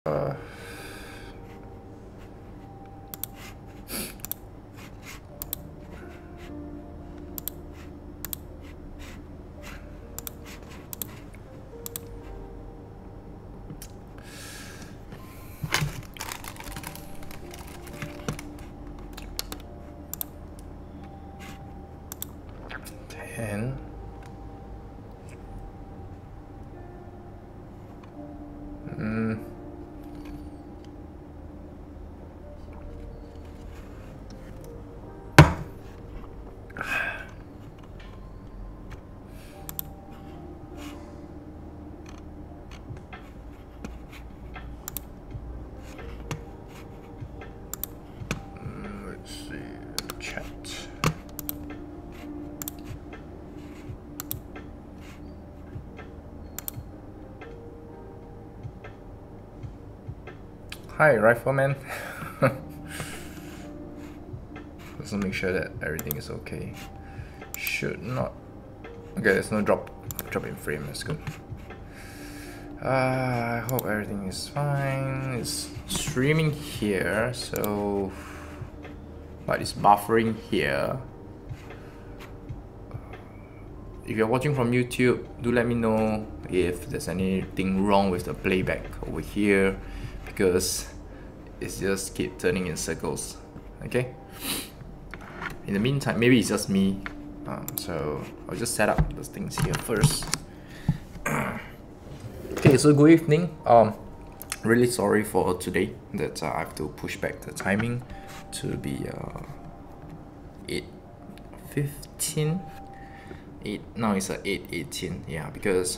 10. Let's see, chat. Hi, Rifleman. Let's make sure that everything is okay. Should not. Okay, there's no drop in frame. That's good. I hope everything is fine. It's streaming here, so but it's buffering here. If you're watching from YouTube, do let me know if there's anything wrong with the playback over here, because it's just keep turning in circles. Okay. In the meantime, maybe it's just me. So I'll just set up those things here first. Okay, so good evening. Really sorry for today that I have to push back the timing to be 8:15. Now it's 8:18. Yeah, because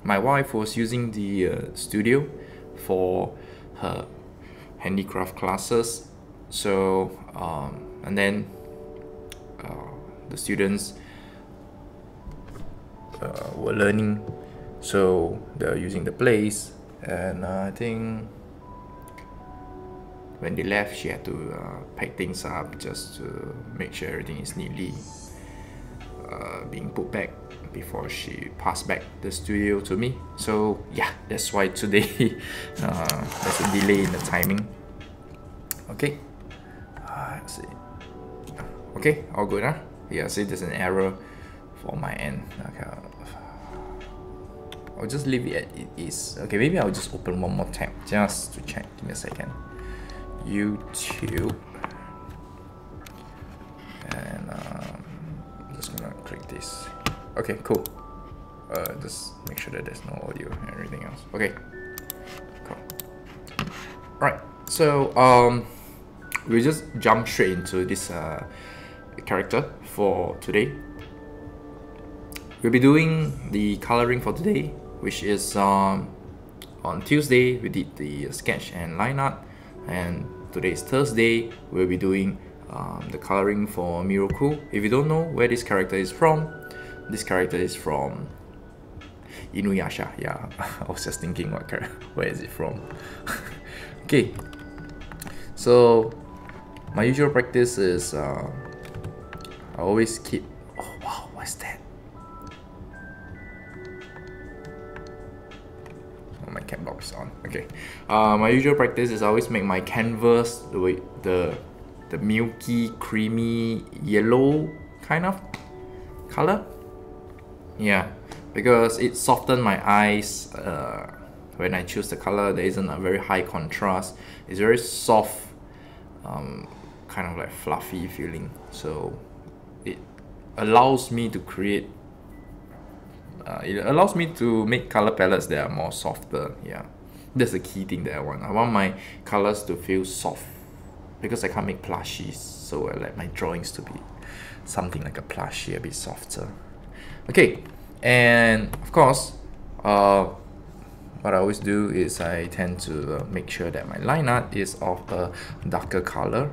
my wife was using the studio for her handicraft classes. So and then the students were learning, so they're using the place, and I think when they left she had to pack things up just to make sure everything is neatly being put back before she passed back the studio to me. So yeah, that's why today there's a delay in the timing. Okay, let's see. Okay, all good, huh? Yeah, see, there's an error for my end. Okay, I'll just leave it as it is. Okay, maybe I'll just open one more tab just to check. Give me a second. YouTube, and I'm just gonna click this. Okay, cool. Just make sure that there's no audio and everything else. Okay, cool. Right, so we'll just jump straight into this character for today. We'll be doing the coloring for today, which is on Tuesday we did the sketch and line art, and today is Thursday. We'll be doing the coloring for Miroku. If you don't know where this character is from Inuyasha. Yeah, I was just thinking where is it from. Okay, so my usual practice is I always keep. Oh wow, what's that? Oh, my cat box is on. Okay, my usual practice is I always make my canvas the milky, creamy yellow kind of color. Yeah, because it softens my eyes when I choose the color. There isn't a very high contrast. It's very soft, kind of like fluffy feeling. So it allows me to create. It allows me to make color palettes that are more softer. Yeah, that's the key thing that I want. I want my colors to feel soft because I can't make plushies. So I like my drawings to be something like a plushie, a bit softer. Okay, and of course, what I always do is I tend to make sure that my line art is of a darker color.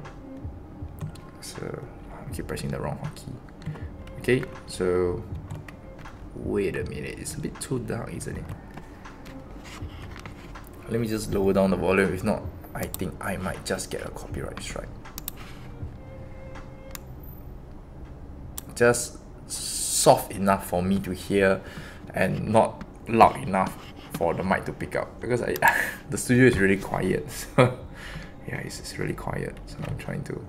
So I keep pressing the wrong key. Okay, so wait a minute, it's a bit too dark, isn't it? Let me just lower down the volume. If not, I think I might just get a copyright strike. Just soft enough for me to hear and not loud enough for the mic to pick up, because the studio is really quiet. So yeah, it's really quiet. So I'm trying to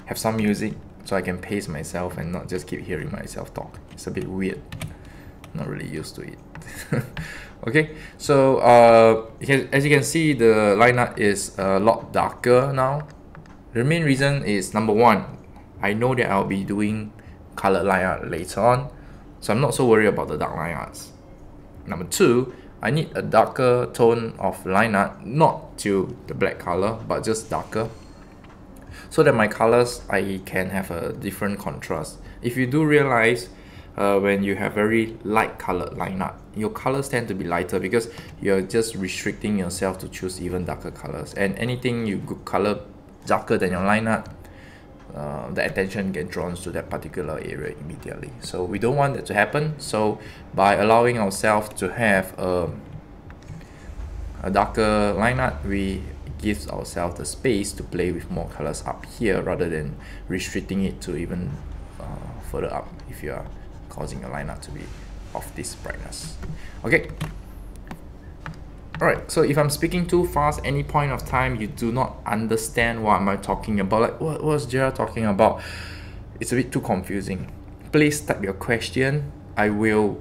have some music so I can pace myself and not just keep hearing myself talk. It's a bit weird. Not really used to it. Okay, so as you can see, the line art is a lot darker now. The main reason is, number one, I know that I'll be doing colored line art later on, so I'm not so worried about the dark line arts. Number two, I need a darker tone of line art, not to the black color, but just darker, so that my colors, I can have a different contrast. If you do realize, when you have very light colored line art, your colors tend to be lighter because you're just restricting yourself to choose even darker colors. And anything you color darker than your line art, the attention gets drawn to that particular area immediately. So we don't want that to happen. So by allowing ourselves to have a darker line art, we gives ourselves the space to play with more colors up here rather than restricting it to even further up if you are causing your line art to be of this brightness. Okay. Alright, so if I'm speaking too fast, any point of time you do not understand what am I talking about, like what was Gerald talking about, it's a bit too confusing, please type your question. I will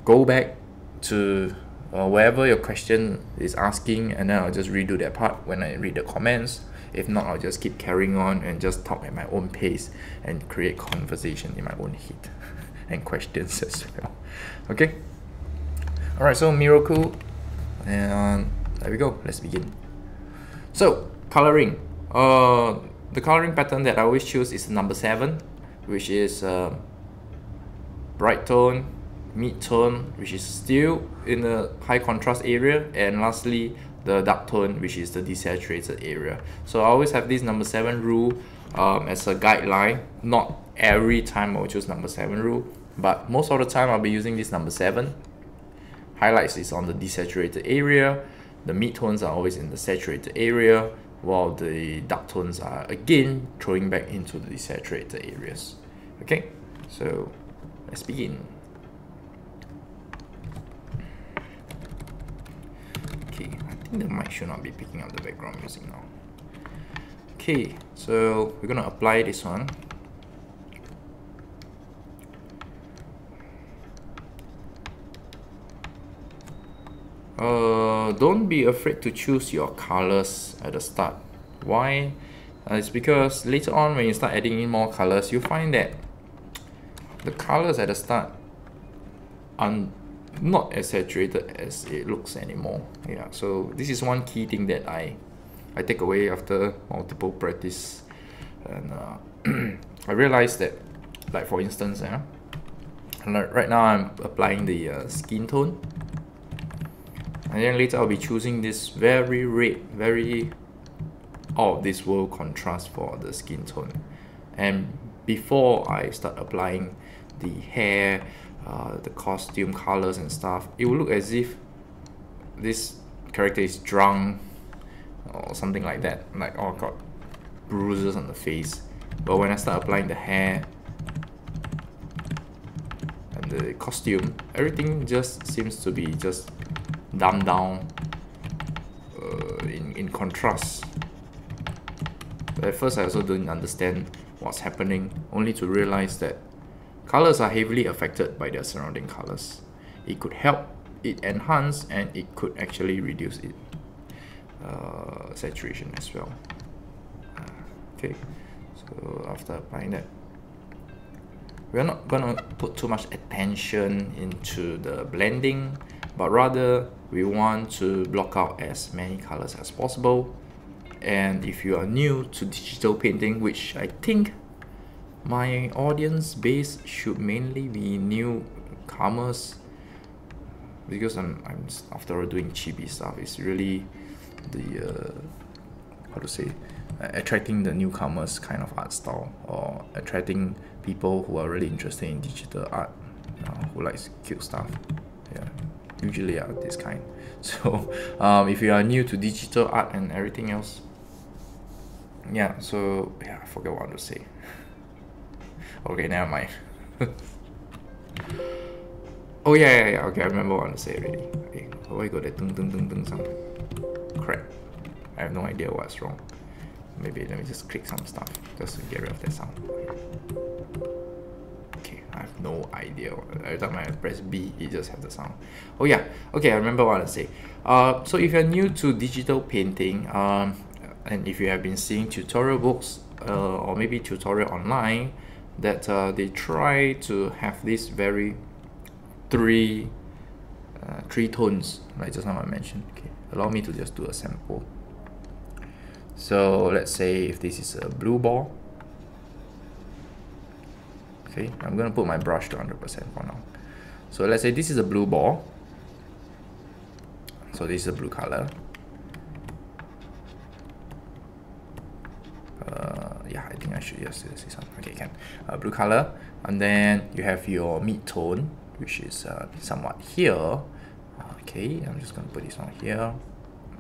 go back to wherever your question is asking, and then I'll just redo that part when I read the comments. If not, I'll just keep carrying on and just talk at my own pace and create conversation in my own heat and questions as well. Okay. Alright, so Miroku, and there we go, let's begin. So coloring, the coloring pattern that I always choose is number 7, which is bright tone, mid tone, which is still in the high contrast area, and lastly the dark tone, which is the desaturated area. So I always have this number 7 rule as a guideline. Not every time I'll choose number 7 rule, but most of the time I'll be using this number 7. Highlights is on the desaturated area, the mid-tones are always in the saturated area, while the dark tones are again throwing back into the desaturated areas. Okay, so let's begin. Okay, I think the mic should not be picking up the background music now. Okay, so we're gonna apply this one. Don't be afraid to choose your colors at the start. Why? It's because later on when you start adding in more colors, you find that the colors at the start are not as saturated as it looks anymore. Yeah, so this is one key thing that I take away after multiple practice, and I realized that, like for instance, right now I'm applying the skin tone, and then later I'll be choosing this very red, very out of this world contrast for the skin tone. And before I start applying the hair, the costume colors and stuff, it will look as if this character is drunk or something like that, like, oh god, bruises on the face. But when I start applying the hair and the costume, everything just seems to be just dumbed down in contrast. But at first I also didn't understand what's happening, only to realize that colors are heavily affected by their surrounding colors. It could help it enhance, and it could actually reduce it saturation as well. Okay, so after applying that, we're not gonna put too much attention into the blending, but rather we want to block out as many colors as possible. And if you are new to digital painting, which I think my audience base should mainly be newcomers, because I'm after all doing chibi stuff, it's really the how to say, attracting the newcomers kind of art style, or attracting people who are really interested in digital art, who likes cute stuff. Yeah, usually are this kind. So if you are new to digital art and everything else, yeah, so yeah, I forgot what I want to say. Okay, never mind. Oh yeah. Okay, I remember what I want to say already. Okay, why got that dung dung dung dung sound? Crap. I have no idea what's wrong. Maybe let me just click some stuff just to get rid of that sound. Okay, I have no idea. Every time I press B, it just has the sound. Oh yeah, okay, I remember what I say. So if you're new to digital painting, and if you have been seeing tutorial books or maybe tutorial online, that they try to have this very three tones, like just now I mentioned. Okay, allow me to just do a sample. So let's say if this is a blue ball. Okay, I'm gonna put my brush to 100% for now. So let's say this is a blue ball. So this is a blue color. Yeah, I think I should just see some. Okay, can blue color, and then you have your mid tone, which is somewhat here. Okay, I'm just gonna put this on here.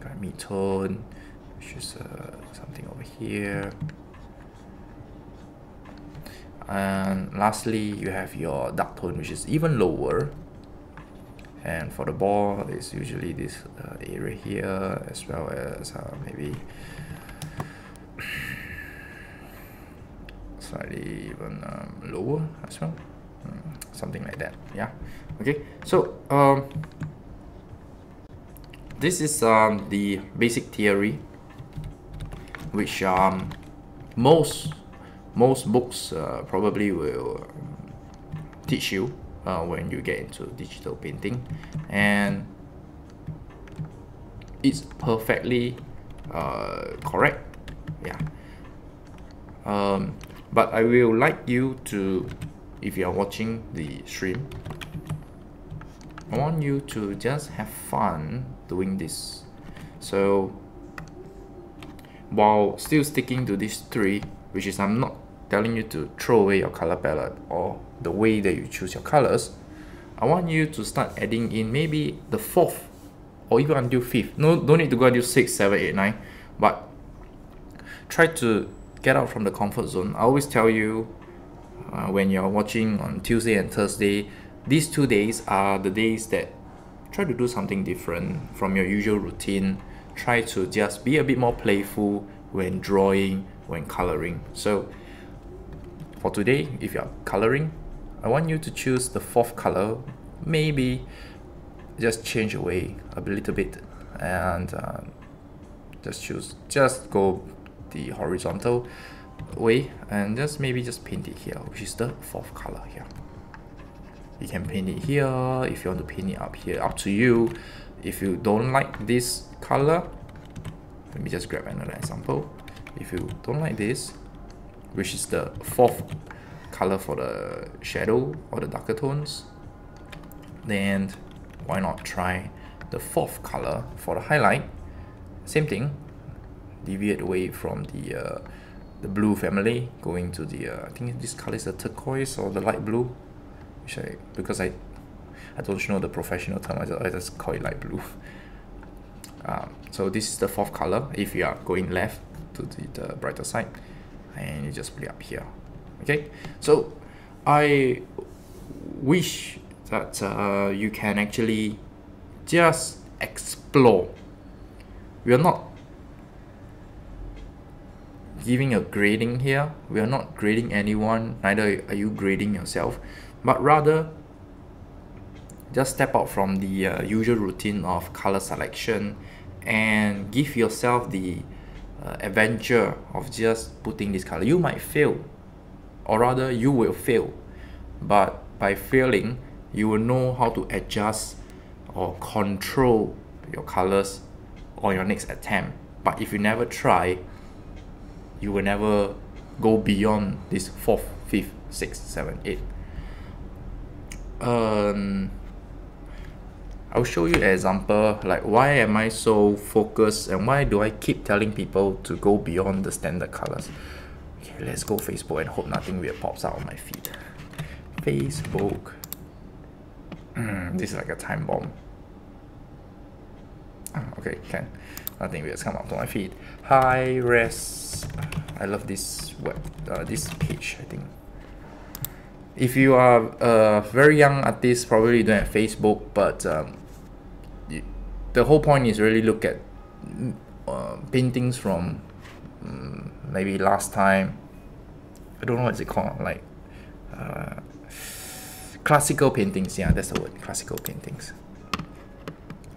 Okay, mid tone, which is something over here. And lastly, you have your dark tone, which is even lower. And for the ball, it's usually this area here, as well as maybe slightly even lower as well, something like that. Yeah. Okay. So this is the basic theory, which most books probably will teach you when you get into digital painting, and it's perfectly correct. Yeah. But I will like you to, if you are watching the stream, I want you to just have fun doing this. So while still sticking to these three, which is I'm not telling you to throw away your color palette or the way that you choose your colors, I want you to start adding in maybe the fourth or even until fifth. No, don't need to go until 6, 7, 8, 9, but try to get out from the comfort zone. I always tell you when you're watching on Tuesday and Thursday, these 2 days are the days that try to do something different from your usual routine. Try to just be a bit more playful when drawing, when coloring. So for today, if you're coloring, I want you to choose the fourth color, maybe just change away a little bit, and just go the horizontal way, and maybe just paint it here, which is the fourth color here. You can paint it here if you want to paint it up here, up to you. If you don't like this color, let me just grab another example. If you don't like this, which is the fourth color for the shadow or the darker tones, then why not try the fourth color for the highlight? Same thing, deviate away from the blue family, going to the I think this color is the turquoise or the light blue, which because I don't know the professional term, I just call it light blue. So this is the fourth color if you are going left to the brighter side, and you just put it up here. Okay, so I wish that you can actually just explore. We are not giving a grading here. We are not grading anyone, neither are you grading yourself, but rather just step out from the usual routine of color selection and give yourself the adventure of just putting this color. You might fail, or rather you will fail, but by failing you will know how to adjust or control your colors on your next attempt. But if you never try, you will never go beyond this 4th, 5th, 6th, 7th, 8th. I'll show you an example, like why am I so focused and why do I keep telling people to go beyond the standard colors. Okay, let's go Facebook and hope nothing weird pops out on my feed. Facebook. This is like a time bomb. Okay, can. Nothing weird's come up to my feed. Hi, res. I love this web, this page, I think. if you are a very young artist, probably you don't have Facebook, but the whole point is really look at paintings from maybe last time. I don't know what's it called, like classical paintings. Yeah, that's the word, classical paintings.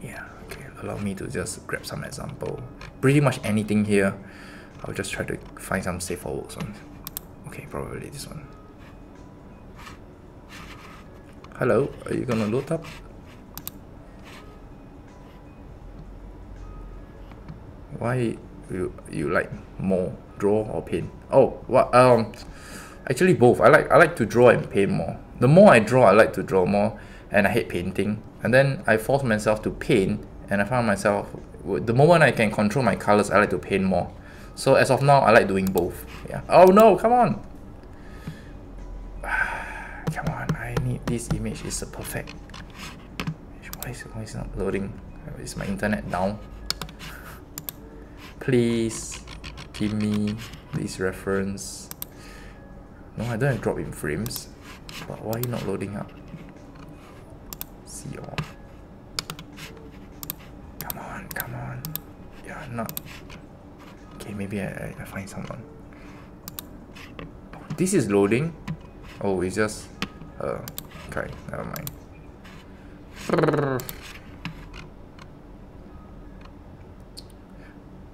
Yeah, okay, allow me to just grab some example. Pretty much anything here. I'll just try to find some safe for works ones. Okay, probably this one. Hello, are you gonna load up? Why you like more draw or paint? Oh, what? Actually both. I like to draw and paint more. The more I draw, I like to draw more, and I hate painting. And then I force myself to paint, and I found myself, the moment I can control my colors, I like to paint more. So as of now, I like doing both. Yeah. Oh no! Come on. Come on! I need this image. It's a perfect. Why is it not loading? Is my internet down? Please give me this reference. No, I don't have drop in frames. But why are you not loading up? See all. Come on, come on. Yeah, not. Okay, maybe I find someone. Oh, this is loading. Oh, it's just. Okay, never mind.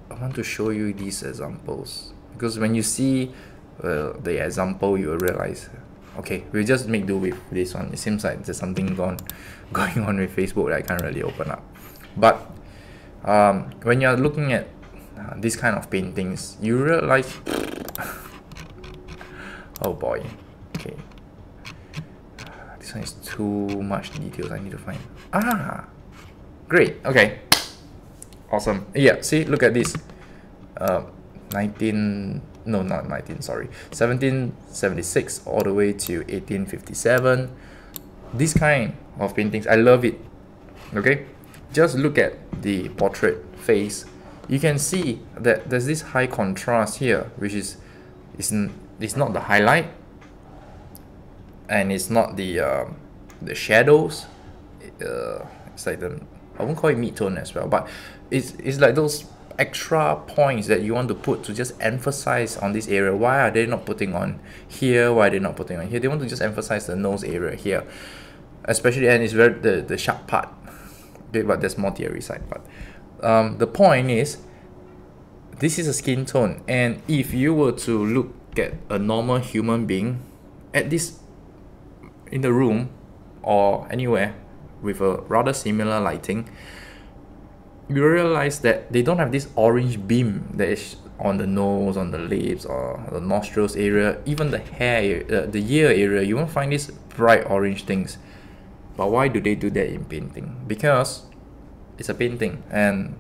I want to show you these examples because when you see the example, you will realize, okay, we'll just make do with this one. It seems like there's something going on with Facebook that I can't really open up. But when you're looking at this kind of paintings, you realize, oh boy, okay, this one is too much details. I need to find. Great. Okay. Awesome. Yeah, see, look at this. 1776 all the way to 1857. This kind of paintings, I love it. Okay, just look at the portrait face. You can see that there's this high contrast here, which is it's not the highlight, and it's not the shadows. It's like I won't call it mid-tone as well, but it's like those extra points that you want to put to just emphasize on this area. Why are they not putting on here? Why are they not putting on here? They want to just emphasize the nose area here, especially, and it's very the sharp part. Okay, but there's more theory side. But the point is, this is a skin tone, and if you were to look at a normal human being at this in the room or anywhere with a rather similar lighting, you realize that they don't have this orange beam that is on the nose, on the lips, or the nostrils area, even the hair, the ear area. You won't find these bright orange things. But why do they do that in painting? Because it's a painting, and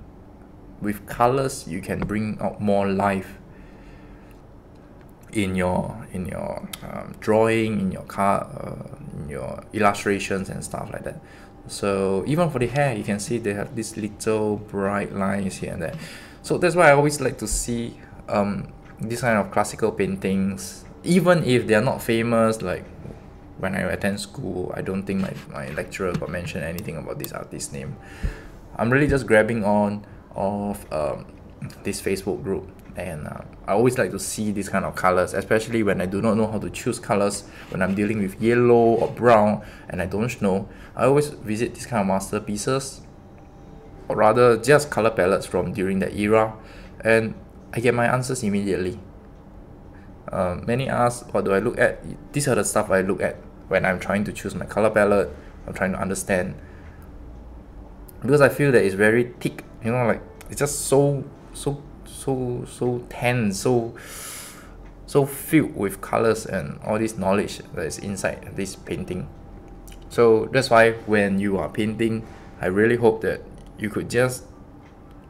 with colors you can bring out more life in your drawing, in your illustrations and stuff like that. So even for the hair, you can see they have these little bright lines here and there. So that's why I always like to see this kind of classical paintings, even if they are not famous. Like when I attend school, I don't think my lecturer got mention anything about this artist's name. I'm really just grabbing on of this Facebook group, and I always like to see these kind of colors, especially when I do not know how to choose colors. When I'm dealing with yellow or brown and I don't know, I always visit these kind of masterpieces, or rather just color palettes from during that era, and I get my answers immediately. Many ask, what do I look at? These are the stuff I look at when I'm trying to choose my color palette. I'm trying to understand, because I feel that it's very thick, you know, like it's just so tense, so filled with colors and all this knowledge that is inside this painting. So that's why when you are painting, I really hope that you could just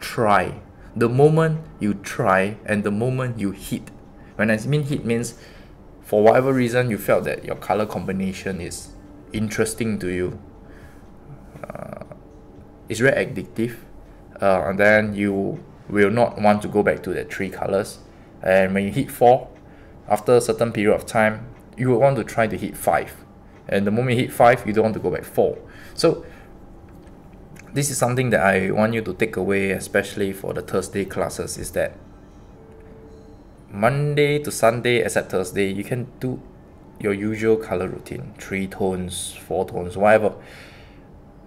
try. The moment you try and the moment you hit, when I mean hit means for whatever reason you felt that your color combination is interesting to you, it's very addictive, and then you will not want to go back to the 3 colors. And when you hit 4, after a certain period of time, you will want to try to hit 5, and the moment you hit 5, you don't want to go back 4. So this is something that I want you to take away, especially for the Thursday classes, is that Monday to Sunday, except Thursday, you can do your usual color routine, 3 tones, 4 tones, whatever.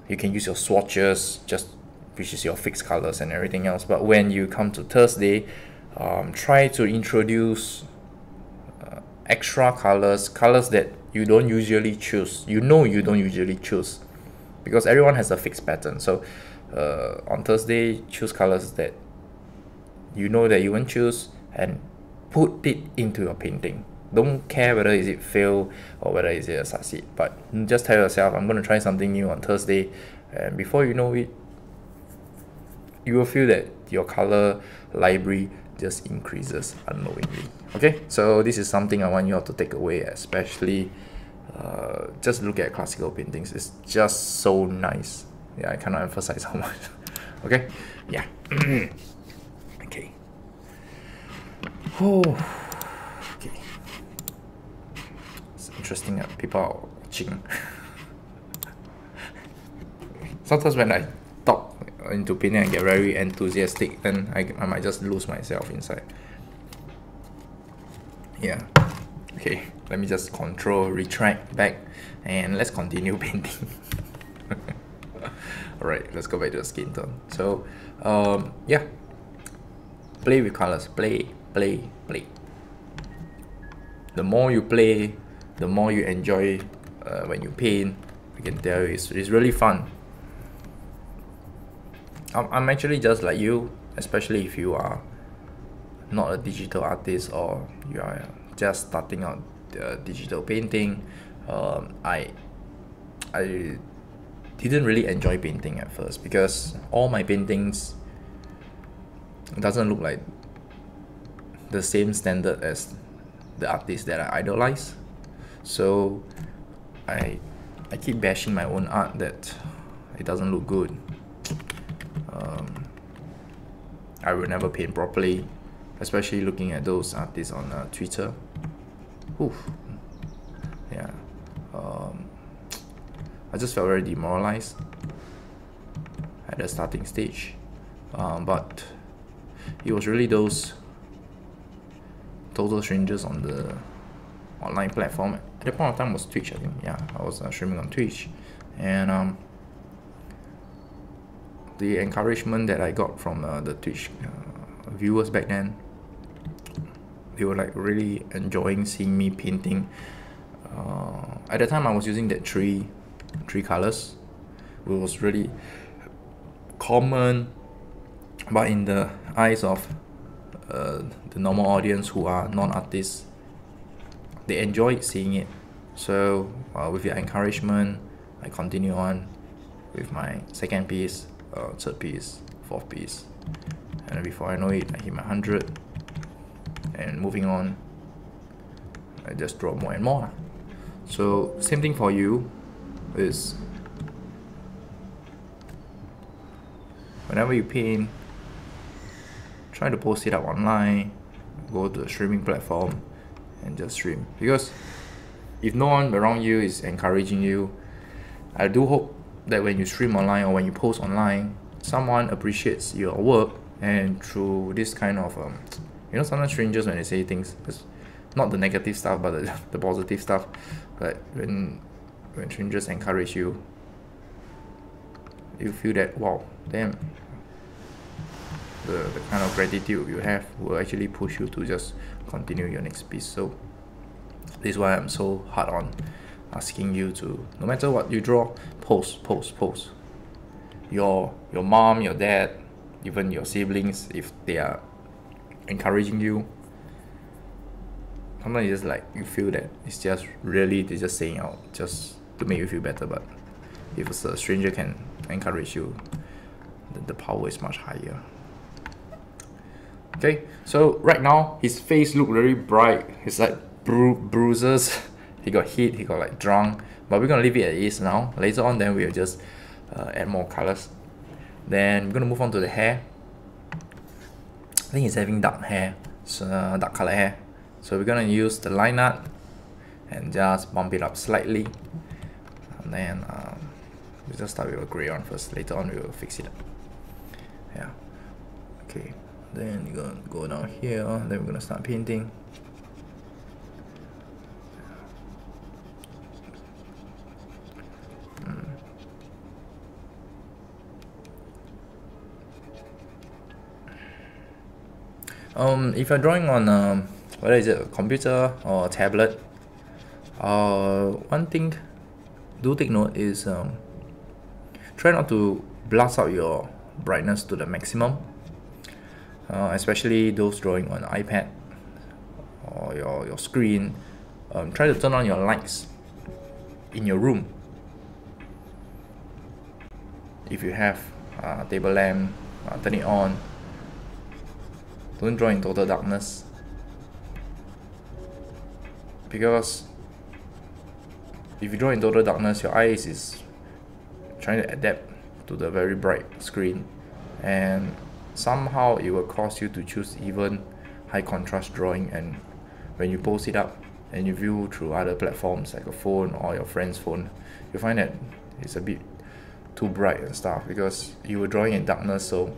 You can use your swatches, just which is your fixed colors and everything else. But when you come to Thursday, try to introduce extra colors that you don't usually choose. You don't usually choose, because everyone has a fixed pattern. So on Thursday, choose colors that you know that you won't choose and put it into your painting. Don't care whether is it fail or whether is it a succeed, but just tell yourself, I'm going to try something new on Thursday, and before you know it, you will feel that your color library just increases unknowingly. Okay, so this is something I want you all to take away, especially just look at classical paintings. It's just so nice. Yeah, I cannot emphasize how much. Okay, yeah. Okay. Oh, okay. It's interesting that people are watching. Sometimes when I talk into painting and get very enthusiastic, then I might just lose myself inside. Yeah. Okay, let me just retract back, and let's continue painting. Alright, let's go back to the skin tone. So yeah, play with colors. Play. The more you play, the more you enjoy when you paint. I can tell you, it's really fun. I'm actually just like you, especially if you are not a digital artist or you are just starting out digital painting. I didn't really enjoy painting at first, because all my paintings doesn't look like the same standard as the artists that I idolize. So I keep bashing my own art that it doesn't look good. I will never paint properly, especially looking at those artists on Twitter. Oof. Yeah. I just felt very demoralized at the starting stage, but it was really those total strangers on the online platform. At the point of time was Twitch, I think. Yeah, I was streaming on Twitch, and the encouragement that I got from the Twitch viewers back then, they were like really enjoying seeing me painting. At the time I was using that three colors, which was really common, but in the eyes of the normal audience who are non-artists, they enjoyed seeing it. So with your encouragement, I continue on with my second piece, third piece, fourth piece, and before I know it, I hit my 100, and moving on, I just draw more and more. So same thing for you is whenever you paint, try to post it up online, go to a streaming platform and just stream, because if no one around you is encouraging you, I do hope that when you stream online or when you post online, someone appreciates your work, and through this kind of you know, sometimes strangers, when they say things, it's not the negative stuff but the positive stuff, but when strangers encourage you, you feel that, wow, damn, the kind of gratitude you have will actually push you to just continue your next piece. So this is why I'm so hard on asking you to, no matter what you draw, post. Your mom, your dad, even your siblings, if they are encouraging you, sometimes it's just like you feel that it's just really, they're just saying out just to make you feel better. But if a stranger can encourage you, the power is much higher. Okay, so right now his face look very bright. It's like bruises. He got hit, he got like drunk, but we're gonna leave it as is now. Later on, then we'll just add more colors. Then we're gonna move on to the hair. I think he's having dark hair, so dark color hair. So we're gonna use the line art and just bump it up slightly, and then we'll just start with a gray one first. Later on we will fix it up. Yeah. Okay, then you're gonna go down here, then we're gonna start painting. If you're drawing on whether is it a computer or a tablet, one thing do take note is try not to blast out your brightness to the maximum, especially those drawing on iPad or your screen. Try to turn on your lights in your room. If you have a table lamp, turn it on. Don't draw in total darkness, because if you draw in total darkness, your eyes is trying to adapt to the very bright screen, and somehow it will cause you to choose even high contrast drawing, and when you post it up and you view through other platforms like a phone or your friend's phone, you find that it's a bit too bright and stuff, because you were drawing in darkness, so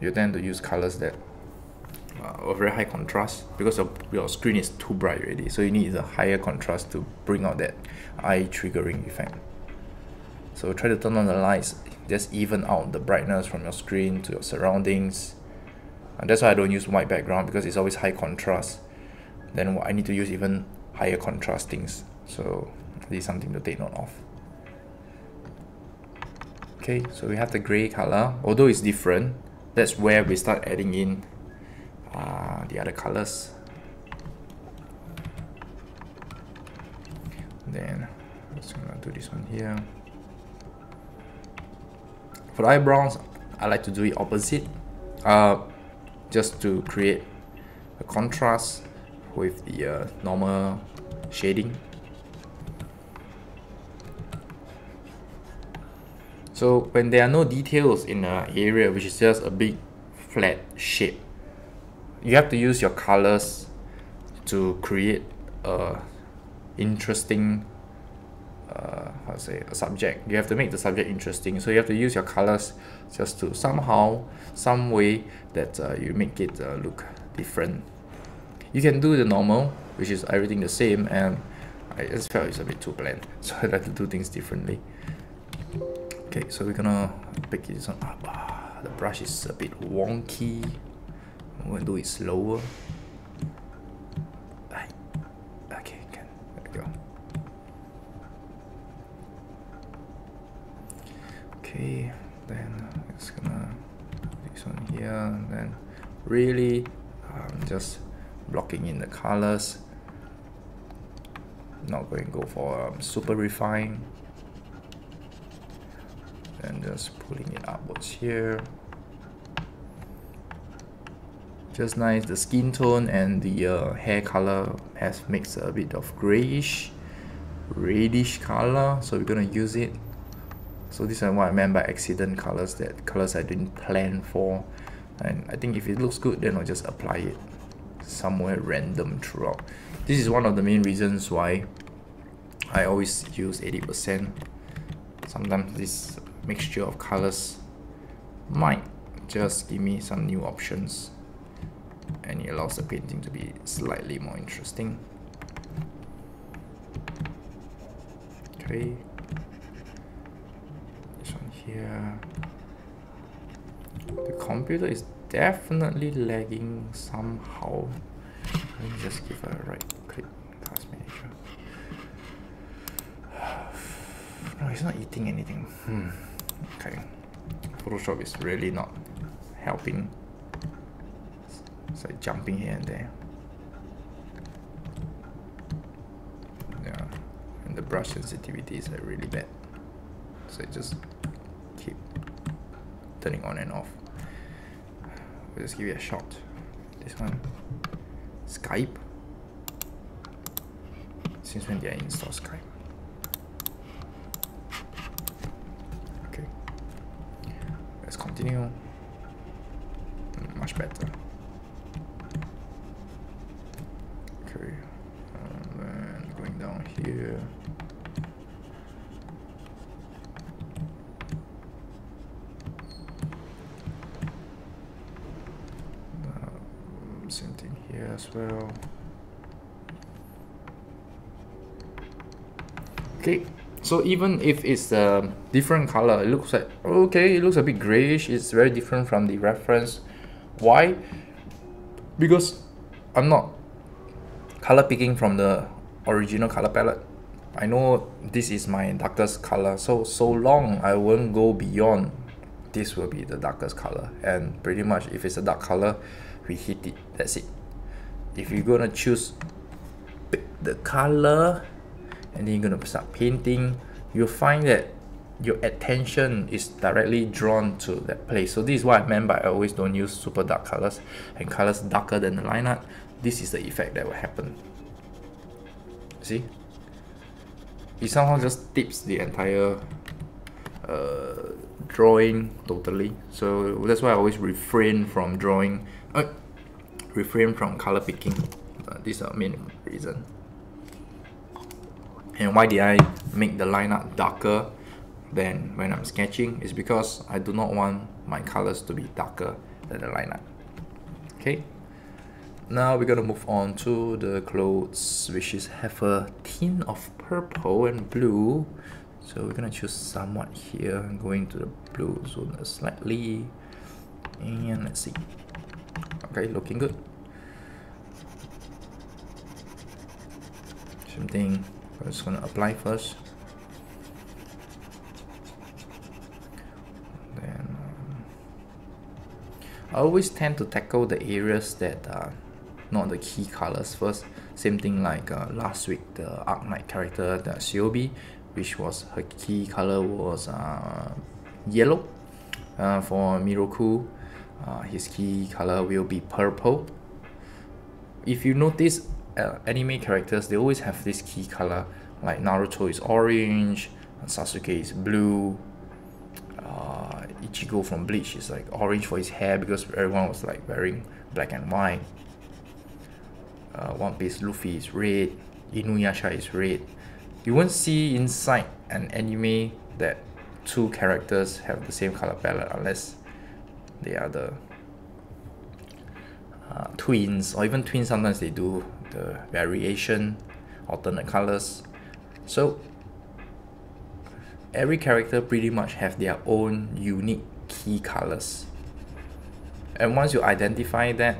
you tend to use colors that are very high contrast, because your screen is too bright already, so you need a higher contrast to bring out that eye triggering effect. So try to turn on the lights, just even out the brightness from your screen to your surroundings. And that's why I don't use white background, because it's always high contrast. Then I need to use even higher contrast things, so this is something to take note of. Okay, so we have the gray color. Although it's different, that's where we start adding in the other colors. Then I'm just gonna do this one here. For the eyebrows, I like to do it opposite, just to create a contrast with the normal shading. So when there are no details in an area which is just a big flat shape, you have to use your colors to create a interesting how to say, a subject. You have to make the subject interesting, so you have to use your colors just to somehow, some way that you make it look different. You can do the normal, which is everything the same, and I just felt it's a bit too bland, so I like to do things differently. Okay, so we're gonna pick this one up. The brush is a bit wonky. I'm gonna do it slower. Okay, there we go. Okay, then I'm just gonna do this one here, and then really just blocking in the colors. Not going to go for super refined. And just pulling it upwards here. Just nice. The skin tone and the hair color makes a bit of grayish, reddish color, so we're gonna use it. So this is what I meant by accident colors, that colors I didn't plan for, and I think if it looks good, then I'll just apply it somewhere random throughout. This is one of the main reasons why I always use 80%. Sometimes this mixture of colors might just give me some new options, and it allows the painting to be slightly more interesting. Okay, this one here. The computer is definitely lagging somehow. Let me just give a right click, task manager. No, it's not eating anything. Okay, Photoshop is really not helping. It's like jumping here and there. Yeah, and the brush sensitivity is like really bad, so I just keep turning on and off. We'll just give it a shot. This one, Skype. Since when did I install Skype? Okay, let's continue. Much better. Okay. here. Same thing here as well. Okay, so even if it's a different color, it looks like, okay, it looks a bit grayish. It's very different from the reference. Why? Because I'm not color picking from the original color palette. I know this is my darkest color, so long I won't go beyond this will be the darkest color, and pretty much if it's a dark color, we hit it, that's it. If you're gonna choose pick the color and then you're gonna start painting, you'll find that your attention is directly drawn to that place. So this is what I meant by I always don't use super dark colors and colors darker than the line art. This is the effect that will happen. See? It somehow just tips the entire drawing totally. So that's why I always refrain from drawing, refrain from color picking. This is the main reason. And why did I make the line art darker than when I'm sketching? Is because I do not want my colors to be darker than the line art. Okay. Now we're gonna move on to the clothes, which have a tint of purple and blue. So we're gonna choose somewhat here, going to the blue zone slightly, and let's see. Okay, looking good. Same thing. I'm just gonna apply first. Then I always tend to tackle the areas that are not the key colors first. Same thing like last week, the Arc Knight character, the Siobi, which was her key color was yellow. For Miroku, his key color will be purple. If you notice, anime characters, they always have this key color. Like Naruto is orange, Sasuke is blue, Ichigo from Bleach is like orange for his hair because everyone was like wearing black and white. One Piece Luffy is red, Inuyasha is red. You won't see inside an anime that two characters have the same color palette unless they are the twins, or even twins sometimes they do the variation, alternate colors. So every character pretty much have their own unique key colors, and once you identify that,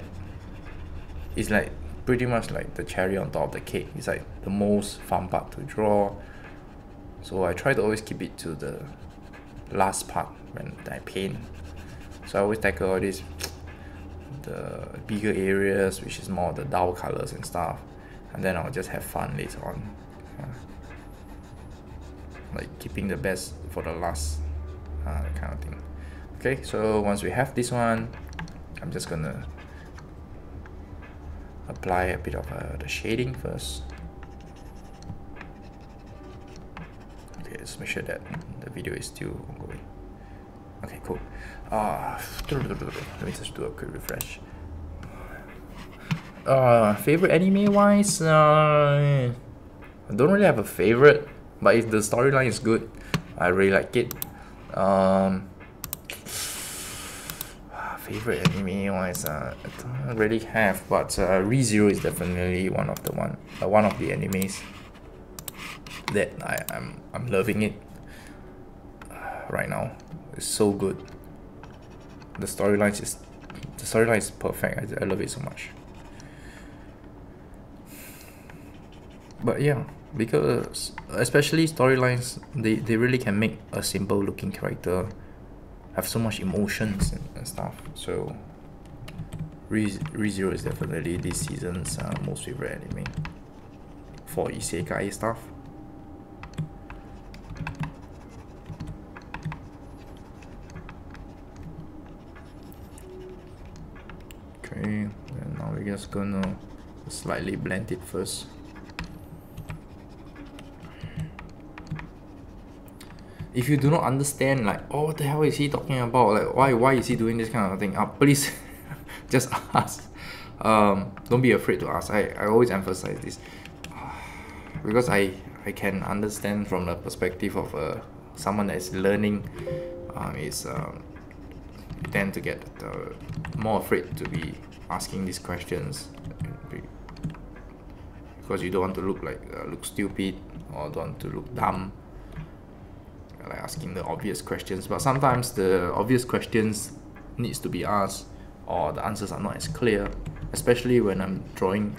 it's like pretty much like the cherry on top of the cake. It's like the most fun part to draw. So I try to always keep it to the last part when I paint. So I always tackle all these the bigger areas, which is more the dull colors and stuff, and then I'll just have fun later on, like keeping the best for the last, that kind of thing. Okay, so once we have this one, I'm just gonna apply a bit of the shading first. Okay, let's make sure that the video is still ongoing. Okay, cool. Let me just do a quick refresh. Favorite anime wise, I don't really have a favorite, but if the storyline is good, I really like it. Favorite anime wise, I don't really have, but ReZero is definitely one of the animes that I'm loving it right now. It's so good. The storyline is perfect. I love it so much. But yeah, because especially storylines, they really can make a simple looking character have so much emotions and stuff. So ReZero is definitely this season's most favorite anime for isekai stuff. Okay, and now we're just gonna slightly blend it first. If you do not understand, like, oh, what the hell is he talking about? Like, why is he doing this kind of thing? Please, just ask. Don't be afraid to ask. I always emphasize this because I I can understand from the perspective of someone that is learning, you tend to get more afraid to be asking these questions because you don't want to look stupid or don't want to look dumb, like asking the obvious questions. But sometimes the obvious questions needs to be asked, or the answers are not as clear, especially when I'm drawing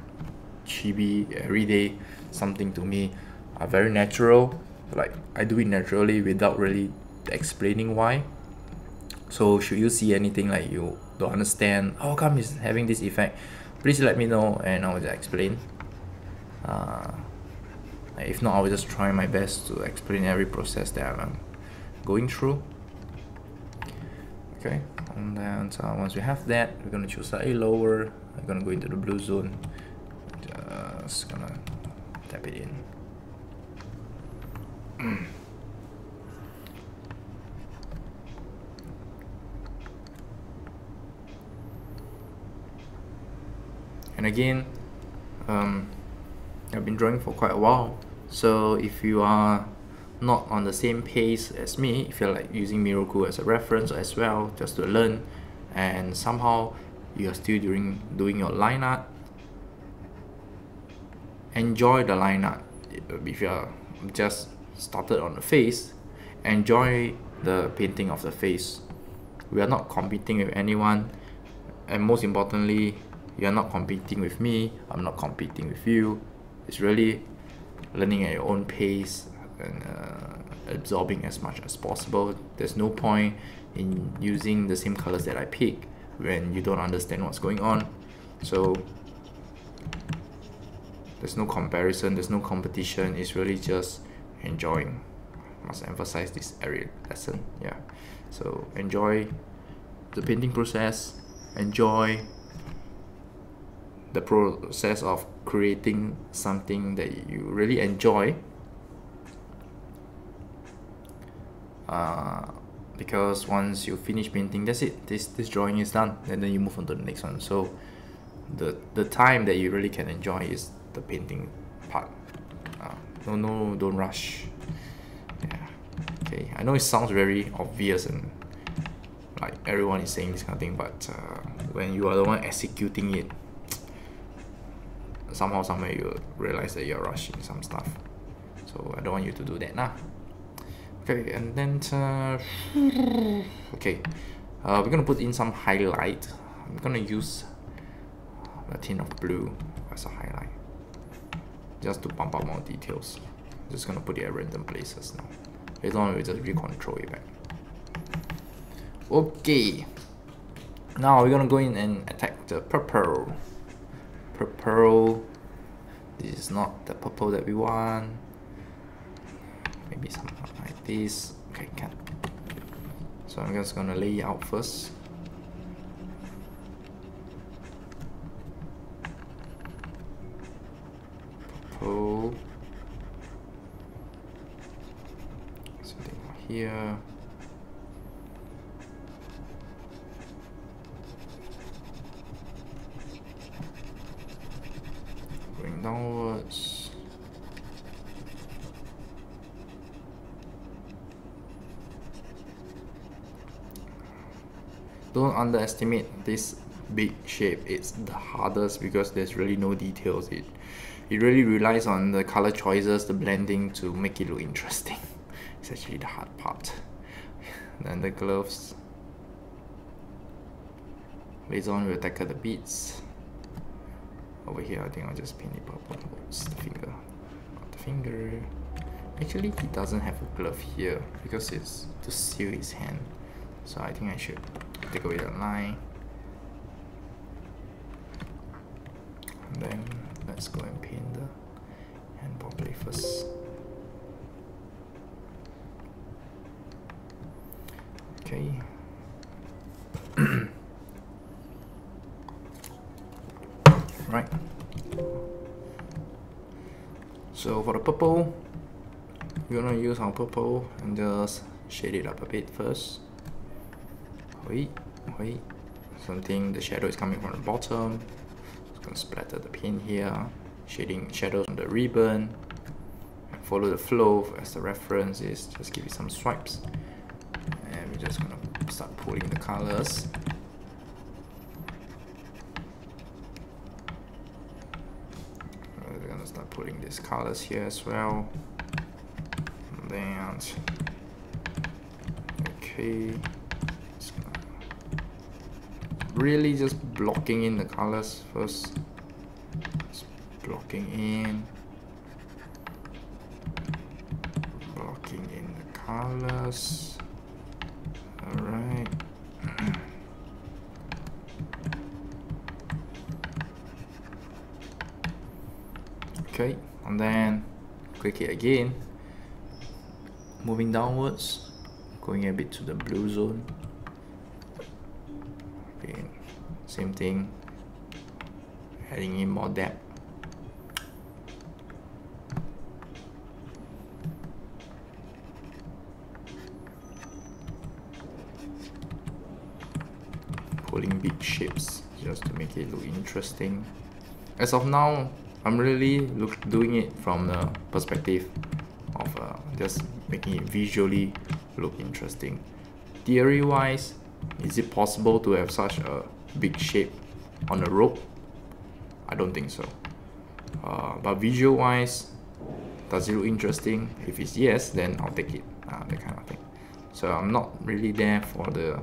chibi every day. Something to me are very natural, like I do it naturally without really explaining why. So should you see anything like you don't understand, how come it's having this effect, please let me know and I will just explain. If not, I will just try my best to explain every process that I'm going through. Okay, and then once we have that, we're gonna choose a lower. I'm gonna go into the blue zone. Just gonna tap it in. And again, I've been drawing for quite a while, so if you are not on the same pace as me, if you're like using Miroku as a reference as well, just to learn, and somehow you're still doing your line art, enjoy the line art. If you're just started on the face, enjoy the painting of the face. We are not competing with anyone, and most importantly, you're not competing with me, I'm not competing with you. It's really learning at your own pace and absorbing as much as possible. There's no point in using the same colors that I pick when you don't understand what's going on. So there's no comparison, there's no competition, it's really just enjoying. I must emphasize this every lesson. Yeah, so enjoy the painting process, enjoy the process of creating something that you really enjoy, because once you finish painting, that's it, this drawing is done, and then you move on to the next one. So the time that you really can enjoy is the painting part. Don't rush. Yeah. Okay, I know it sounds very obvious and like everyone is saying this kind of thing, but when you are the one executing it, somehow somewhere you realize that you're rushing some stuff. So I don't want you to do that now. Okay, and then okay, we're gonna put in some highlight. I'm gonna use a tint of blue as a highlight, just to pump up more details. I'm just gonna put it at random places now. Later on we just recontrol it back. Okay, now we're gonna go in and attack the purple. Purple, this is not the purple that we want. Maybe something like this. Okay, can. So I'm just gonna lay it out first. Purple. Something here. Going downwards. Don't underestimate this big shape. It's the hardest because there's really no details. It really relies on the color choices, the blending to make it look interesting. It's actually the hard part. Then the gloves. Later on we'll tackle the beads. Over here I think I'll just paint it purple. Oops, the finger. Not the finger. Actually he doesn't have a glove here because it's to seal his hand. So I think I should take away the line. And then let's go and paint the hand properly first. Okay. Right. So for the purple, we're gonna use our purple and just shade it up a bit first. Wait. Something, the shadow is coming from the bottom. Just gonna splatter the paint here, shading shadows on the ribbon. And follow the flow as the reference is just give it some swipes, and we're just gonna start pulling the colors. We're gonna start pulling these colors here as well. And then okay, really just blocking in the colors first. Just blocking in the colors. Alright. Okay, and then click it again, moving downwards, going a bit to the blue zone. Okay, same thing, adding in more depth. Pulling big shapes just to make it look interesting. As of now, I'm really doing it from the perspective of just making it visually look interesting. Theory wise, is it possible to have such a big shape on a rope? I don't think so. But visual wise, does it look interesting? If it's yes, then I'll take it, that kind of thing. So I'm not really there for the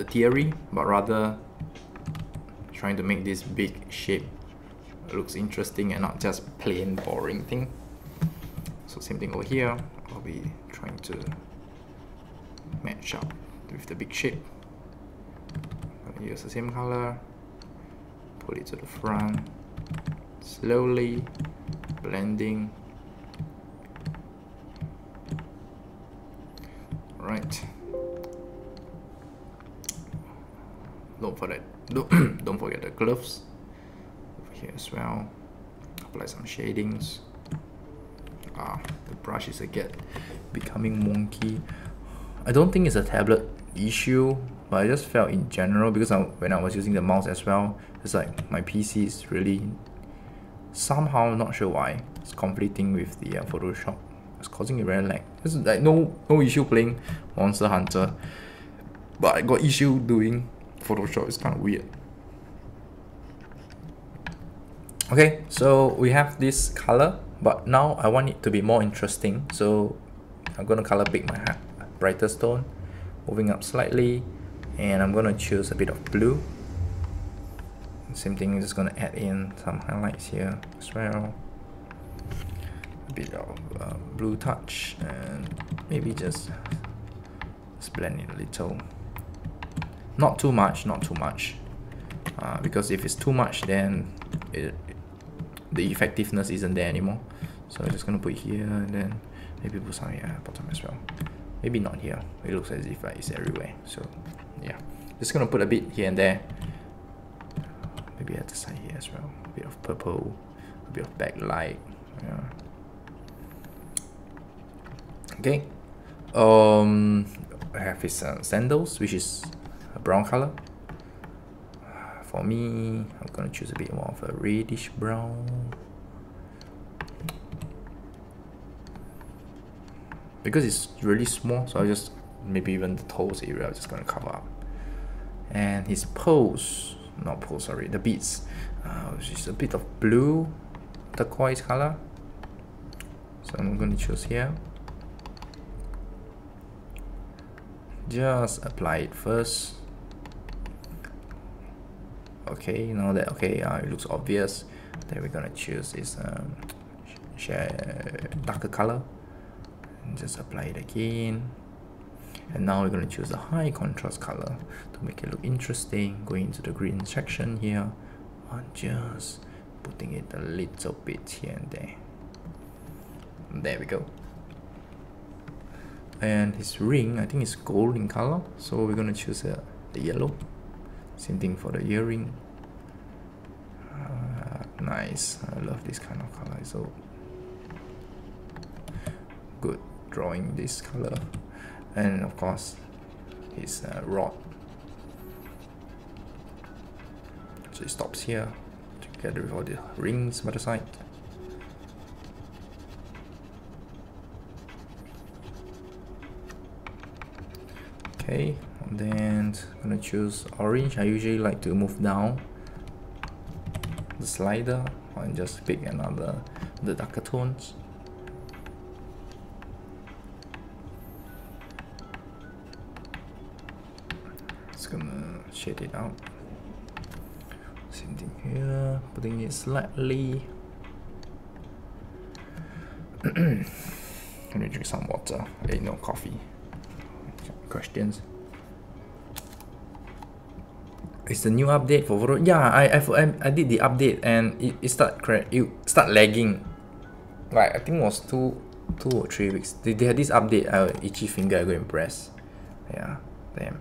theory, but rather trying to make this big shape looks interesting and not just plain boring thing. So same thing over here, I'll be trying to match up with the big shape. I'll use the same color, pull it to the front, slowly blending. Right. Don't forget the gloves over here as well. Apply some shadings. The brush is again becoming wonky. I don't think it's a tablet issue, but I just felt in general, because when I was using the mouse as well, it's like my PC is really somehow, not sure why, it's conflicting with the Photoshop. It's causing it very lag. It's like no issue playing Monster Hunter, but I got issue doing Photoshop. Is kind of weird. Okay, so we have this color, but now I want it to be more interesting, so I'm gonna color pick my brightest tone, moving up slightly, and I'm gonna choose a bit of blue. Same thing, I'm just gonna add in some highlights here as well, a bit of blue touch, and maybe just blend it a little. Not too much, because if it's too much, then the effectiveness isn't there anymore. So I'm just gonna put it here, and then maybe put some here bottom as well. Maybe not here. It looks as if it's everywhere. So yeah, just gonna put a bit here and there. Maybe at the side here as well. A bit of purple, a bit of backlight. Yeah. Okay. I have his sandals, which is a brown color. For me, I'm gonna choose a bit more of a reddish brown, because it's really small, so I just maybe even the toes area I'm just gonna cover up. And his the beads, which is a bit of blue turquoise color, so I'm gonna choose here. Just apply it first. Okay, now that it looks obvious, then we're gonna choose this darker color and just apply it again. And now we're gonna choose a high contrast color to make it look interesting, going into the green section here, and just putting it a little bit here and there. And there we go. And his ring, I think it's gold in color, so we're gonna choose the yellow. Same thing for the earring. Nice, I love this kind of color. So good drawing this color. And of course his rod, so it stops here together with all the rings by the side. Okay, and then I'm gonna choose orange. I usually like to move down the slider and just pick the darker tones. Just gonna shade it out. Same thing here, putting it slightly. Let me drink some water. No coffee. Questions? It's the new update for Photoshop. Yeah, I did the update and it start lagging. Like I think it was two or 3 weeks. They had this update. Itchy finger. I go and press. Yeah, damn.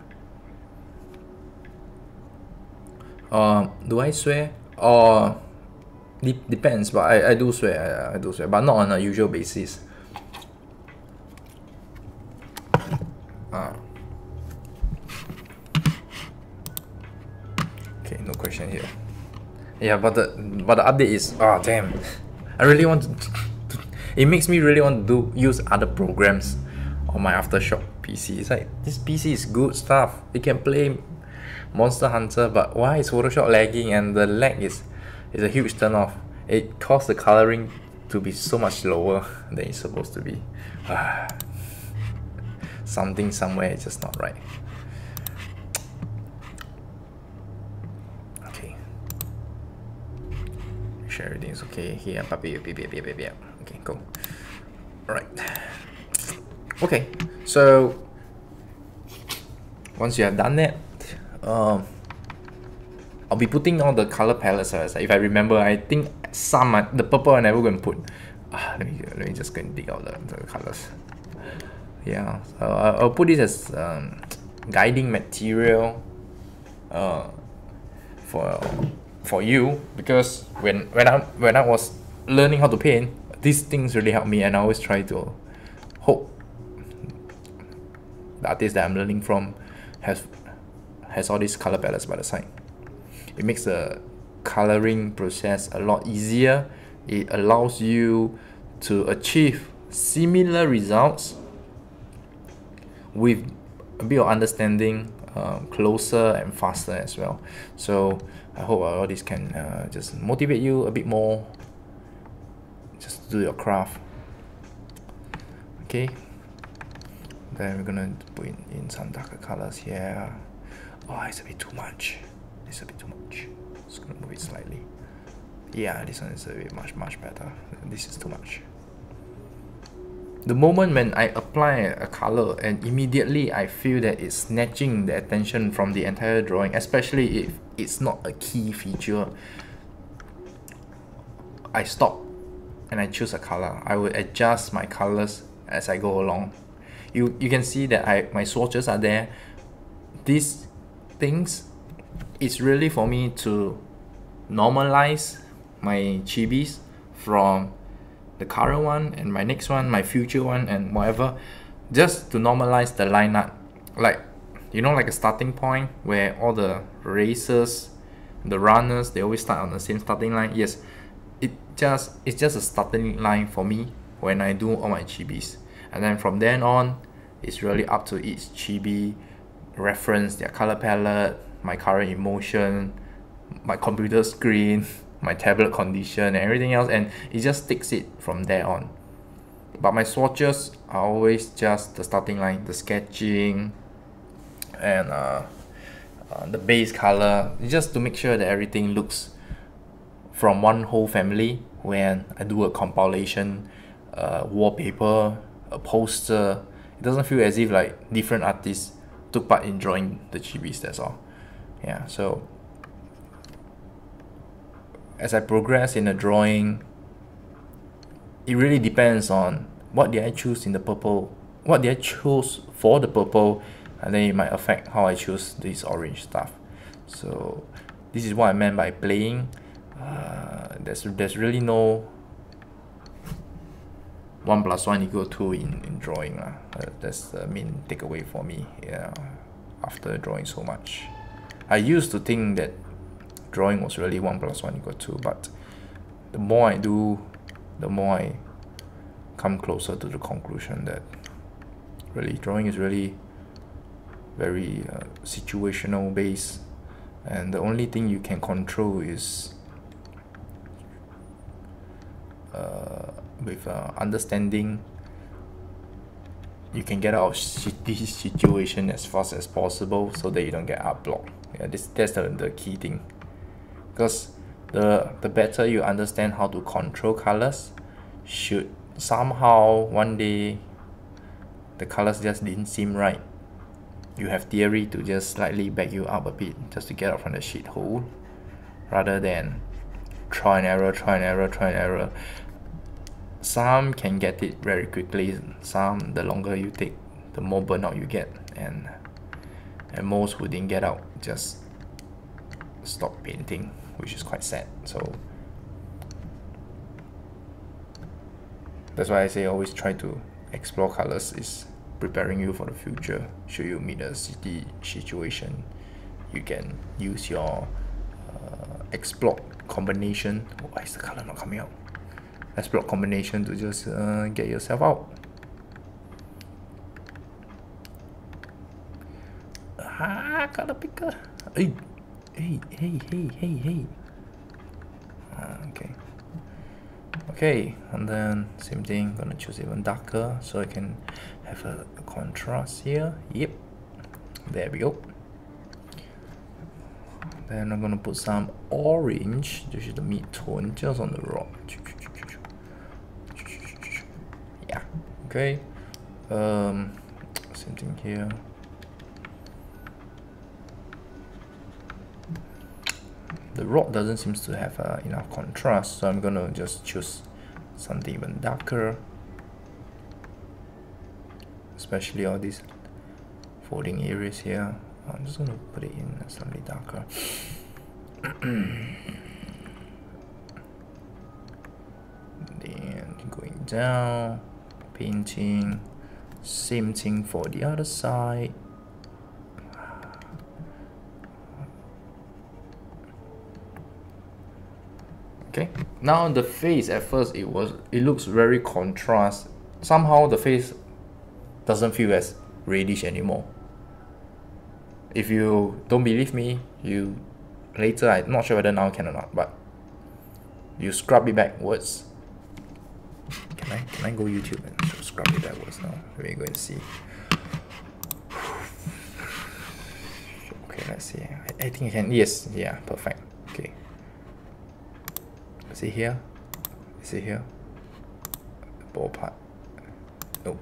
Do I swear? Depends, but I do swear. I do swear, but not on a usual basis. Okay, no question here. Yeah, but the update is damn. I really want to. It makes me really want to use other programs on my Aftershock PC. It's like this PC is good stuff. It can play Monster Hunter, but why is Photoshop lagging? And the lag is a huge turn off. It caused the coloring to be so much lower than it's supposed to be. Something somewhere is just not right. Okay. Make sure everything's okay here. Okay, cool. Alright. Okay, so once you have done that, I'll be putting all the color palettes. If I remember, I think the purple I never gonna put. Let me just go and dig out the colors. Yeah, I'll put this as guiding material for you, because when I was learning how to paint, these things really helped me, and I always try to hope the artist that I'm learning from has all these color palettes by the side. It makes the coloring process a lot easier. It allows you to achieve similar results with a bit of understanding, closer and faster as well. So I hope all this can just motivate you a bit more, just to do your craft. Okay, then we're gonna put in some darker colors here. It's a bit too much. It's a bit too much. Just gonna move it slightly. Yeah, this one is a bit much better. This is too much. The moment when I apply a color and immediately I feel that it's snatching the attention from the entire drawing, especially if it's not a key feature, I stop and I choose a color. I will adjust my colors as I go along. You can see that my swatches are there. These things, it's really for me to normalize my chibis from the current one and my next one, my future one, and whatever, just to normalize the lineup. Like, like a starting point where all the racers, the runners, they always start on the same starting line. Yes, it's just a starting line for me when I do all my chibis, and then from then on, it's really up to each chibi, reference their color palette, my current emotion, my computer screen, my tablet condition, and everything else, and it just takes it from there on. But my swatches are always just the starting line, the sketching, and the base color, just to make sure that everything looks from one whole family. When I do a compilation, wallpaper, a poster, it doesn't feel as if like different artists took part in drawing the chibis, that's all. Yeah, so as I progress in the drawing, it really depends on what did I choose in the purple, what did I choose for the purple, and then it might affect how I choose this orange stuff. So this is what I meant by playing. There's really no 1 + 1 = 2 in drawing. That's the main takeaway for me. Yeah, after drawing so much, I used to think that drawing was really 1 + 1 = 2, but the more I do, the more I come closer to the conclusion that really drawing is really very situational based, and the only thing you can control is with understanding. You can get out of shitty situation as fast as possible so that you don't get art block. Yeah, that's the key thing, because the better you understand how to control colors, should somehow one day the colors just didn't seem right, you have theory to just slightly back you up a bit just to get out from the shithole, rather than try and error. Some can get it very quickly, some the longer you take, the more burnout you get, and most who didn't get out just stop painting, which is quite sad. So that's why I say always try to explore colors, is preparing you for the future. Should you meet a city situation, you can use your explore combination. Why is the color not coming out? Explore combination to just get yourself out. Color picker. Hey. Okay, and then same thing, gonna choose even darker so I can have a contrast here. Yep, there we go. Then I'm gonna put some orange, this is the mid-tone, just on the rock. Yeah, okay. Same thing here. The rock doesn't seem to have enough contrast, so I'm gonna just choose something even darker, especially all these folding areas here. I'm just gonna put it in slightly darker. Then going down, painting, same thing for the other side. Okay, now the face, at first it looks very contrast. Somehow the face doesn't feel as reddish anymore. If you don't believe me, you later, I'm not sure whether now can or not, but you scrub it backwards. Can I go YouTube and scrub it backwards now? Let me go and see. Okay, let's see. I think I can. Yes, yeah, perfect. Okay. Is it here? Is it here? The ball part. No.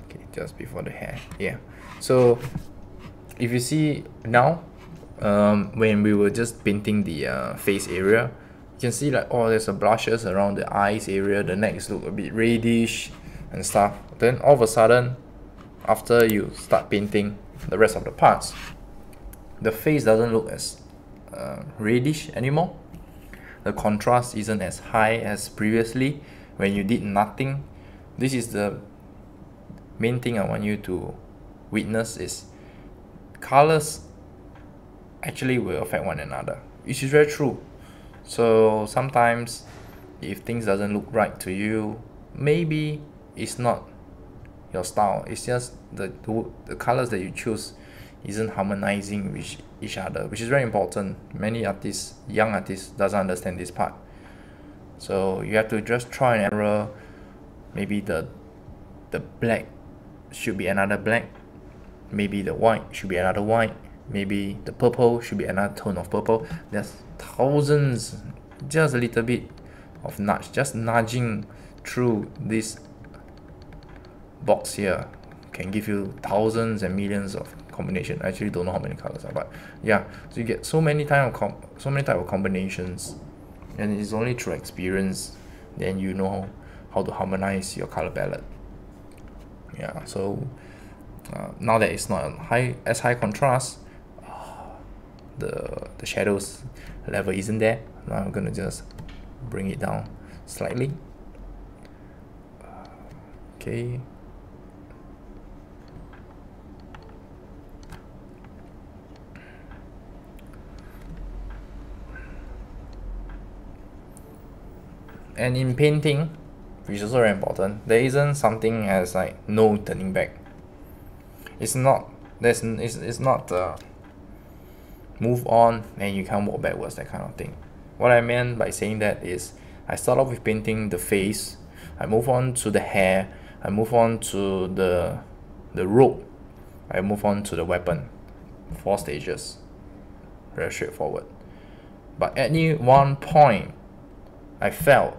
Okay, just before the hair. Yeah. So if you see now, when we were just painting the face area, you can see like, oh, there's some blushes around the eyes area, the necks look a bit reddish and stuff. Then all of a sudden, after you start painting the rest of the parts, the face doesn't look as reddish anymore. The contrast isn't as high as previously when you did nothing. This is the main thing I want you to witness, is colors actually will affect one another, which is very true. So sometimes if things doesn't look right to you, maybe it's not your style, it's just the colors that you choose isn't harmonizing with each other, which is very important. Many artists, young artists, doesn't understand this part. So you have to just try and error. Maybe the black should be another black, maybe the white should be another white, maybe the purple should be another tone of purple. There's thousands, just a little bit of nudge, just nudging through this box here can give you thousands and millions of combination. I actually don't know how many colors are, but yeah, so you get so many type of combinations, and it's only through experience then you know how to harmonize your color palette. Yeah, so now that it's not as high contrast, the shadows level isn't there. Now I'm gonna just bring it down slightly. Okay. And in painting, which is also very important, there isn't something as like no turning back. It's not move on and you can't walk backwards, that kind of thing. What I meant by saying that is I start off with painting the face, I move on to the hair, I move on to the robe, I move on to the weapon. 4 stages. Very straightforward. But at any one point, I felt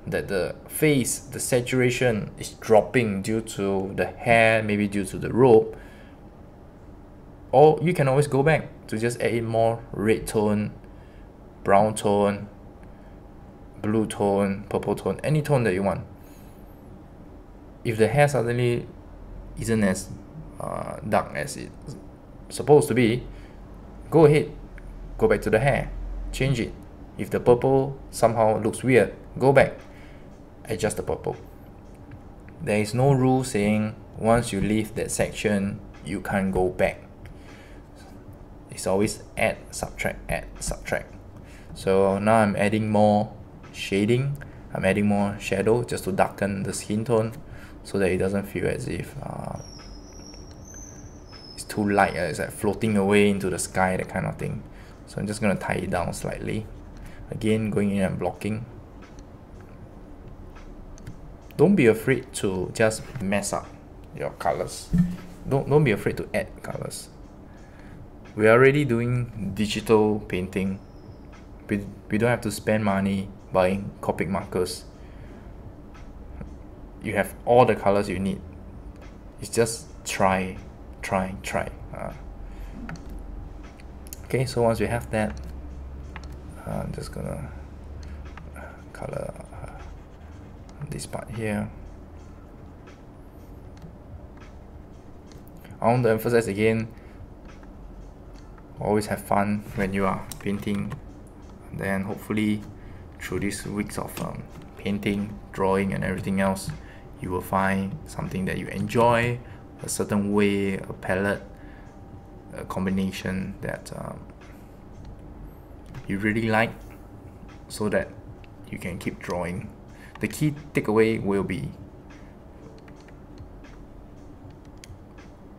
that the face, the saturation is dropping due to the hair, maybe due to the robe. Or you can always go back to just add in more red tone, brown tone, blue tone, purple tone, any tone that you want. If the hair suddenly isn't as dark as it's supposed to be, go ahead, go back to the hair, change it. If the purple somehow looks weird, go back, adjust the purple. There is no rule saying once you leave that section, you can't go back. It's always add, subtract. So now I'm adding more shading, I'm adding more shadow just to darken the skin tone so that it doesn't feel as if it's too light, it's like floating away into the sky, that kind of thing. So I'm just going to tie it down slightly. Again, going in and blocking. Don't be afraid to just mess up your colors. Don't be afraid to add colors. We are already doing digital painting. We don't have to spend money buying Copic markers. You have all the colors you need. It's just try. Okay, so once we have that, I'm just gonna color this part here. I want to emphasize again, always have fun when you are painting. And then hopefully through these weeks of painting, drawing and everything else, you will find something that you enjoy, a certain way, a palette, a combination that you really like, so that you can keep drawing. The key takeaway will be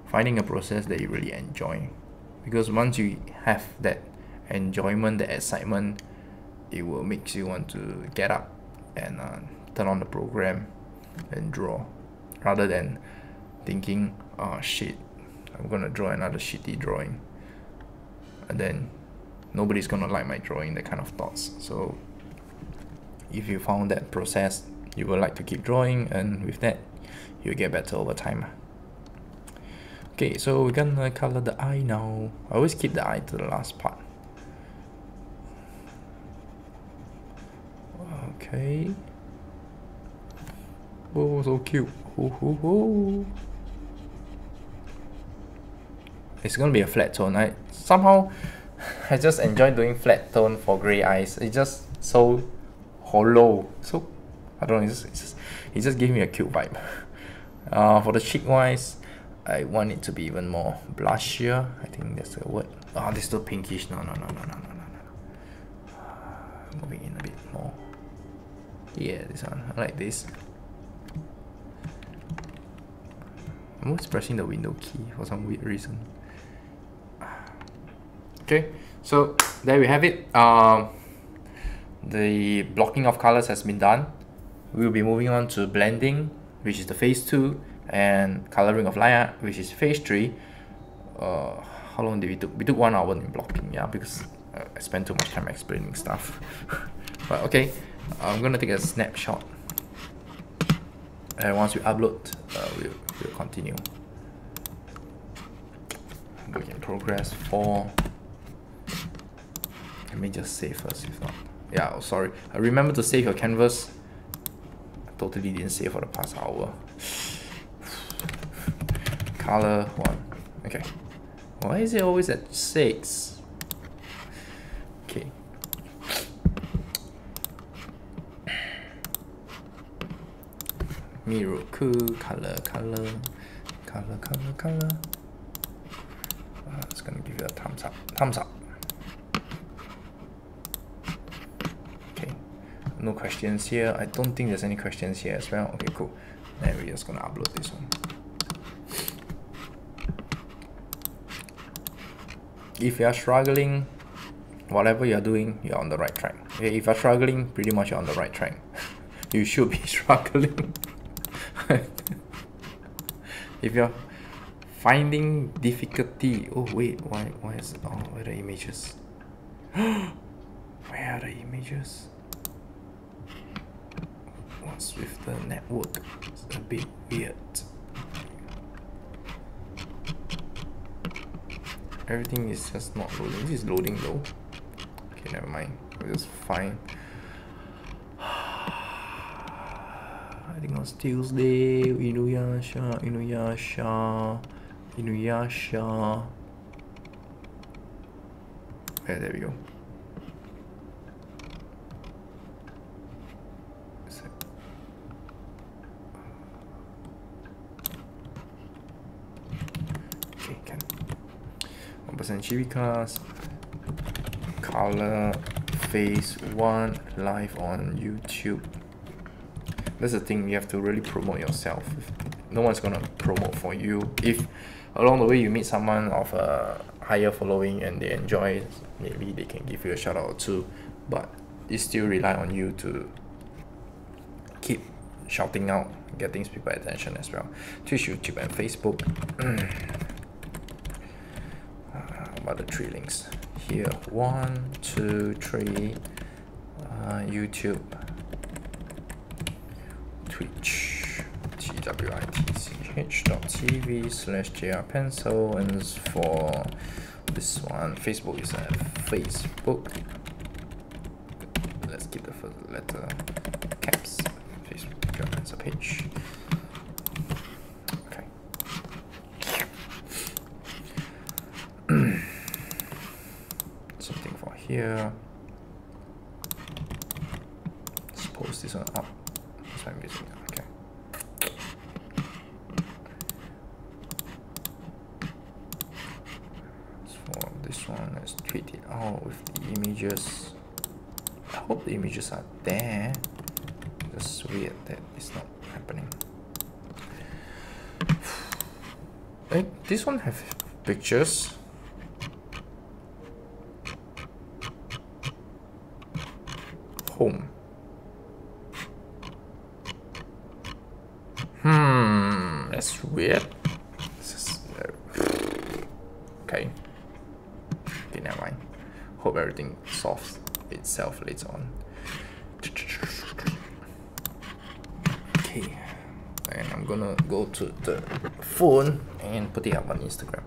finding a process that you really enjoy, because once you have that enjoyment, that excitement, it will make you want to get up and turn on the program and draw, rather than thinking, oh shit, I'm gonna draw another shitty drawing and then nobody's gonna like my drawing, that kind of thoughts. So if you found that process, you will like to keep drawing, and with that you'll get better over time. Okay, so we're gonna color the eye now. I always keep the eye to the last part. Okay. Oh, so cute. Ooh. It's gonna be a flat tone. I just enjoy doing flat tone for gray eyes. It's just so hollow. So I don't know. It just gave me a cute vibe. For the cheek wise, I want it to be even more blushier. I think that's the word. Oh, this is still pinkish. No. Moving in a bit more. Yeah, this one. I like this. I'm always pressing the window key for some weird reason. Okay, so there we have it. The blocking of colors has been done. We'll be moving on to blending, which is the phase 2, and coloring of line art, which is phase 3. How long did we took? We took 1 hour in blocking, yeah, because I spent too much time explaining stuff. But okay, I'm gonna take a snapshot, and once we upload, we'll continue. Work in progress 4. Let me just save first, if not. Yeah, oh, sorry. Remember to save your canvas. I totally didn't save for the past hour. Color 1. Okay. Why is it always at 6? Okay. Miroku, color. It's gonna give you a thumbs up. no questions here. I don't think there's any questions here as well. Okay, cool. Then we're just gonna upload this one. If you're struggling, whatever you're doing, you're on the right track. Okay, if you're struggling, pretty much you're on the right track. You should be struggling. If you're finding difficulty, oh wait, why is it? Oh, where are the images? Where are the images? What's with the network? It's a bit weird. Everything is just not loading. This is loading though. Okay, never mind. We'll just find. I think it was Tuesday. Inuyasha. Okay, there we go. Okay, can. 1% Chibi Class. Color Phase 1 live on YouTube. That's the thing, you have to really promote yourself. No one's gonna promote for you. If along the way you meet someone of a higher following and they enjoy, maybe they can give you a shout out or two, but it still rely on you to keep shouting out, getting people attention as well. Twitch, YouTube, and Facebook. About the 3 links here. 1, 2, 3. YouTube, Twitch, twitch.tv/jrpencil, and for this one, Facebook is at Facebook. Let's keep the first letter caps. Facebook JrPencil page. Okay. Something for here. Let's post this one up. That's why I'm using it. Okay. For this one, let's tweet it out with the images. I hope the images are there. Just weird that it's not happening. Hey, this one have pictures. Home. That's weird. Okay. Okay, never mind. Hope everything solves itself later on. Okay. And I'm gonna go to the phone and put it up on Instagram.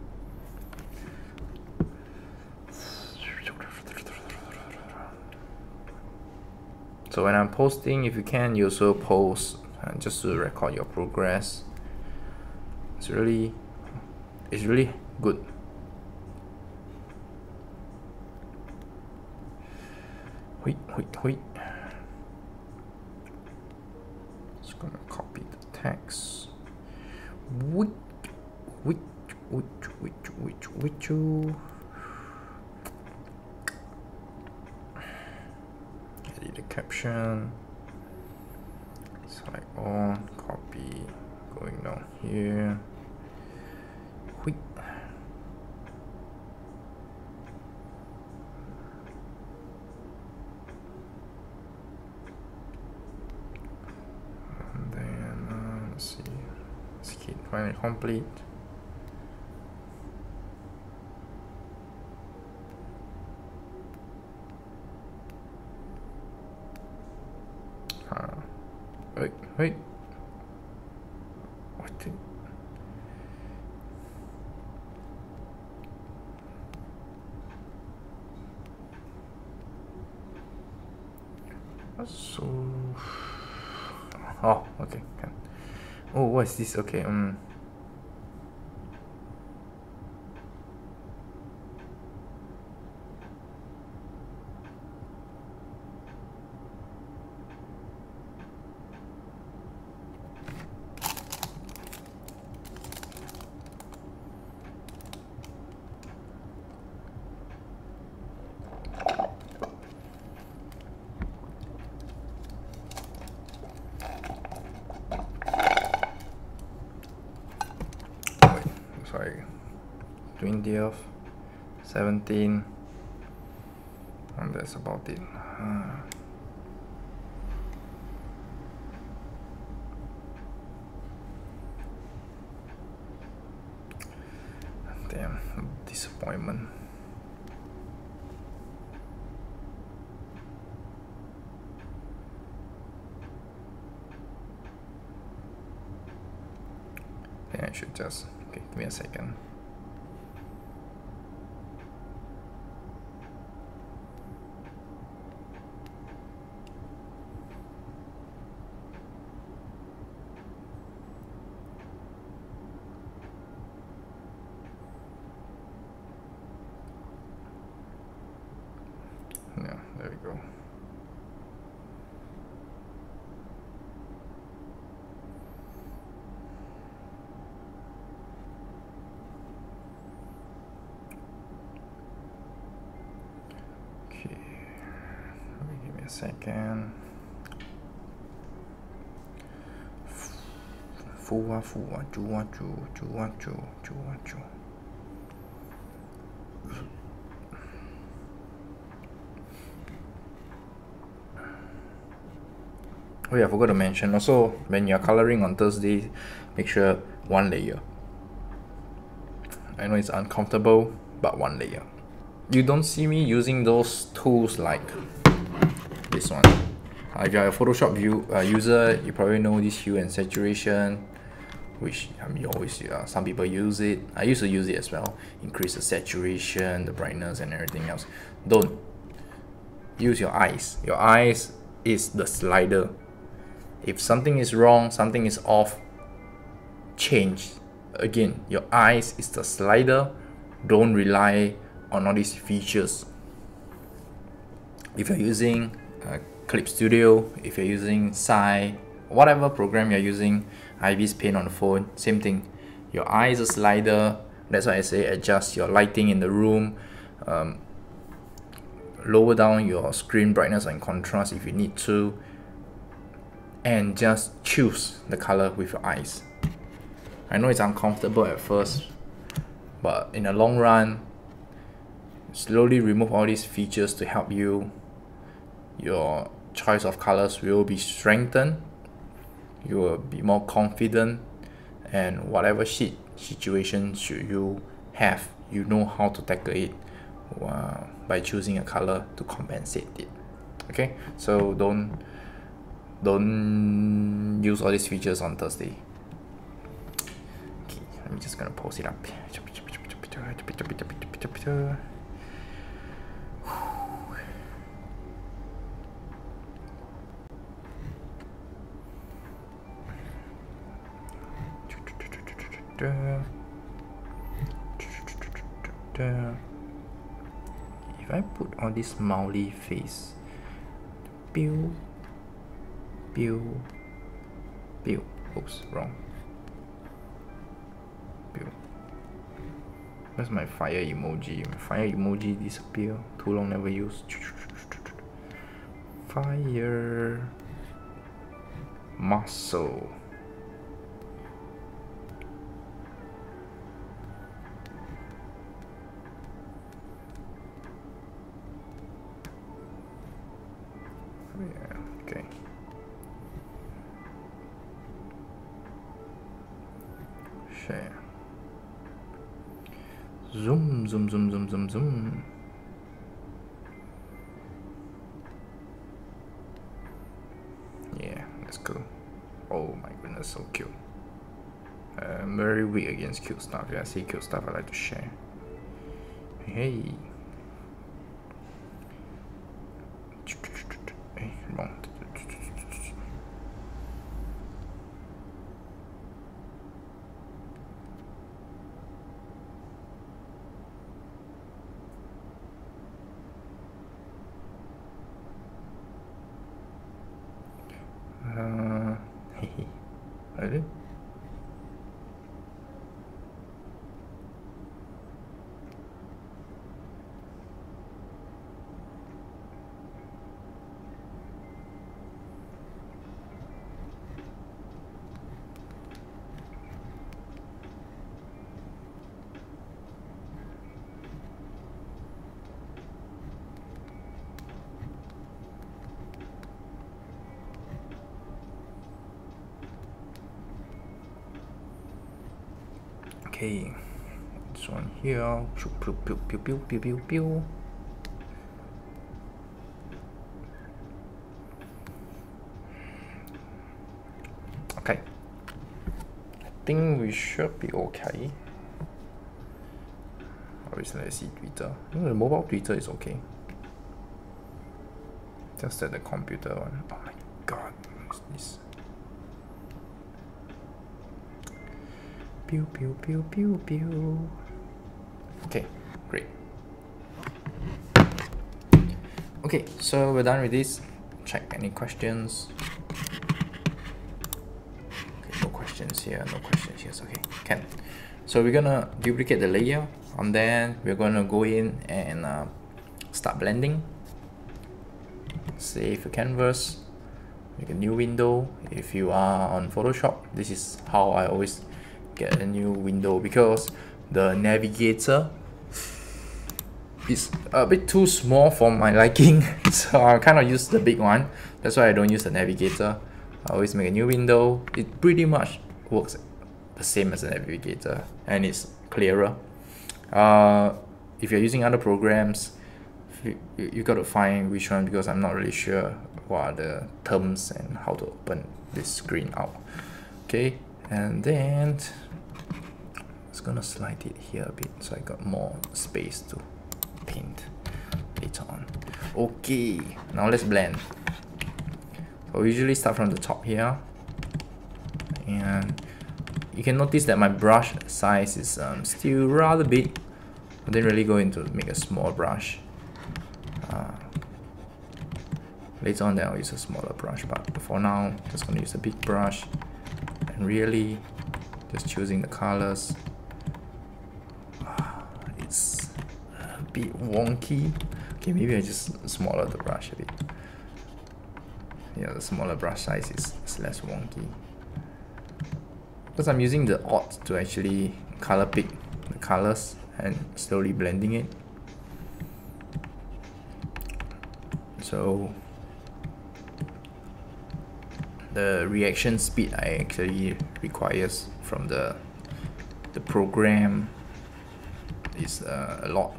So when I'm posting, if you can, you also post just to record your progress. It's really good. Wait. Just gonna copy the text. Which. Edit the caption. Select all. Copy. Going down here. Wait. And then let's see. Let's keep finally complete. Wait. What the? So, oh, okay. Oh, what is this? Okay, 20th, 17th, and that's about it. Damn, disappointment. I should just, okay, give me a second. Yeah, there we go. Second. Fua fua chua chu chua chu chua chu. Oh yeah, I forgot to mention also, when you're coloring on Thursday, make sure one layer. I know it's uncomfortable, but one layer. You don't see me using those tools like this one. If you're a Photoshop user, you probably know this hue and saturation, which you always some people use it. I used to use it as well. Increase the saturation, the brightness, and everything else. Don't use your eyes. Your eyes is the slider. If something is wrong, something is off, change. Again, your eyes is the slider. Don't rely on all these features. If you're using Clip Studio, if you're using Sai, whatever program you're using, Ivy's Paint on the phone, same thing. Your eye is a slider. That's why I say adjust your lighting in the room, lower down your screen brightness and contrast if you need to, and just choose the color with your eyes. I know it's uncomfortable at first, but in the long run, slowly remove all these features to help you. Your choice of colors will be strengthened. You will be more confident, and whatever situation should you have, you know how to tackle it by choosing a color to compensate it. Okay, so don't use all these features on Thursday. Okay, I'm just gonna post it up. If I put on this smiley face, pew, pew, pew. Oops, wrong. Pew. Where's my fire emoji? My fire emoji disappear. Too long never use. Fire muscle. Yeah, okay. Share. Zoom, zoom, zoom, zoom, zoom, zoom. Yeah, that's cool. Oh my goodness, so cute. I'm very weak against cute stuff. If I see cute stuff, I like to share. Hey. Hey, wrong. Ready? Okay, this one here. Pew, pew, pew, pew, pew, pew, pew. Okay, I think we should be okay. Obviously, let's see Twitter. The mobile Twitter is okay. Just that the computer one. Oh my god, what's this? Pew pew pew pew pew. Okay, great. Okay, so we're done with this. Check any questions. Okay, no questions here, no questions here. Okay, can. So we're gonna duplicate the layer, and then we're gonna go in and start blending. Save a canvas, make a new window. If you are on Photoshop, this is how I always get a new window, because the navigator is a bit too small for my liking. So I kind of use the big one. That's why I don't use the navigator. I always make a new window. It pretty much works the same as the navigator, and it's clearer. If you're using other programs, you got to find which one, because I'm not really sure what are the terms and how to open this screen out. Okay, and then it's gonna slide it here a bit so I got more space to paint later on. Okay, now let's blend. So we usually start from the top here, and you can notice that my brush size is still rather big. I didn't really go into make a small brush. Later on then I'll use a smaller brush, but for now just gonna use a big brush and really just choosing the colors. It's a bit wonky. Okay, maybe I just smaller the brush a bit. Yeah, the smaller brush size is less wonky, because I'm using the alt to actually color pick the colors and slowly blending it. So the reaction speed I actually requires from the program is a lot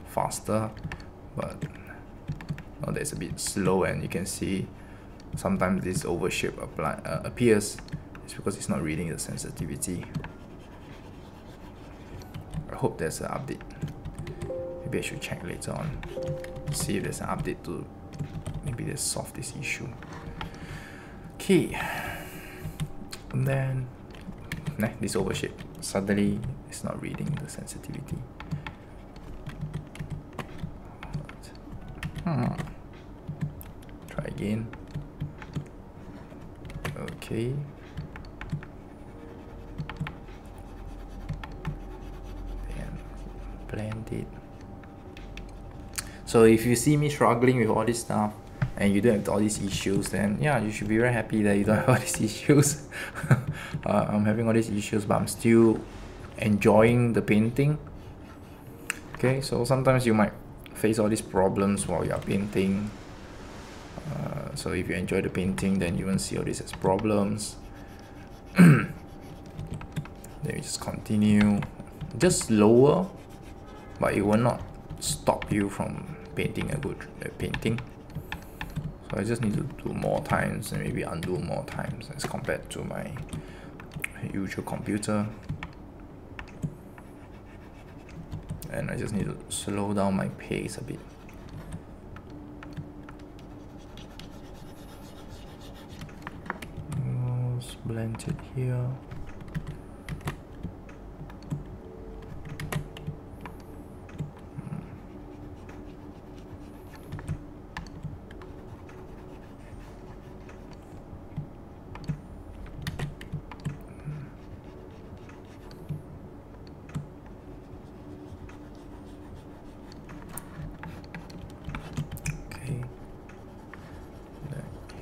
faster, but now that's a bit slow, and you can see sometimes this overshape appears. It's because it's not reading the sensitivity. I hope there's an update. Maybe I should check later on, see if there's an update to maybe they solve this issue. Okay, and then this overshape suddenly it's not reading the sensitivity. Try again. Okay. Then blend it. So if you see me struggling with all this stuff and you don't have all these issues, then yeah, you should be very happy that you don't have all these issues. I'm having all these issues, but I'm still enjoying the painting. Okay, so sometimes you might face all these problems while you're painting. So if you enjoy the painting, then you won't see all this as problems. Then you just continue, just slower, but it will not stop you from painting a good painting. So I just need to do more times and maybe undo more times as compared to my usual computer. And I just need to slow down my pace a bit. Let's blend it here.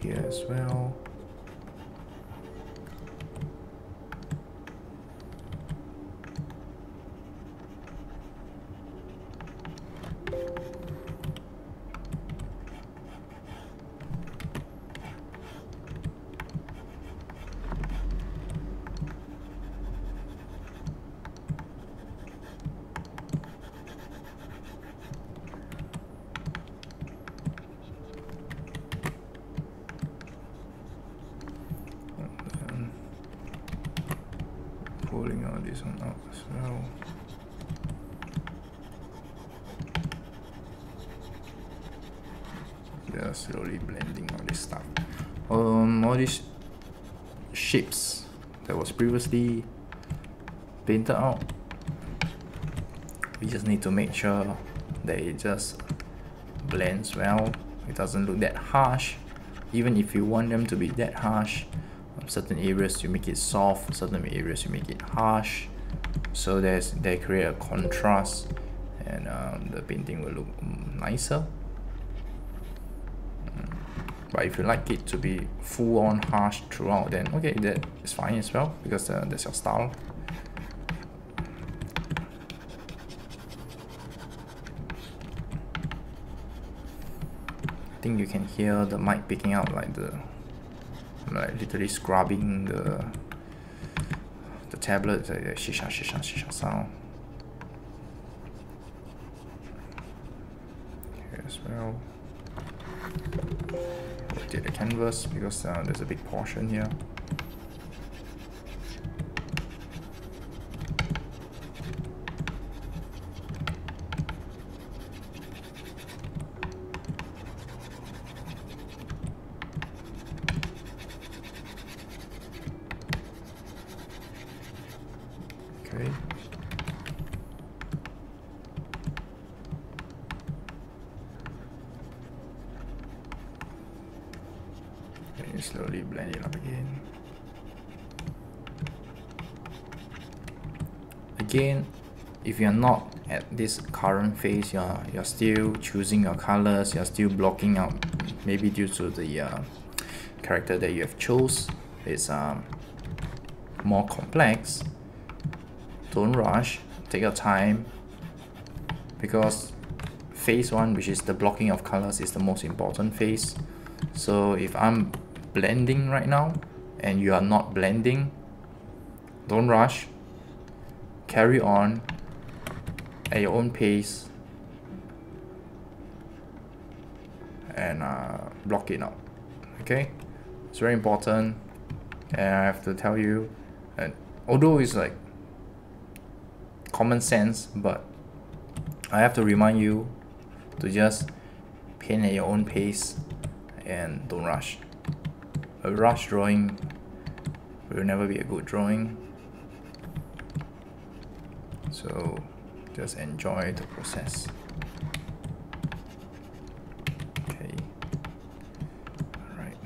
Here as well. this one out as well. Just slowly blending all this stuff. All these shapes that was previously painted out, we just need to make sure that it just blends well. It doesn't look that harsh. Even if you want them to be that harsh, certain areas you make it soft, certain areas you make it harsh, so they create a contrast, and the painting will look nicer. But if you like it to be full on harsh throughout, then okay, that is fine as well, because that's your style. I think you can hear the mic picking out like literally scrubbing the tablet, like shisha shisha shisha sound. Here as well. Rotate the canvas because there's a big portion here. Okay. And slowly blend it up again. Again, if you're not at this current phase, you're still choosing your colors, you're still blocking out, maybe due to the character that you have chose is more complex. Don't rush, take your time, because phase 1, which is the blocking of colors, is the most important phase. So if I'm blending right now and you are not blending, don't rush, carry on at your own pace and block it out. Okay, it's very important, and I have to tell you, and although it's like common sense, but I have to remind you to just paint at your own pace and don't rush. A rush drawing will never be a good drawing, so just enjoy the process. Okay, alright,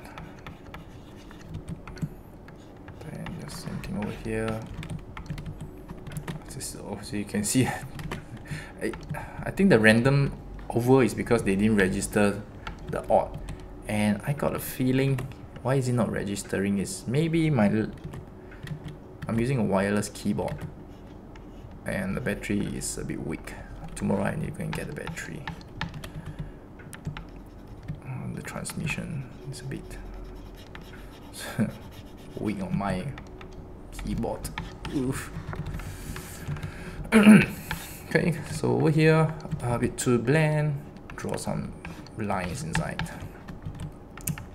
then just same thing over here. So you can see I think the random over is because they didn't register the odd, and I got a feeling why is it not registering is maybe I'm using a wireless keyboard and the battery is a bit weak. Tomorrow I need to go and get the battery. The transmission is a bit weak on my keyboard. Oof. Okay, so over here, a bit too blend, draw some lines inside.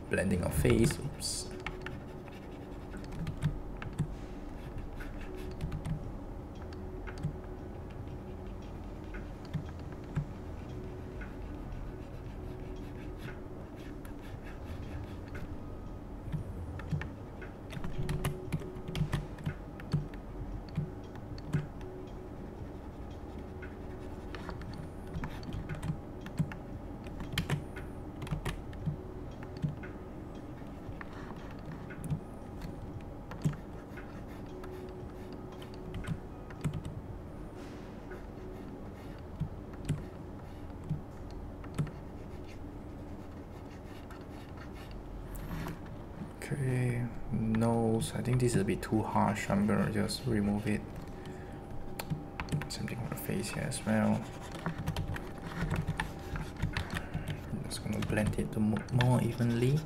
Blending of face, oops. Okay, nose, I think this is a bit too harsh. I'm gonna just remove it. Same thing on the face here as well. I'm just gonna blend it more evenly.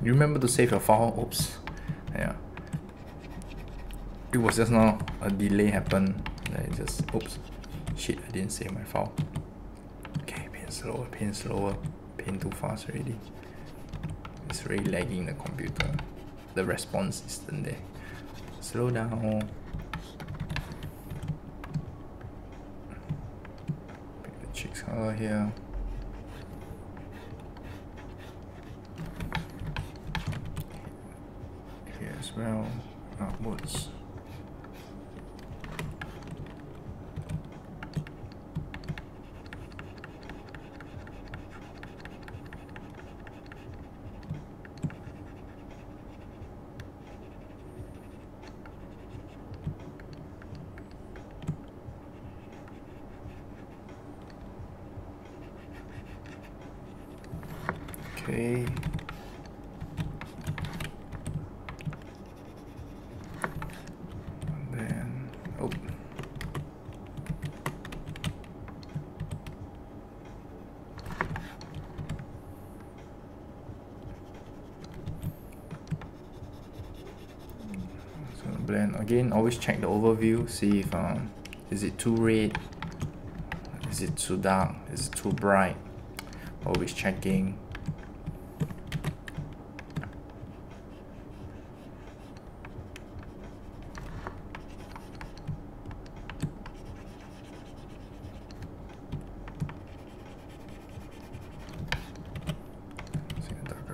You remember to save your file? Oops. Yeah. It was just now a delay happened. I just, oops. Shit, I didn't save my file. Okay, paint slower, paint slower. Paint too fast already. It's really lagging the computer. The response isn't there. Slow down. Pick the cheeks color here. Here as well. Upwards. Okay. And then, oh. So blend again. Always check the overview. See if is it too red? Is it too dark? Is it too bright? Always checking.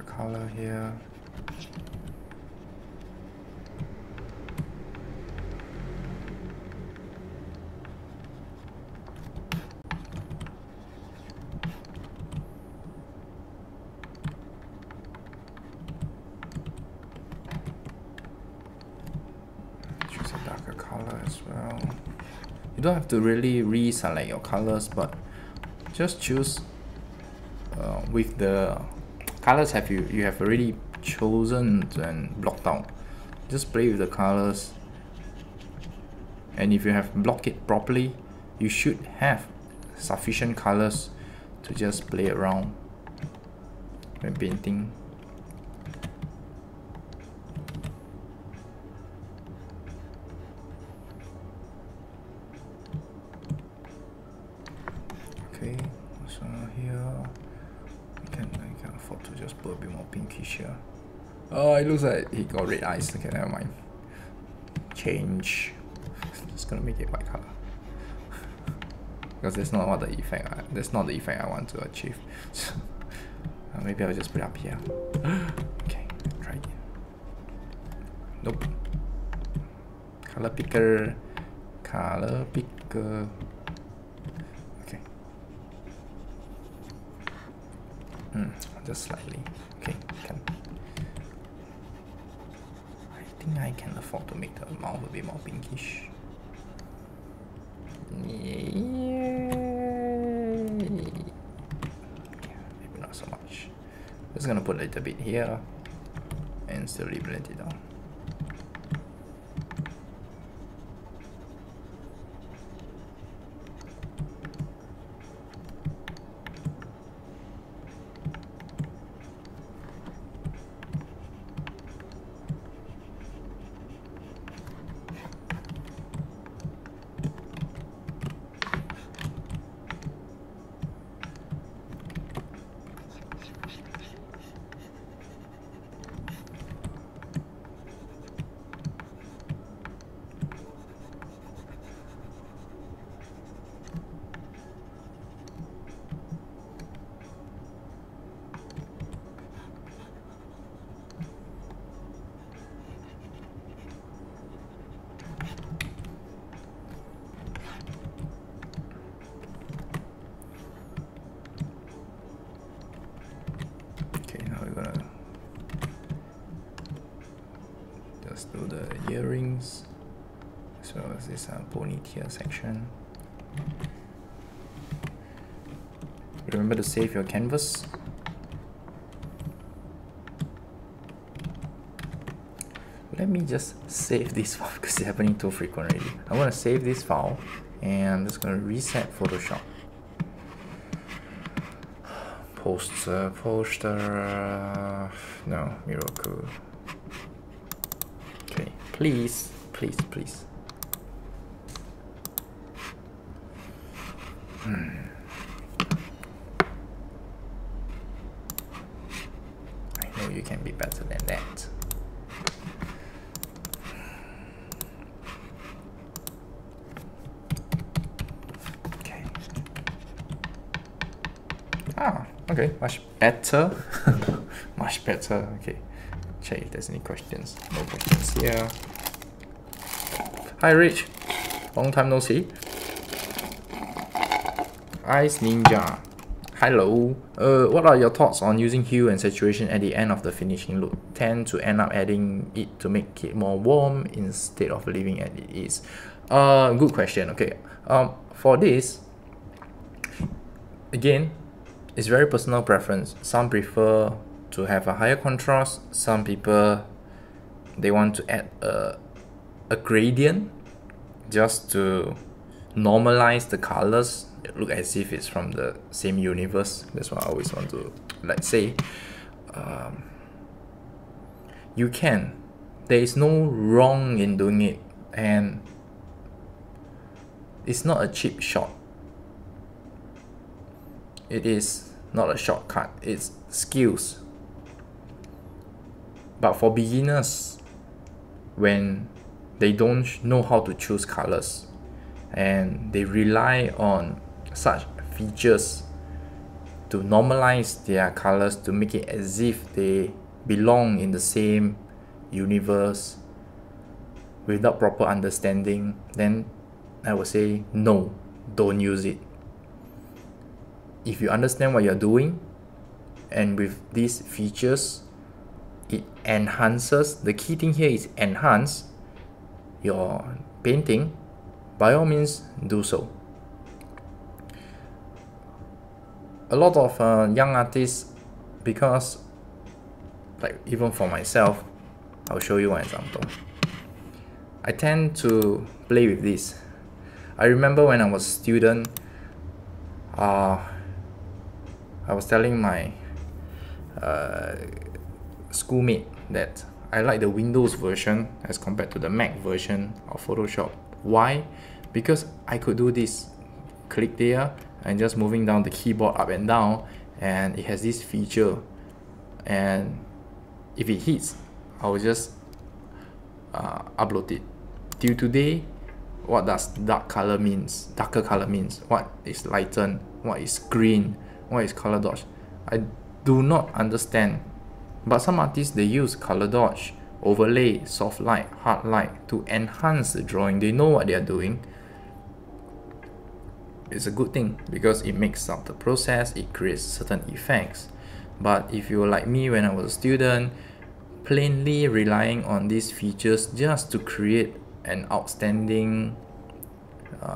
Color here. Choose a darker color as well. You don't have to really reselect your colors, but just choose with the colors you have already chosen and blocked out. Just play with the colors, and if you have blocked it properly, you should have sufficient colors to just play around when painting. Okay, so here I can afford to just put a bit more pinkish here. Oh, it looks like he got red eyes. Okay, never mind. Change. Just gonna make it white color because that's not what the effect. That's not the effect I want to achieve. So, maybe I'll just put it up here. Okay, try it. Nope. Color picker. Color picker. Okay. Just slightly. Okay, can. I think I can afford to make the mouth a bit more pinkish. Yeah. Okay, maybe not so much. Just gonna put a little bit here and slowly blend it down. Do the earrings as well as this ponytail section. Remember to save your canvas. Let me just save this file because it's happening too frequently. I'm going to save this file and I'm just going to reset Photoshop. Poster, no, Miroku. Okay, please. I know you can be better than that. Okay. Okay, much better. Much better. Okay, check if there's any questions. No questions here. Hi Rich, long time no see. Ice Ninja, hello. What are your thoughts on using hue and saturation at the end of the finishing look? Tend to end up adding it to make it more warm instead of leaving it as it is. Good question. Okay. For this, again, it's very personal preference. Some prefer to have a higher contrast. Some people, they want to add a gradient just to normalize the colors, look as if it's from the same universe. That's what I always want to say. You can. There is no wrong in doing it, and it's not a cheap shot. It is not a shortcut. It's skills. But for beginners, when they don't know how to choose colors and they rely on such features to normalize their colors to make it as if they belong in the same universe without proper understanding, then I would say no, don't use it. If you understand what you're doing, and with these features, it enhances. The key thing here is enhance your painting. By all means, do so. A lot of young artists, because like even for myself, I'll show you one example. I tend to play with this. I remember when I was a student, I was telling my schoolmate that I like the Windows version as compared to the Mac version of Photoshop. Why? Because I could do this, click there and just moving down the keyboard up and down, and it has this feature, and if it hits, I will just upload it. Till today, what does darker color means? What is lighten? What is green? What is color dodge? I do not understand. But some artists, they use color dodge, overlay, soft light, hard light to enhance the drawing. They know what they are doing. It's a good thing because it makes up the process, it creates certain effects. But if you're like me when I was a student, plainly relying on these features just to create an outstanding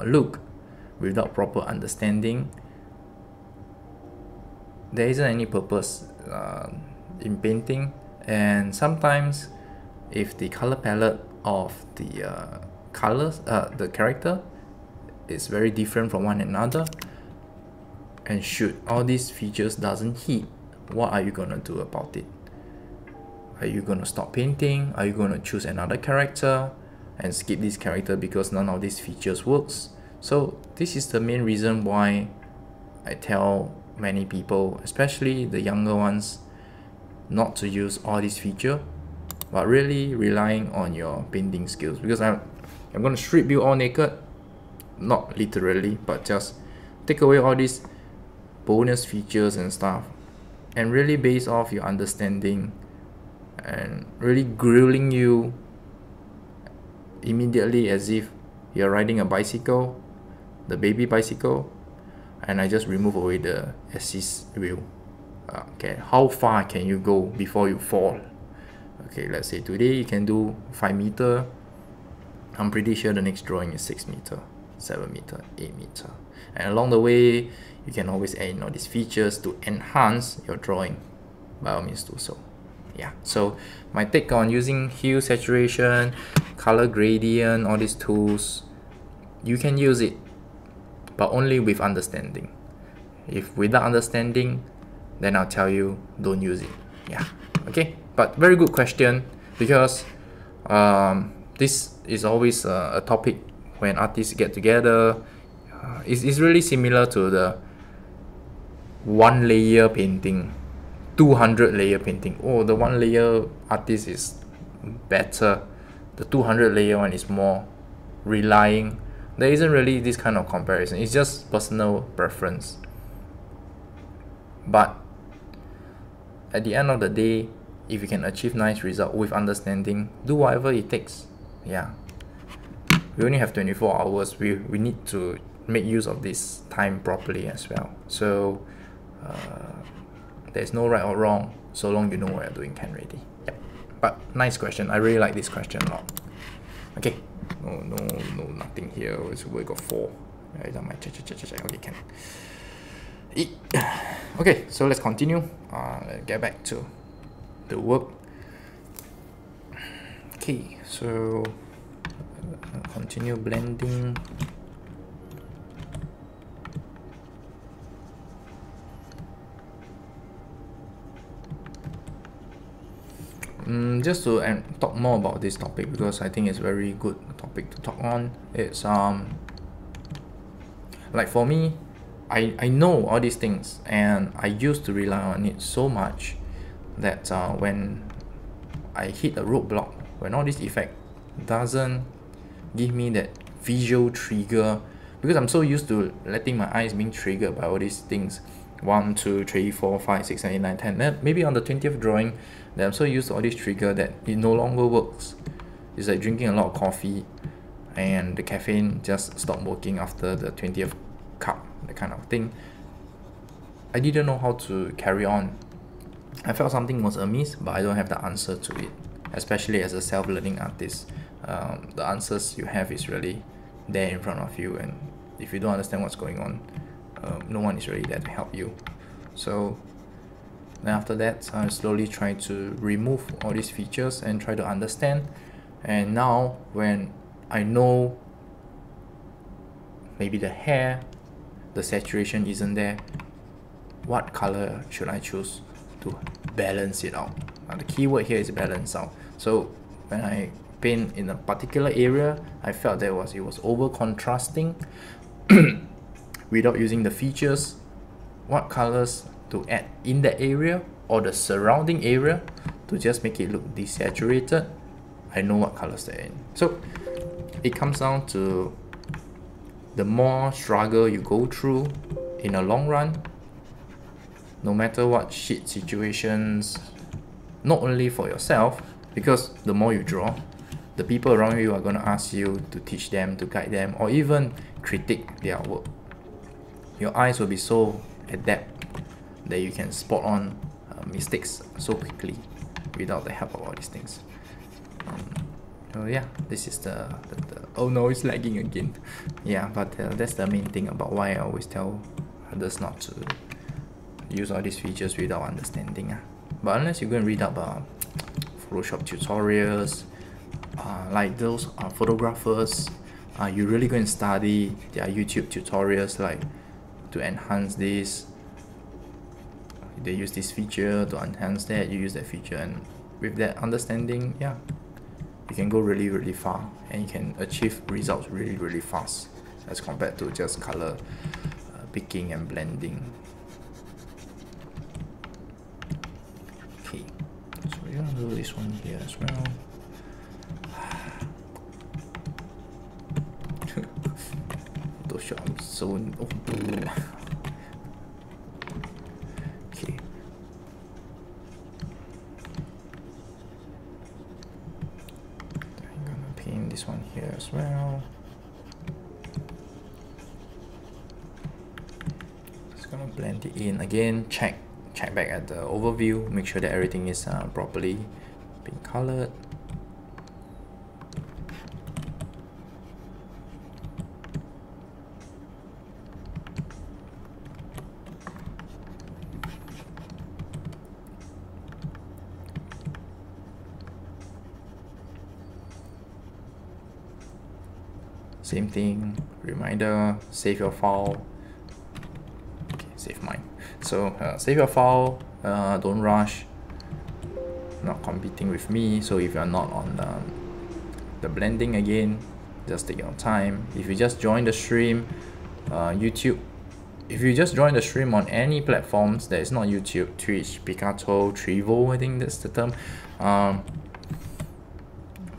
look without proper understanding, there isn't any purpose in painting. And sometimes if the color palette of the colors, the character is very different from one another, and should all these features doesn't hit, what are you gonna do about it? Are you gonna stop painting? Are you gonna choose another character and skip this character because none of these features works? So this is the main reason why I tell many people, especially the younger ones, not to use all these features, but really relying on your painting skills. Because I'm going to strip you all naked, not literally, but just take away all these bonus features and stuff, and really base off your understanding and really grilling you immediately as if you're riding a bicycle, the baby bicycle, and I just remove away the assist wheel. Okay, how far can you go before you fall? Okay, let's say today you can do 5 meter. I'm pretty sure the next drawing is 6 meter, 7 meter, 8 meter. And along the way, you can always add in all these features to enhance your drawing. By all means, do so. Yeah, so my take on using hue, saturation, color gradient, all these tools, you can use it, but only with understanding. If without understanding, then I'll tell you don't use it. Yeah, okay. But very good question, because this is always a topic when artists get together. It's really similar to the 1-layer painting, 200-layer painting. Oh, the 1-layer artist is better. The 200-layer one is more relying. There isn't really this kind of comparison. It's just personal preference. But at the end of the day, if you can achieve nice result with understanding, do whatever it takes. Yeah. We only have 24 hours. We need to make use of this time properly as well. So there's no right or wrong, so long you know what you're doing can already. Yep. But nice question. I really like this question a lot. Okay. No, nothing here. So we got 4. Okay, can. Okay, so let's continue. Let's get back to the work. Okay, so continue blending. Just to talk more about this topic, because I think it's a very good topic to talk on. It's like for me, I know all these things, and I used to rely on it so much that when I hit a roadblock, when all this effect doesn't give me that visual trigger, because I'm so used to letting my eyes being triggered by all these things, 1, 2, 3, 4, 5, 6, 7, 8, 9, 10. Then maybe on the 20th drawing, that I'm so used to all this trigger that it no longer works. It's like drinking a lot of coffee and the caffeine just stopped working after the 20th cup, that kind of thing. I didn't know how to carry on. I felt something was amiss, but I don't have the answer to it. Especially as a self-learning artist, the answers you have is really there in front of you, and if you don't understand what's going on, no one is really there to help you. So then after that, I slowly try to remove all these features and try to understand. And now when I know maybe the hair, the saturation isn't there, what color should I choose to balance it out? The keyword here is balance out. So when I paint in a particular area, I felt it was over contrasting without using the features. What colors to add in the area or the surrounding area to just make it look desaturated? I know what colors to add in. So it comes down to the more struggle you go through in a long run, no matter what shit situations, not only for yourself, because the more you draw, the people around you are going to ask you to teach them, to guide them, or even critique their work. Your eyes will be so adept that you can spot on mistakes so quickly without the help of all these things. So yeah, this is the oh no, it's lagging again. Yeah, but that's the main thing about why I always tell others not to use all these features without understanding. But unless you go and read up Photoshop tutorials, like those photographers, you really go and study their YouTube tutorials, like to enhance this, they use this feature to enhance that, you use that feature, and with that understanding, yeah, you can go really, really far, and you can achieve results really, really fast as compared to just color picking and blending. Okay, so we're gonna do this one here as well. Photoshop so okay. I'm gonna paint this one here as well. Just gonna blend it in again. Check back at the overview, make sure that everything is properly being colored. Same thing, reminder, save your file. Okay, save mine. So save your file, don't rush, not competing with me. So if you're not on the blending again, just take your time. If you just join the stream, YouTube, if you just join the stream on any platforms that is not YouTube, Twitch, Picasso, Trevo, I think that's the term,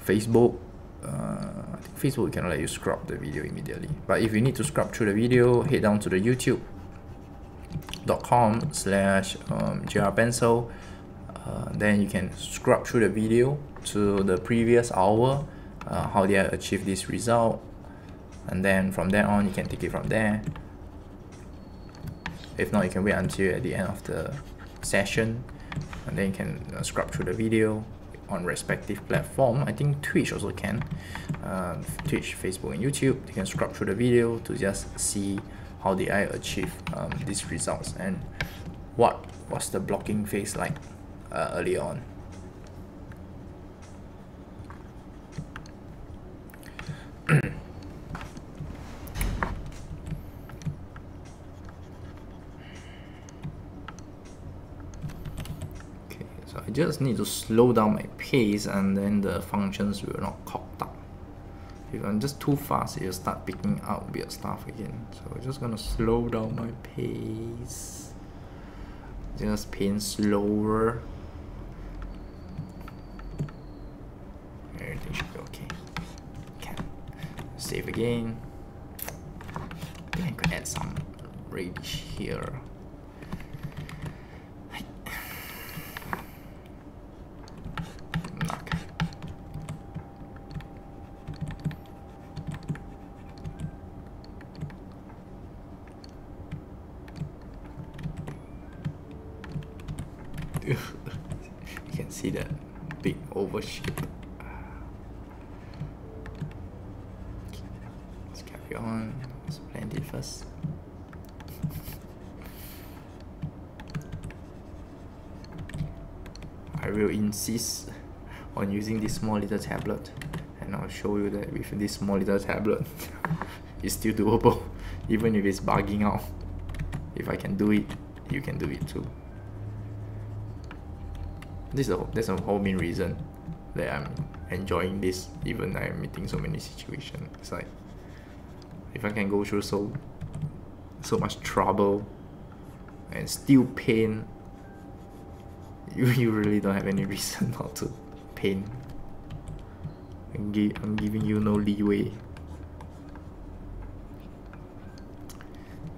Facebook, I think Facebook cannot let you scrub the video immediately, but if you need to scrub through the video, head down to the youtube.com/grpencil. Then you can scrub through the video to the previous hour, how did I achieve this result, and then from there on you can take it from there. If not, you can wait until at the end of the session, and then you can scrub through the video on respective platform. I think Twitch also can, Twitch, Facebook, and YouTube. You can scrub through the video to just see how did I achieve these results and what was the blocking phase like early on. I just need to slow down my pace, and then the functions will not cocked up. If I'm just too fast, it'll start picking out weird stuff again. So I'm just gonna slow down my pace. Just paint slower. Everything should be okay. Can save again. I think I could add some radish here. You can see that big oval shape. Let's carry on. Let's blend it first. I will insist on using this small little tablet, and I'll show you that with this small little tablet it's still doable, even if it's bugging out. If I can do it, you can do it too. That's the whole main reason that I'm enjoying this, even though I'm meeting so many situations. It's like, if I can go through so much trouble and still paint, you really don't have any reason not to paint. I'm giving you no leeway.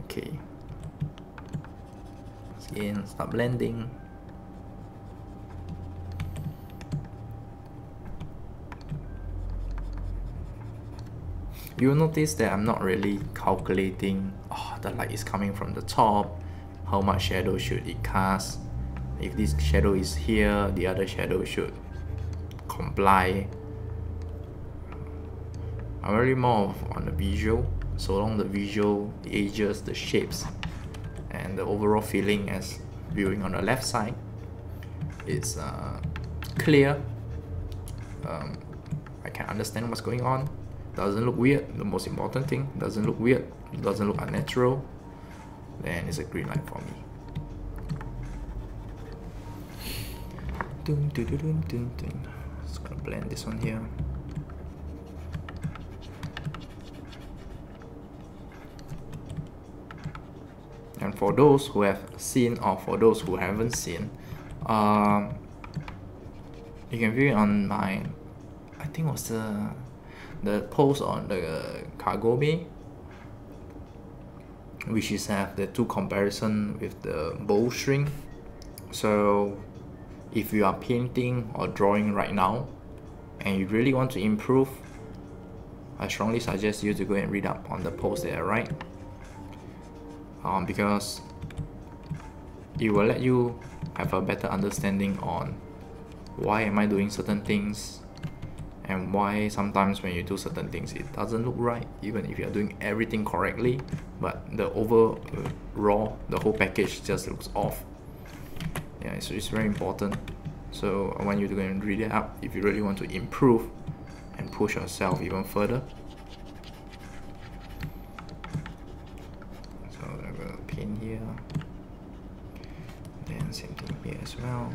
Okay. Again, start blending. You'll notice that I'm not really calculating, the light is coming from the top, how much shadow should it cast. If this shadow is here, the other shadow should comply. I'm really more on the visual, so long the visual, the edges, the shapes, and the overall feeling as viewing on the left side is clear. I can understand what's going on. Doesn't look weird. The most important thing, doesn't look weird, doesn't look unnatural, then it's a green light for me. Just gonna blend this one here. And for those who have seen, or for those who haven't seen, you can view it on my, I think it was the post on the Kagome, which is have the two comparison with the bowstring. So if you are painting or drawing right now and you really want to improve, I strongly suggest you to go and read up on the post there, right? Because it will let you have a better understanding on why am I doing certain things, and why sometimes when you do certain things it doesn't look right, even if you're doing everything correctly, but the overall, the whole package just looks off. Yeah, so it's very important. So I want you to go and read it up if you really want to improve and push yourself even further. So I'm gonna paint here. Same thing here as well.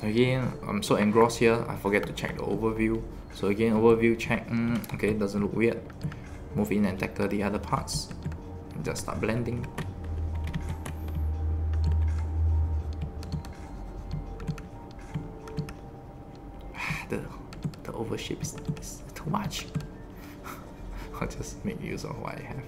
Again, I'm so engrossed here, I forget to check the overview. So again, overview check, okay, doesn't look weird. Move in and tackle the other parts. And just start blending. The overshape is too much. I'll just make use of what I have.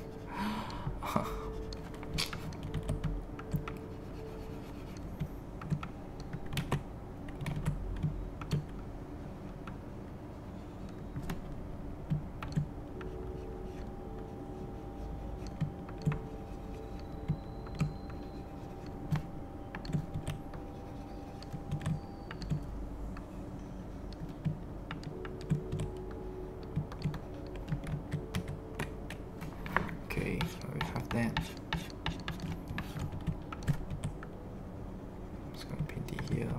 Okay, so we have that. I'm just gonna paint it here.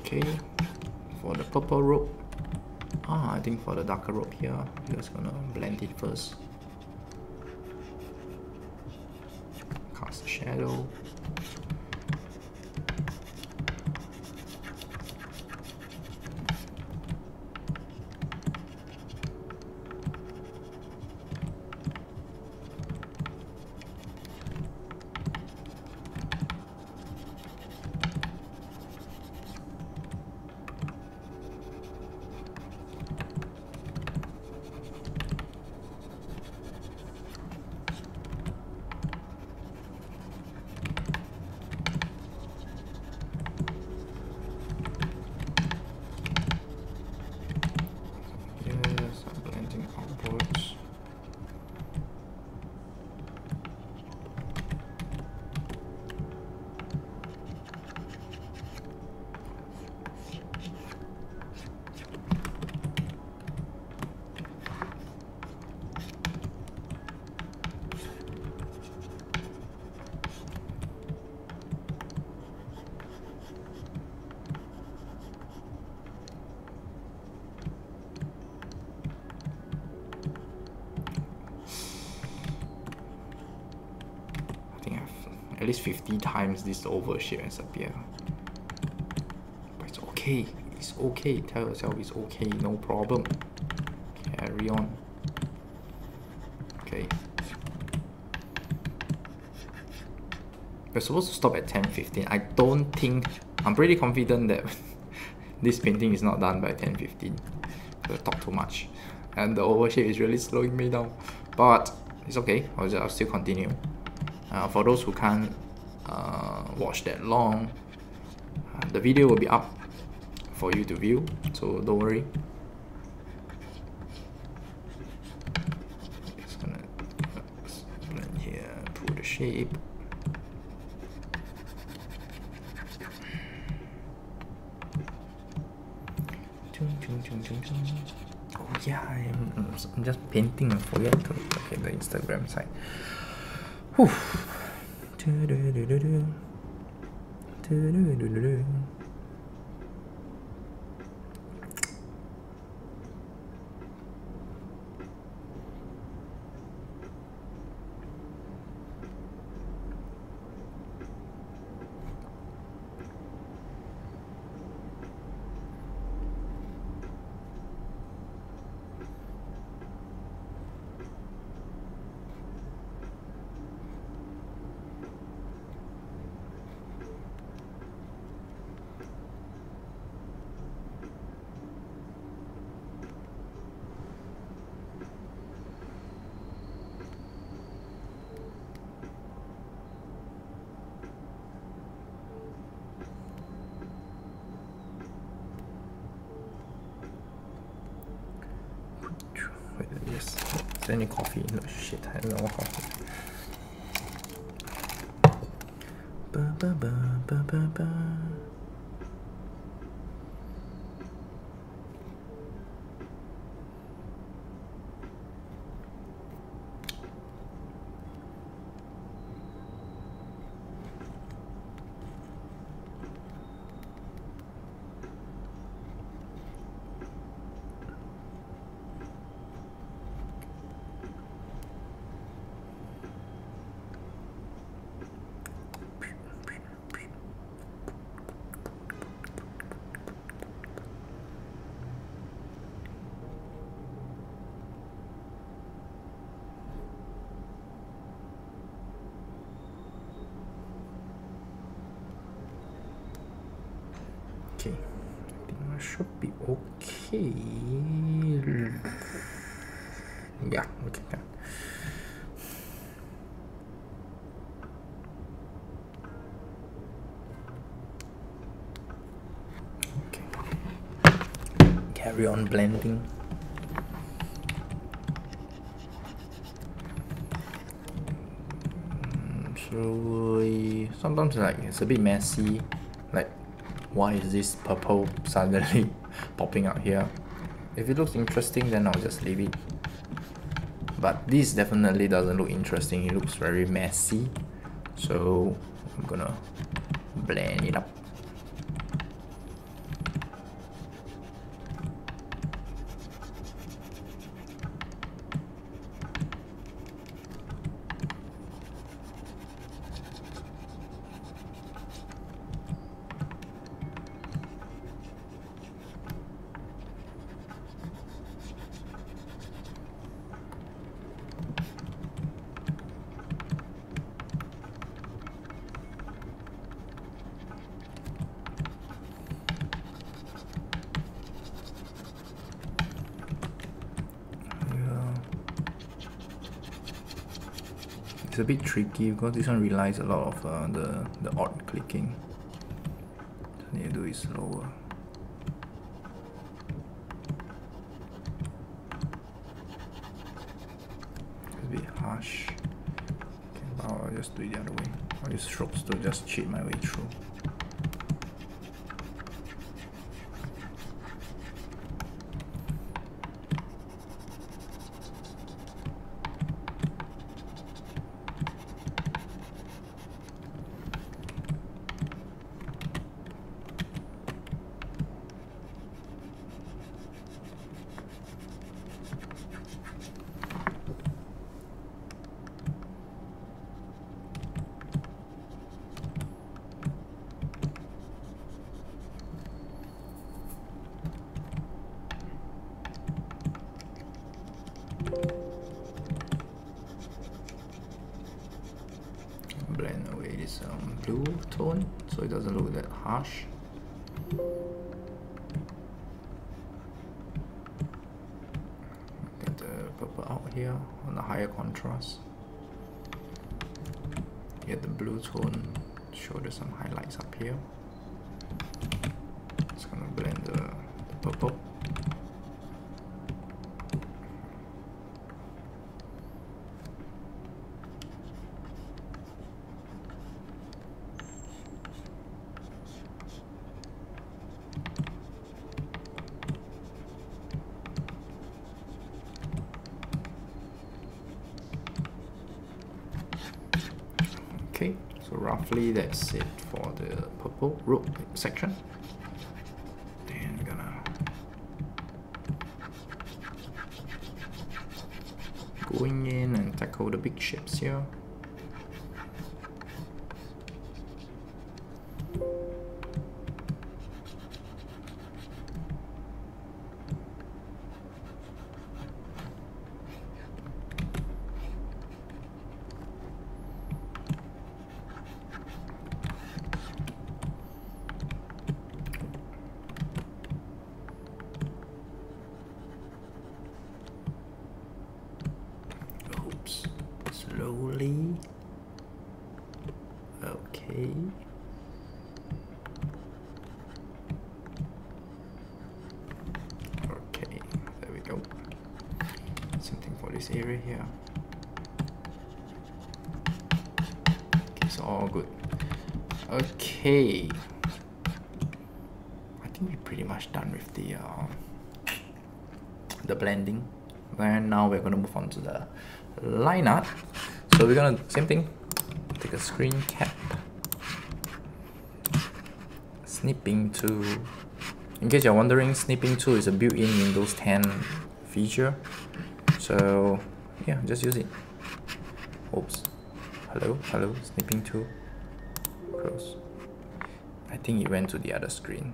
Okay, for the purple rope, I think for the darker rope here, we're just gonna blend it first. Cast a shadow. At least 50 times this overshape has appeared. But it's okay. It's okay. Tell yourself it's okay. No problem. Carry on. Okay. We're supposed to stop at 10:15. I don't think... I'm pretty confident that this painting is not done by 10:15. I talk too much. And the overshape is really slowing me down. But it's okay. I'll still continue. For those who can't watch that long, the video will be up for you to view, so don't worry. Just gonna blend here, pull the shape. Oh yeah, I'm just painting and forget to look at the Instagram side. Whew. Yes. Is there any coffee? No shit, I don't know coffee. Ba, ba, ba, ba, ba, ba. Okay, I think I should be okay. Yeah, okay. Carry on blending. Slowly. Sometimes like it's a bit messy. Like, why is this purple suddenly popping out here? If it looks interesting, then I'll just leave it. But this definitely doesn't look interesting. It looks very messy. So I'm gonna blend it up. It's a bit tricky because this one relies a lot of the odd clicking. So I need to do it slower. It's a bit harsh. Okay, now I'll just do it the other way. I'll use strokes to just cheat my way through. Blend away this blue tone so it doesn't look that harsh. Get the purple out here on a higher contrast. Get the blue tone, show there's some highlights up here. Just gonna blend the purple. Okay, so roughly that's it for the purple rope section. Then we're gonna going in and tackle the big shapes here. Slowly. Okay. Okay, there we go. Something for this area here. Okay, so all good. Okay. I think we're pretty much done with the blending. And now we're gonna move on to the line art. So we're gonna same thing. Take a screen cap, snipping tool. In case you're wondering, snipping tool is a built-in Windows 10 feature. So yeah, just use it. Oops. Hello, snipping tool. Close. I think it went to the other screen.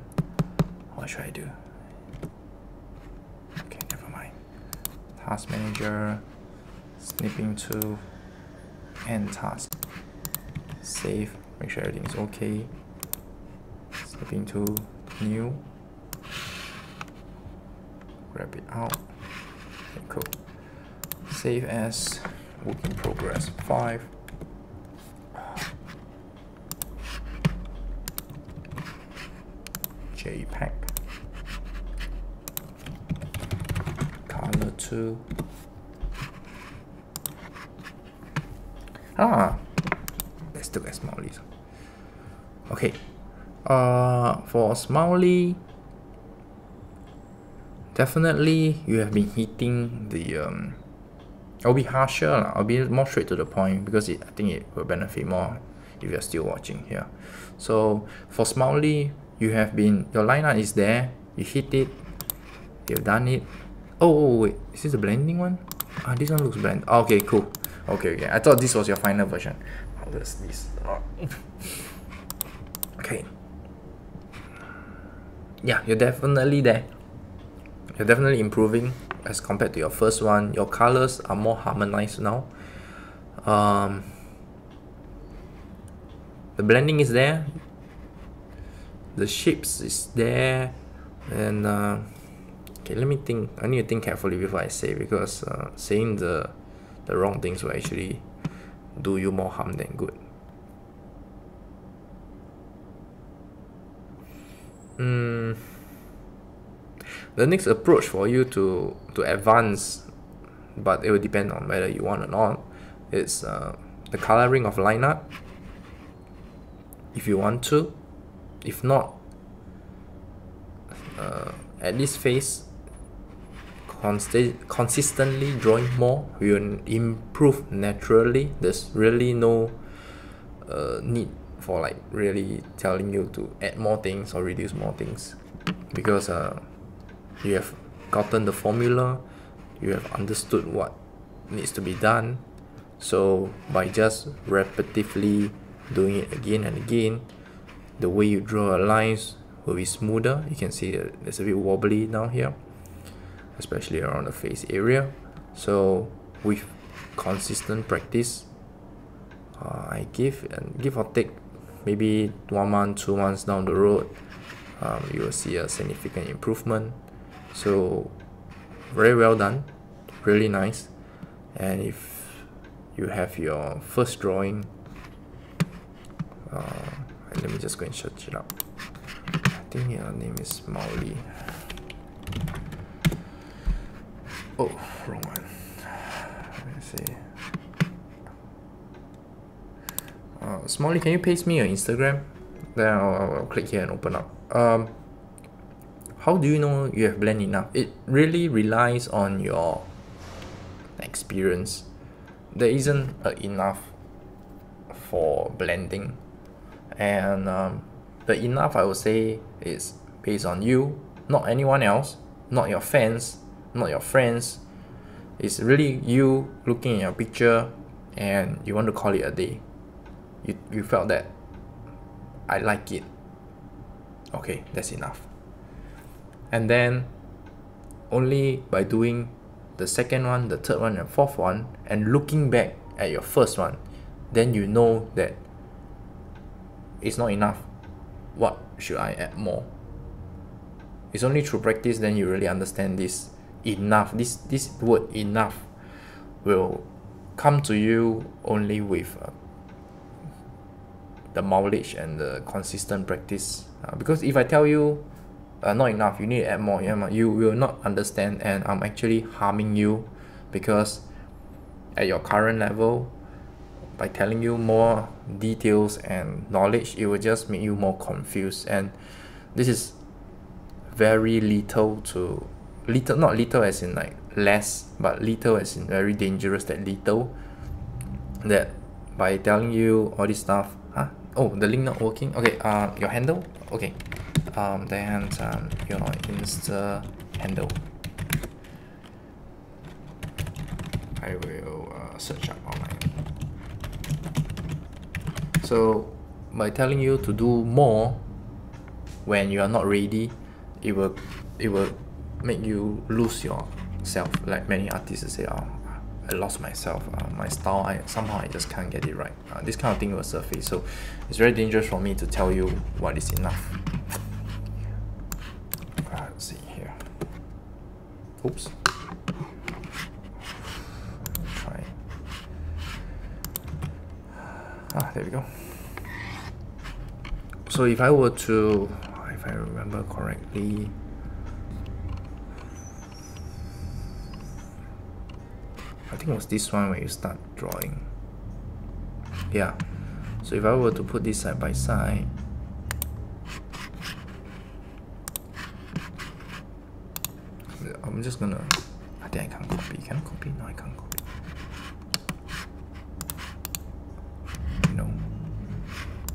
What should I do? Okay, never mind. Task manager, snipping tool, and task. Save, make sure everything is okay. Snipping tool, new, grab it out. Okay, cool. Save as, work in progress 5. JPEG. Color 2. Let's look at Smiley. Okay. For Smiley, definitely you have been hitting the I'll be harsher, I'll be more straight to the point because I think it will benefit more if you're still watching here. So for Smiley, you have been, your line art is there, you hit it, you've done it. Oh wait, is this the blending one? This one looks blend. Okay, cool. Okay, I thought this was your final version. How does this? Okay. Yeah, you're definitely there. You're definitely improving as compared to your first one. Your colors are more harmonized now. The blending is there. The shapes is there. And okay, let me think. I need to think carefully before I say, because saying the wrong things will actually do you more harm than good. The next approach for you to advance, but it will depend on whether you want or not, is the coloring of line art, if you want to. If not, at this phase, consistently drawing more will improve naturally. There's really no need for like really telling you to add more things or reduce more things, because you have gotten the formula, you have understood what needs to be done. So by just repetitively doing it again and again, the way you draw lines will be smoother. You can see it's a bit wobbly down here, especially around the face area. So with consistent practice, I give or take maybe 1 month, 2 months down the road, you will see a significant improvement. So very well done, really nice. And if you have your first drawing, let me just go and search it up. I think your name is Smiley. Oh, wrong one. Let me see. Smiley, can you paste me your Instagram? Then I'll click here and open up. How do you know you have blended enough? It really relies on your experience. There isn't enough for blending, and the enough, I would say, is based on you, not anyone else, not your fans, not your friends. It's really you looking at your picture and you want to call it a day. You felt that I like it. Okay, that's enough. And then only by doing the second one, the third one, and fourth one, and looking back at your first one, then you know that it's not enough. What should I add more? It's only through practice then you really understand this enough. This word enough will come to you only with the knowledge and the consistent practice. Because if I tell you not enough, you need to add more, you will not understand, and I'm actually harming you, because at your current level, by telling you more details and knowledge, it will just make you more confused. And this is very little, not little as in like less, but little as in very dangerous. That little, that by telling you all this stuff, oh, the link not working. Okay, your handle. Okay, then your Insta handle. I will search up online. So by telling you to do more when you are not ready, it will make you lose yourself. Like many artists say, I lost myself, my style, somehow I just can't get it right. This kind of thing will surface. So it's very dangerous for me to tell you what is enough. Oops. Try. There we go. So if I were to, if I remember correctly, I think it was this one where you start drawing. Yeah. So if I were to put this side by side, I'm just gonna, I think I can't copy. Can I copy? No, I can't copy. No.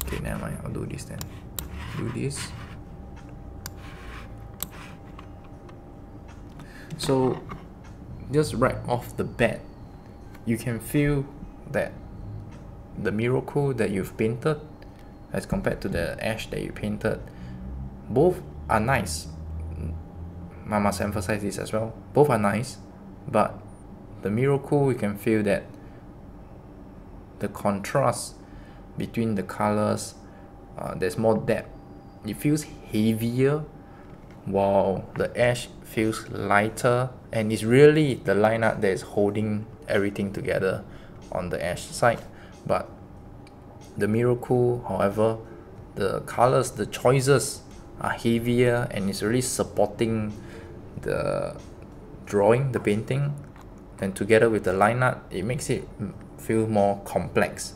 Okay, never mind. I'll do this then. Do this. So, just right off the bat, you can feel that the miracle that you've painted as compared to the ash that you painted, both are nice. I must emphasize this as well. Both are nice, but the miracle, you can feel that the contrast between the colors, there's more depth. It feels heavier, while the ash feels lighter, and it's really the line art that is holding everything together on the ash side. But the miracle, however, the colors, the choices are heavier, and it's really supporting the drawing, the painting, and together with the line art, it makes it feel more complex.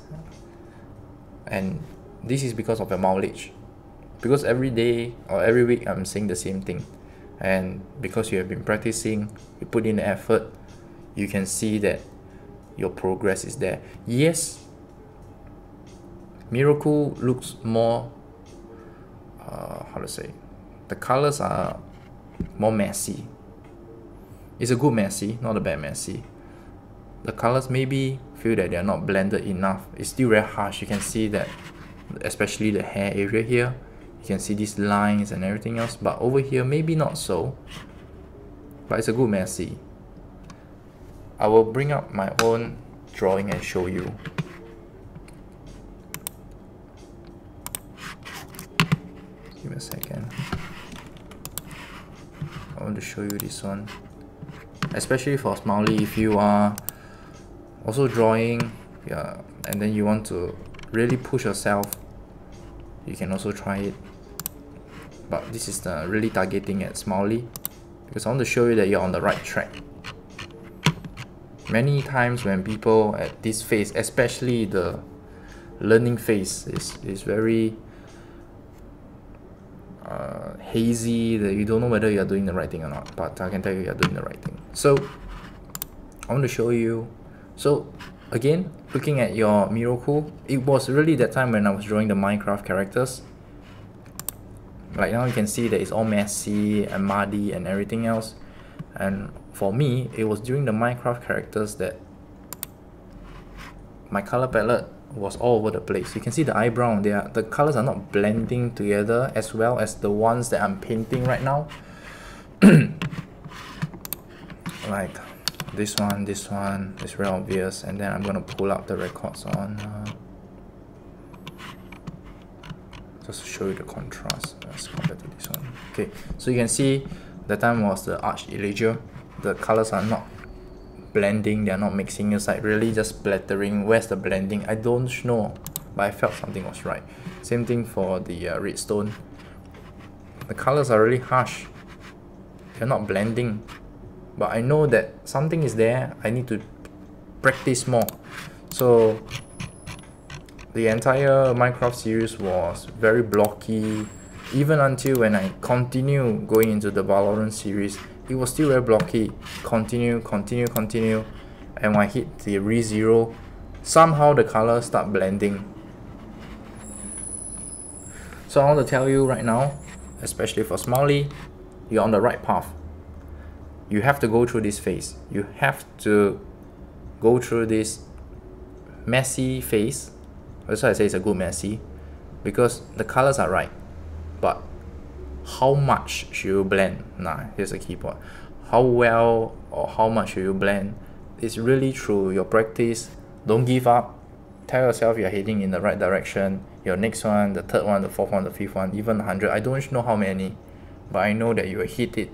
And this is because of your mileage, because every day or every week I'm saying the same thing, and because you have been practicing, you put in the effort, you can see that your progress is there. Yes, miracle looks more how to say, the colors are more messy. It's a good messy, not a bad messy. The colors maybe feel that they are not blended enough. It's still very harsh. You can see that, especially the hair area here, you can see these lines and everything else, but over here maybe not so, but it's a good messy. I will bring up my own drawing and show you. Give me a second. I want to show you this one, especially for Smiley. If you are also drawing, yeah, and then you want to really push yourself, you can also try it. But this is really targeting at Smiley, because I want to show you that you're on the right track. Many times when people at this phase, especially the learning phase, is very hazy, that you don't know whether you're doing the right thing or not, but I can tell you you're doing the right thing. So I want to show you. So again, looking at your miracle, it was really that time when I was drawing the Minecraft characters. Like now you can see that it's all messy and muddy and everything else, and for me it was during the Minecraft characters that my color palette was all over the place. You can see the eyebrow, the colors are not blending together as well as the ones that I'm painting right now. Like this one is very obvious, and then I'm gonna pull up the records on just to show you the contrast as compared to this one. Okay, so you can see that time was the arch erasure. The colors are not blending, they are not mixing, it's like really just splattering. Where's the blending? I don't know, but I felt something was right. Same thing for the redstone. The colors are really harsh, they're not blending, but I know that something is there. I need to practice more. So the entire Minecraft series was very blocky, even until when I continue going into the Valorant series, it was still very blocky. Continue, and when I hit the re-zero, somehow the colors start blending. So I want to tell you right now, especially for Smiley, you're on the right path. You have to go through this phase. You have to go through this messy phase. That's why I say it's a good messy, because the colors are right, but how much should you blend? Here's the key point. How well or how much should you blend? It's really through your practice. Don't give up. Tell yourself you're heading in the right direction. Your next one, the third one, the fourth one, the fifth one, even 100. I don't know how many, but I know that you will hit it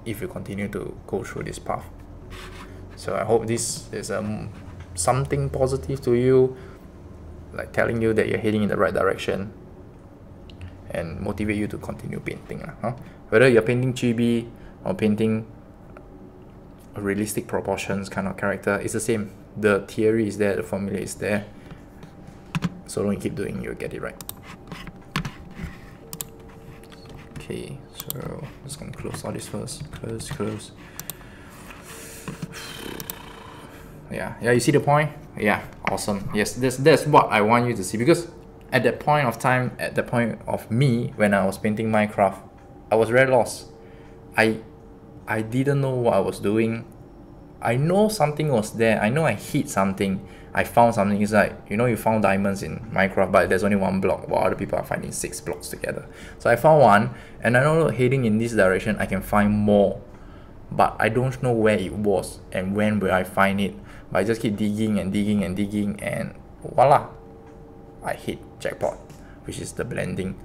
if you continue to go through this path. So I hope this is something positive to you, like telling you that you're heading in the right direction and motivate you to continue painting. Huh? Whether you're painting chibi or painting a realistic proportions kind of character, it's the same. The theory is there, the formula is there. So long you keep doing, you'll get it right. Okay, so I'm just gonna close all this first. Close. Yeah, you see the point? Yeah, awesome. Yes, that's what I want you to see, because at that point of time, at the point of me, when I was painting Minecraft, I was very lost. I didn't know what I was doing. I know something was there. I know I hit something. I found something. It's like, you know, you found diamonds in Minecraft, but there's only one block, while other people are finding 6 blocks together. So I found one, and I know heading in this direction, I can find more. But I don't know where it was and when will I find it. But I just keep digging, and voila, I hit jackpot, which is the blending.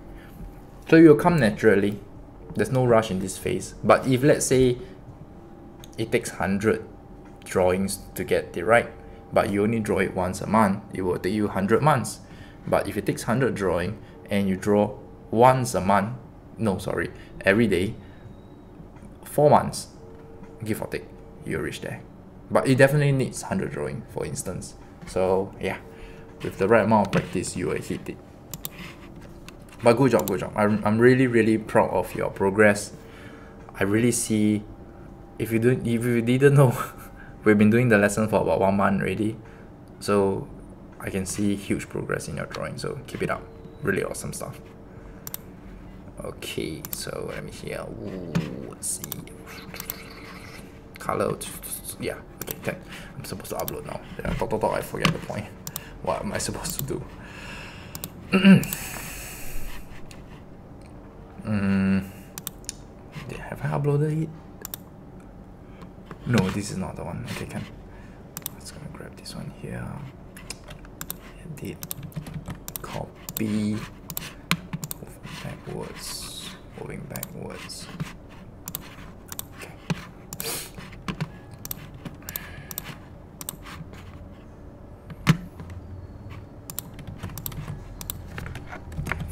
So it will come naturally. There's no rush in this phase. But if let's say it takes 100 drawings to get it right, but you only draw it once a month, it will take you 100 months. But if it takes 100 drawing and you draw once a month, every day, 4 months, give or take, you'll reach there. But it definitely needs 100 drawing, for instance. So yeah, with the right amount of practice, you will hit it. But good job. I'm really proud of your progress. I really see, if you didn't know, we've been doing the lesson for about 1 month already. So I can see huge progress in your drawing. So keep it up. Really awesome stuff. Okay, so let me see. Let's see. Color. Yeah. Okay. 10. I'm supposed to upload now. Then I forget the point. What am I supposed to do? Have I uploaded it? No, this is not the one. Okay, let's gonna grab this one here. Edit, copy, moving backwards. Okay.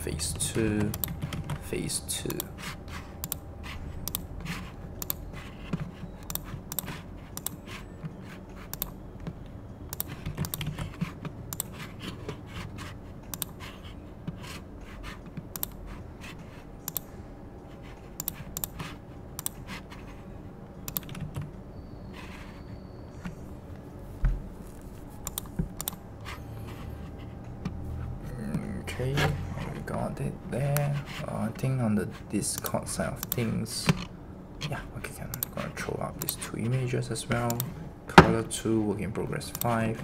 Phase 2. Okay, we got it there. I think on the Discord side of things, yeah, okay, I'm gonna throw up these 2 images as well. Color 2, work in progress 5.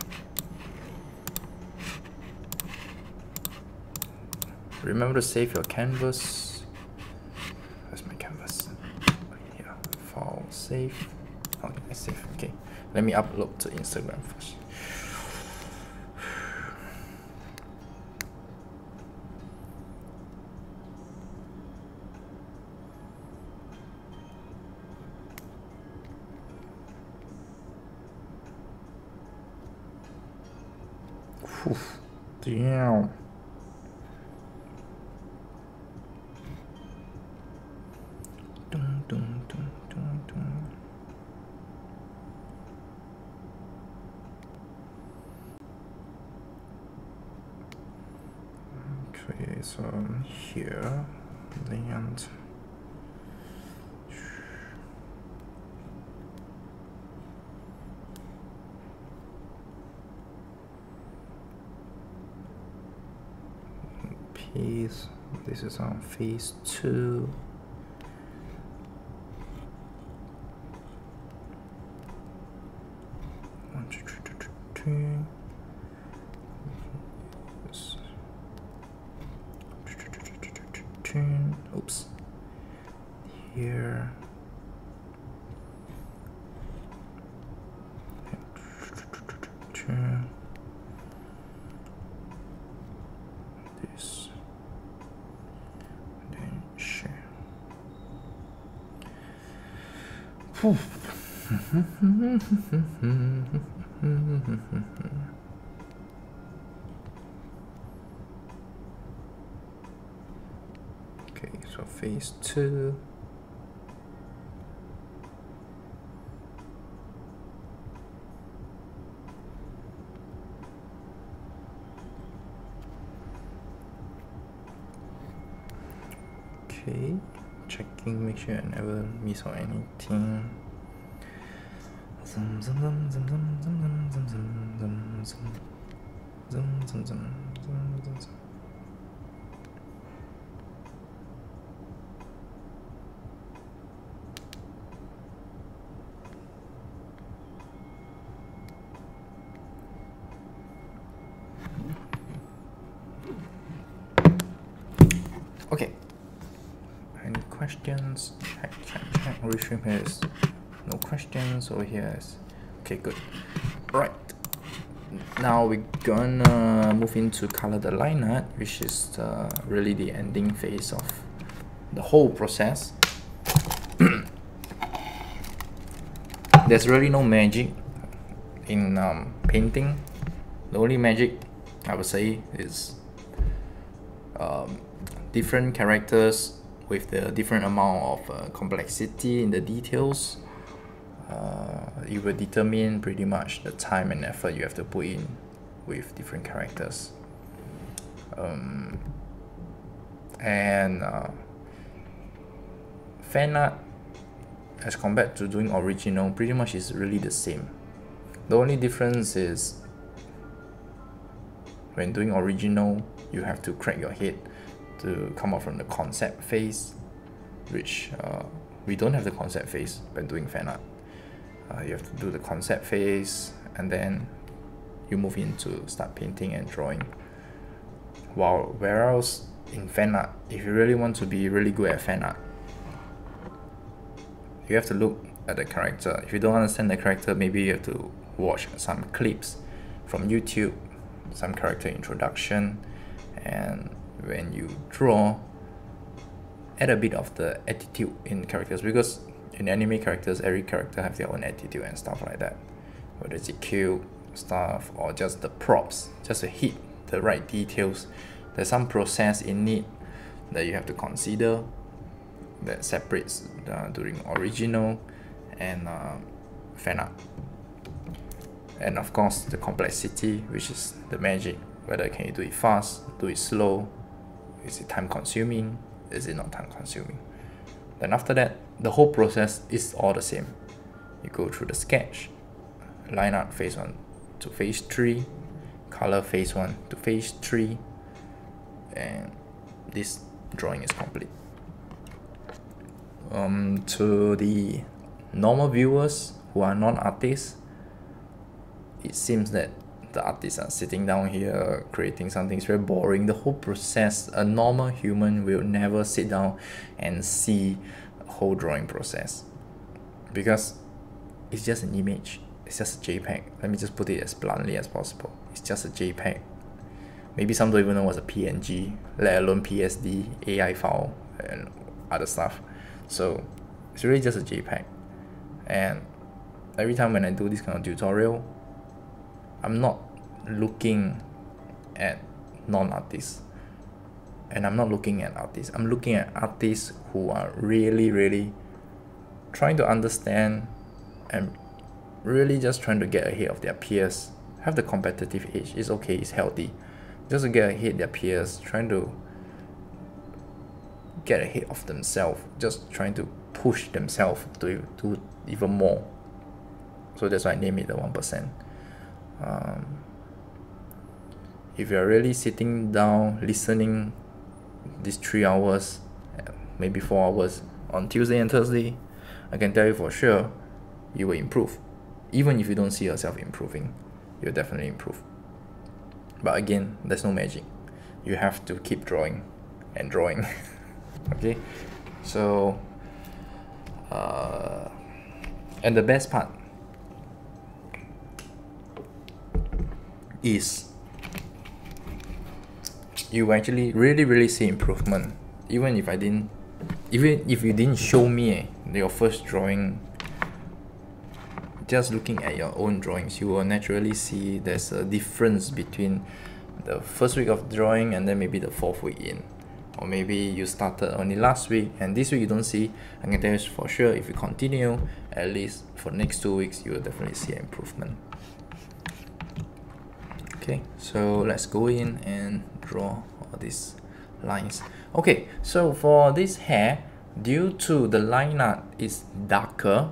Remember to save your canvas. Where's my canvas? Here, file, save. How did I save? Okay, let me upload to Instagram first. Damn. Okay, so here, land. This is on phase 2. Oops. Here. This. Then share. Okay, so phase 2. Okay, checking, make sure I never miss out anything. Zum zum zum zum zum zum zum zum zum zum zum zum. Okay. Any questions? Check. Restream here is no questions. Over here is okay. Good. Right. Now we're gonna move into color the line art, which is really the ending phase of the whole process. There's really no magic in painting. The only magic I would say is different characters with the different amount of complexity in the details. It will determine pretty much the time and effort you have to put in with different characters. Fan art as compared to doing original pretty much is really the same. The only difference is when doing original you have to crack your head to come out from the concept phase, which we don't have the concept phase when doing fan art. You have to do the concept phase and then you move into start painting and drawing. Whereas in fan art, if you really want to be really good at fan art, you have to look at the character. If you don't understand the character, maybe you have to watch some clips from YouTube, some character introduction, and when you draw, add a bit of the attitude in characters, because in anime characters, every character have their own attitude and stuff like that. Whether it's cute stuff or just the props, just to hit the right details. There's some process in it that you have to consider that separates during original and fan art. And of course the complexity, which is the magic. Whether can you do it fast, do it slow, is it time consuming, is it not time consuming. Then after that, the whole process is all the same. You go through the sketch, line art phase 1 to phase 3, color phase 1 to phase 3, and this drawing is complete. To the normal viewers who are non-artists, it seems that the artists are sitting down here creating something. It's very boring. The whole process, a normal human will never sit down and see a whole drawing process, because it's just an image. It's just a JPEG. Let me just put it as bluntly as possible. It's just a JPEG. Maybe some don't even know what's a PNG, let alone PSD, AI file, and other stuff. So it's really just a JPEG. And every time when I do this kind of tutorial, I'm not looking at non-artists, and I'm not looking at artists. I'm looking at artists who are really trying to understand and really just trying to get ahead of their peers. Have the competitive edge. It's okay, it's healthy. Just to get ahead of their peers, trying to get ahead of themselves, just trying to push themselves to do even more. So that's why I name it the 1%. If you're really sitting down listening these 3 hours, maybe 4 hours on Tuesday and Thursday, I can tell you for sure you will improve. Even if you don't see yourself improving, you'll definitely improve. But again, there's no magic. You have to keep drawing and drawing. Okay, so and the best part is you actually really see improvement. Even if you didn't show me your first drawing just looking at your own drawings, you will naturally see there's a difference between the first week of drawing and then maybe the 4th week in. Or maybe you started only last week and this week you don't see. I can tell you for sure, if you continue, at least for the next 2 weeks, you will definitely see an improvement. Okay, so let's go in and draw all these lines. Okay, so for this hair, due to the line art is darker,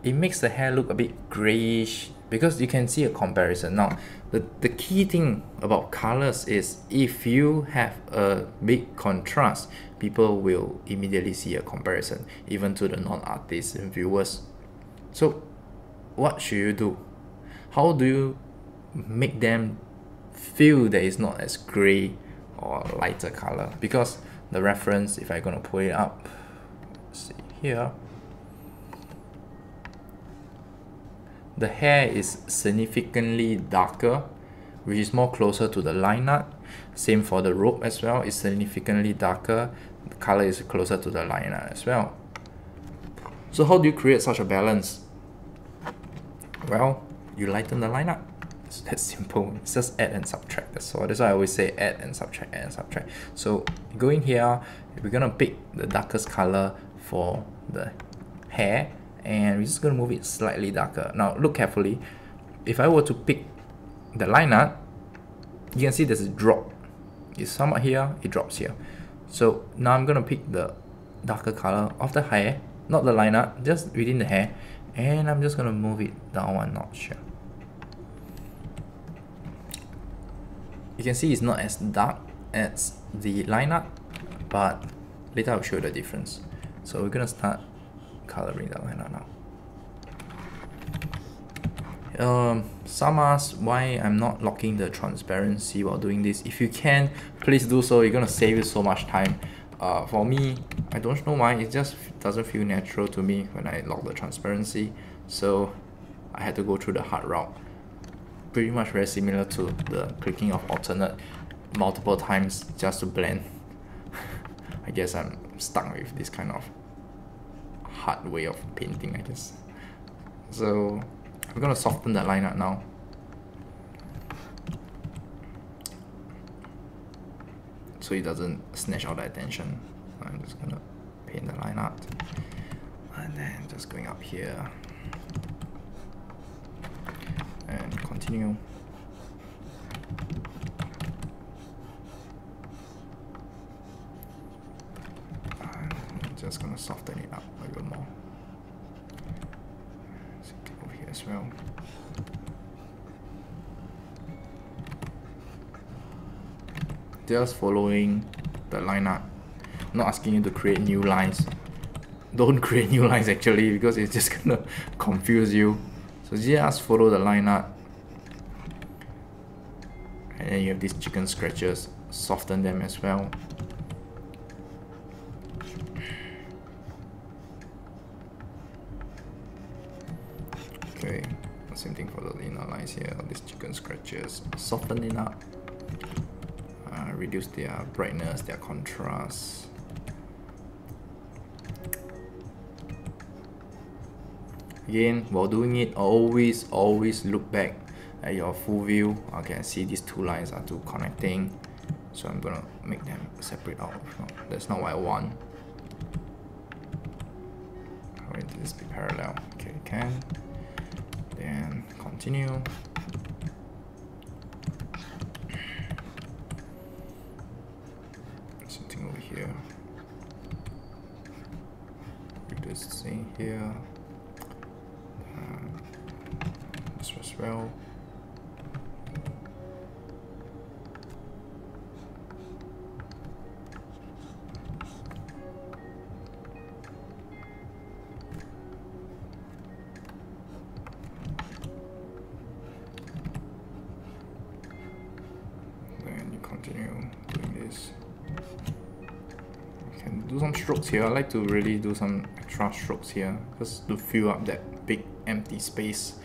it makes the hair look a bit grayish because you can see a comparison. Now, the key thing about colors is if you have a big contrast, people will immediately see a comparison, even to the non-artists and viewers. So what should you do? How do you make them feel that it's not as gray or lighter color? Because the reference, if I'm gonna pull it up, let's see here, the hair is significantly darker, which is more closer to the line art. Same for the rope as well, it's significantly darker. The color is closer to the line art as well. So how do you create such a balance? Well, you lighten the line art. It's that simple. It's just add and subtract. That's all. That's why I always say add and subtract, add and subtract. So go in here, we're gonna pick the darkest color for the hair, and we're just going to move it slightly darker. Now look carefully. If I were to pick the line art, you can see there's a drop. It's somewhat here, it drops here. So now I'm going to pick the darker color of the hair, not the line art, just within the hair, and I'm just going to move it down 1 notch here. You can see it's not as dark as the line art, but later I'll show you the difference. So we're going to start coloring the line art now. Some ask why I'm not locking the transparency while doing this. If you can, please do so. You're gonna save you so much time. For me, I don't know why, it just doesn't feel natural to me when I lock the transparency, so I had to go through the hard route. Pretty much very similar to the clicking of alternate multiple times just to blend. I guess I'm stuck with this kind of hard way of painting, I guess. So I'm gonna soften that line art now. So it doesn't snatch out the attention. I'm just gonna paint the line art. And then just going up here. And continue. And just gonna soften it up a little more. Over here as well. Just following the line art. I'm not asking you to create new lines. Don't create new lines actually, because it's just gonna confuse you. So just follow the line art. And then you have these chicken scratches. Soften them as well. Okay, same thing for the inner lines here, these chicken scratches. Soften it up, reduce their brightness, their contrast. Again, while doing it, always look back at your full view. Okay, I see these two lines are too connecting, so I'm gonna make them separate out. No, that's not what I want. I want this to be parallel. Okay, can. Then continue. Something over here. Do this thing here. This as well. Continue doing this. You can do some strokes here. I like to really do some extra strokes here just to fill up that big empty space.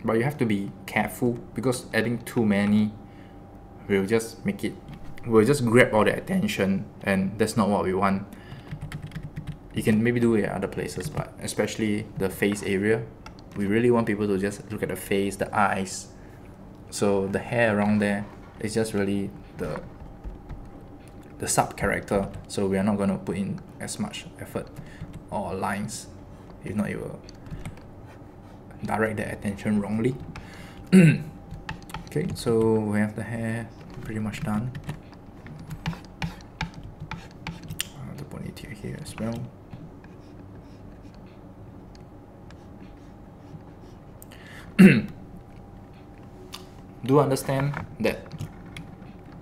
But you have to be careful because adding too many will just grab all the attention, and that's not what we want. You can maybe do it at other places, but especially the face area, we really want people to just look at the face, the eyes. So the hair around there is just really the sub character. So we are not going to put in as much effort or lines. If not, it will direct their attention wrongly. Okay, so we have the hair pretty much done. The ponytail here as well. Do understand that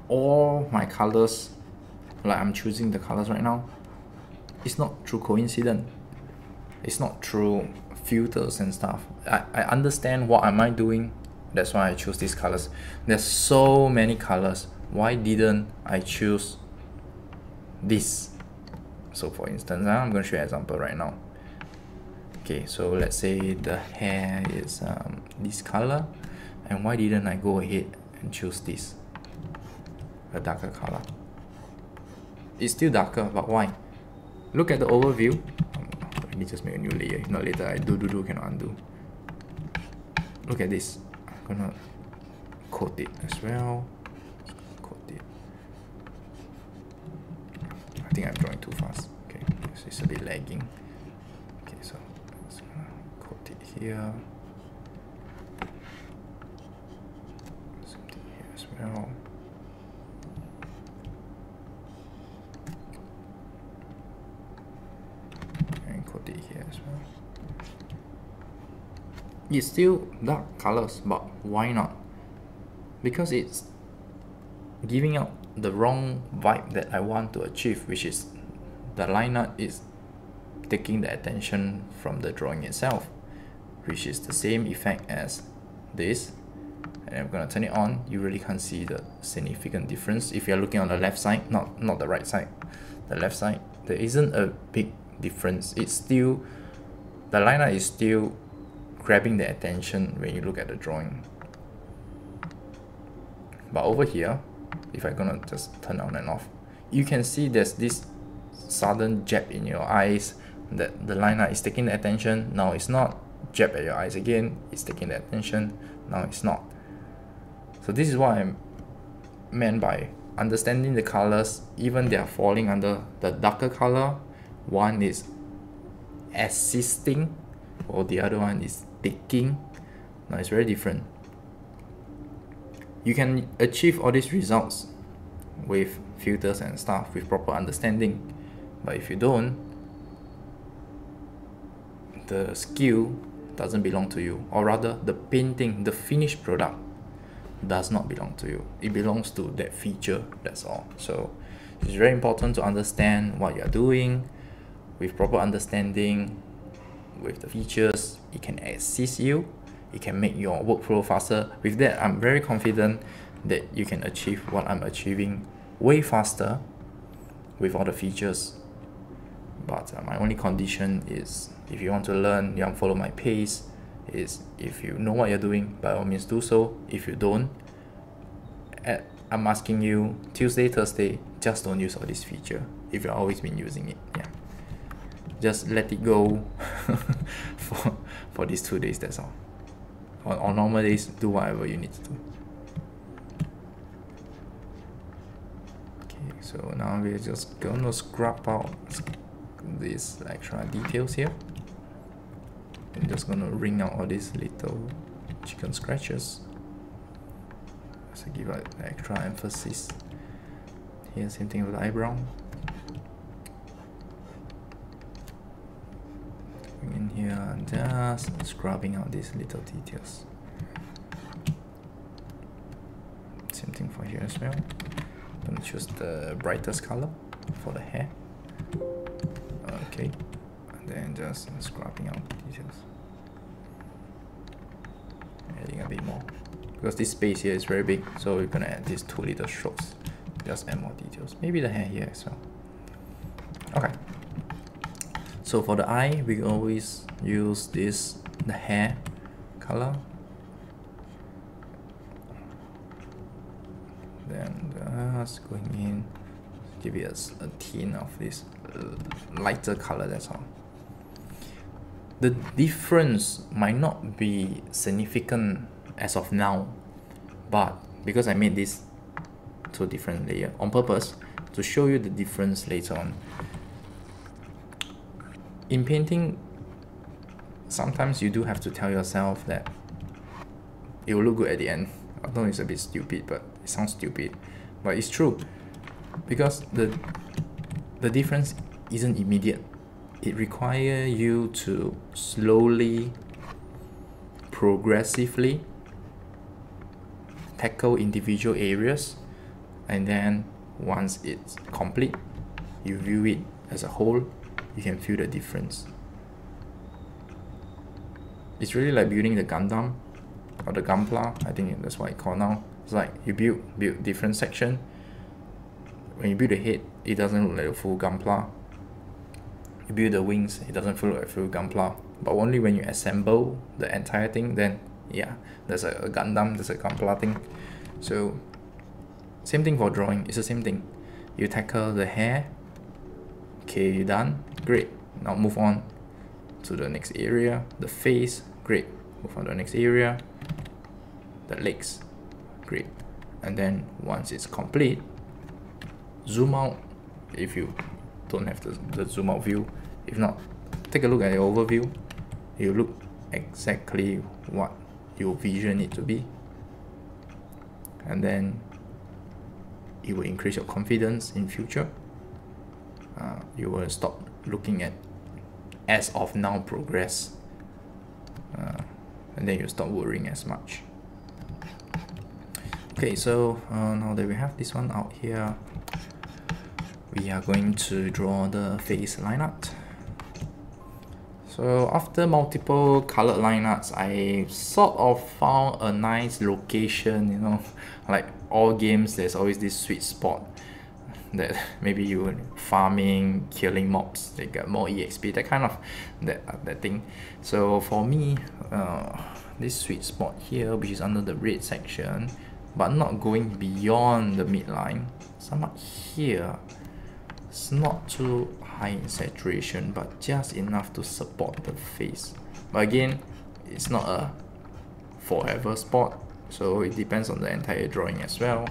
all my colors, like I'm choosing the colors right now, it's not through coincidence. It's not through filters and stuff. I understand what am I doing. That's why I choose these colors. There's so many colors. Why didn't I choose this? So for instance, I'm going to show you an example right now. Okay, so let's say the hair is this color, and why didn't I go ahead and choose this, a darker color? It's still darker, but why? Look at the overview. Let me just make a new layer. If not later I do cannot undo. Look at this. I'm gonna coat it as well. Coat it. I think I'm drawing too fast. Okay, so it's a bit lagging. Okay, so let's coat it here. Something here as well. And coat it here as well. It's still dark colors, but why not? Because it's giving out the wrong vibe that I want to achieve, which is the line art is taking the attention from the drawing itself, which is the same effect as this. And I'm gonna turn it on. You really can't see the significant difference. If you're looking on the left side, not the right side, the left side, there isn't a big difference. It's still, the line art is still grabbing the attention when you look at the drawing. But over here, if I'm gonna just turn on and off, you can see there's this sudden jab in your eyes that the line art is taking the attention. Now it's not. Jab at your eyes again, it's taking the attention. Now it's not. So this is what I meant by understanding the colors. Even they are falling under the darker color. One is assisting, or the other one is taking. Now it's very different. You can achieve all these results with filters and stuff, with proper understanding. But if you don't, the skill doesn't belong to you, or rather the painting, the finished product does not belong to you. It belongs to that feature, that's all. So it's very important to understand what you're doing. With proper understanding, with the features, it can assist you. It can make your workflow faster. With that, I'm very confident that you can achieve what I'm achieving way faster with all the features. But my only condition is, if you want to learn, you want to follow my pace, is if you know what you're doing, by all means do so. If you don't, I'm asking you, Tuesday, Thursday, just don't use all this feature if you've always been using it. Yeah, just let it go for these 2 days, that's all. On normal days, do whatever you need to do. Okay, so now we're just gonna scrub out these extra details here. I'm just gonna wring out all these little chicken scratches. So give it extra emphasis. Here, same thing with the eyebrow. In here and just scrubbing out these little details. Same thing for here as well. I'm gonna choose the brightest color for the hair. Okay, and then just scrubbing out the details. Adding a bit more. Because this space here is very big, so we're gonna add these 2 little strokes. Just add more details. Maybe the hair here as well. Okay. So for the eye, we always use the hair color. Then just going in, give it a tint of this lighter color, that's all. The difference might not be significant as of now, but because I made this to a different layer on purpose to show you the difference later on. In painting, sometimes you do have to tell yourself that it will look good at the end. I know it's a bit stupid, but it sounds stupid, but it's true, because the difference isn't immediate. It requires you to slowly, progressively tackle individual areas, and then once it's complete, you view it as a whole, you can feel the difference. It's really like building the Gundam or the Gunpla. I think that's what it's called now. It's like you build different section. When you build the head, it doesn't look like a full Gunpla. You build the wings, it doesn't feel like a full Gunpla. But only when you assemble the entire thing, then yeah, there's a Gundam, there's a Gunpla thing. So same thing for drawing, it's the same thing. You tackle the hair, okay, you done, great. Now move on to the next area. The face, great. Move on to the next area. The legs, great. And then once it's complete, zoom out if you don't have the zoom out view. If not, take a look at the overview. You look exactly what your vision need to be, and then it will increase your confidence in future. You will stop looking at as of now progress, and then you stop worrying as much. Okay, so now that we have this one out here, we are going to draw the face line art. So after multiple colored line arts, I sort of found a nice location, you know, like all games, there's always this sweet spot that maybe you farming, killing mobs, they get more EXP, that kind of that thing. So for me, this sweet spot here, which is under the red section, but not going beyond the midline, somewhat here. It's not too high in saturation, but just enough to support the face. But again, it's not a forever spot, so it depends on the entire drawing as well.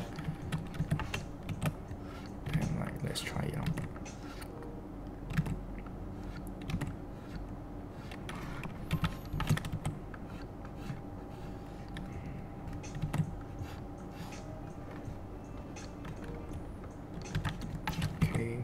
And like, let's try it out. Okay.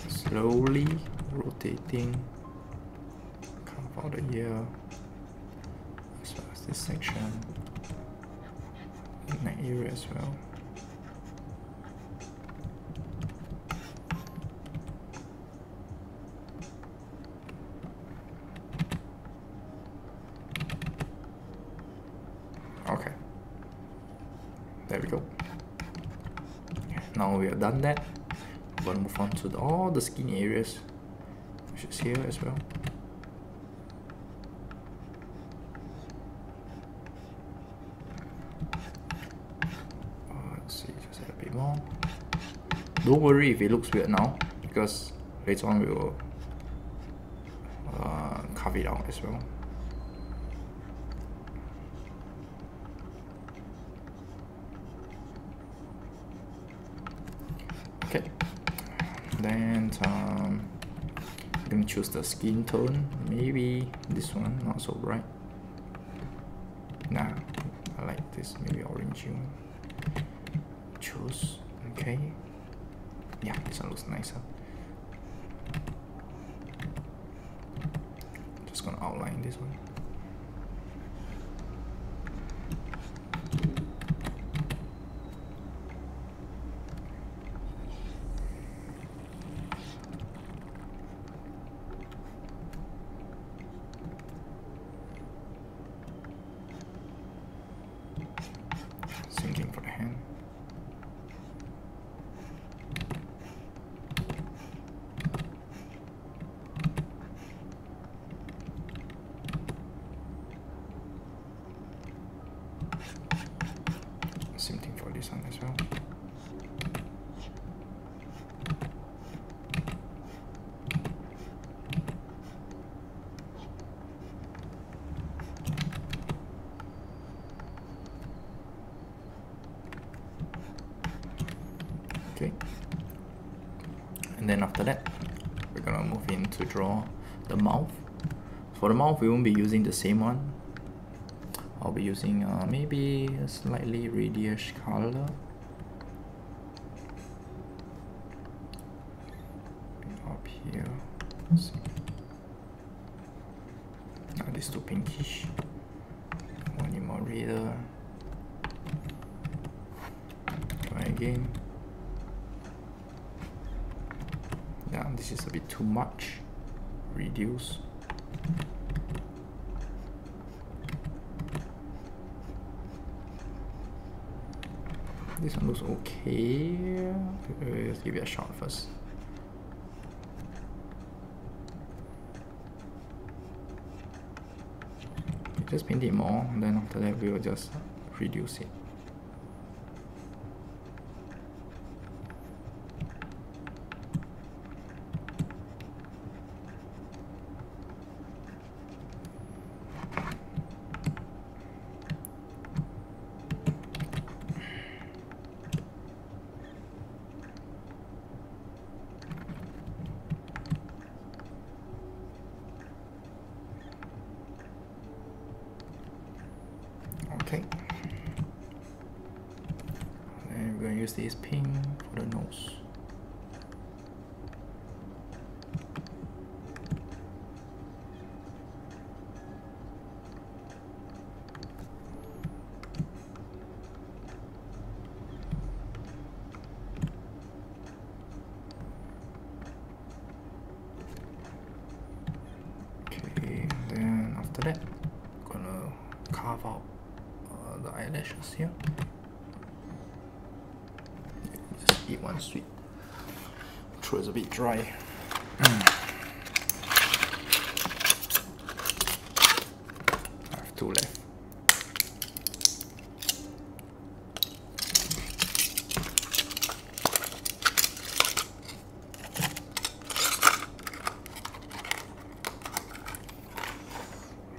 Slowly rotating, carve out the ear, as well as this section, neck area as well. Okay, there we go. Now we have done that. We're gonna move on to all the skin areas, which is here as well. Let's see, just add a bit more. Don't worry if it looks weird now, because later on we will carve it out as well. Okay. Then I'm gonna choose the skin tone. Maybe this one, not so bright. Nah, I like this, maybe orangey one. Choose, okay. Yeah, this one looks nicer. Just gonna outline this one. Same thing for the hand. as well. Okay, and then after that we're gonna move in to draw the mouth. For the mouth we won't be using the same one. I'll be using maybe a slightly reddish color. Up here, let's see. This too pinkish. One more redder. Try again. Yeah, this is a bit too much. Reduce. This one looks okay. Let's give it a shot first. Just paint it more, and then after that we will just reduce it. Okay. And we're going to use this pink for the nose. Okay, then after that, I'm gonna carve out the eyelashes here. Just eat one sweet. Throat is a bit dry. I have two left.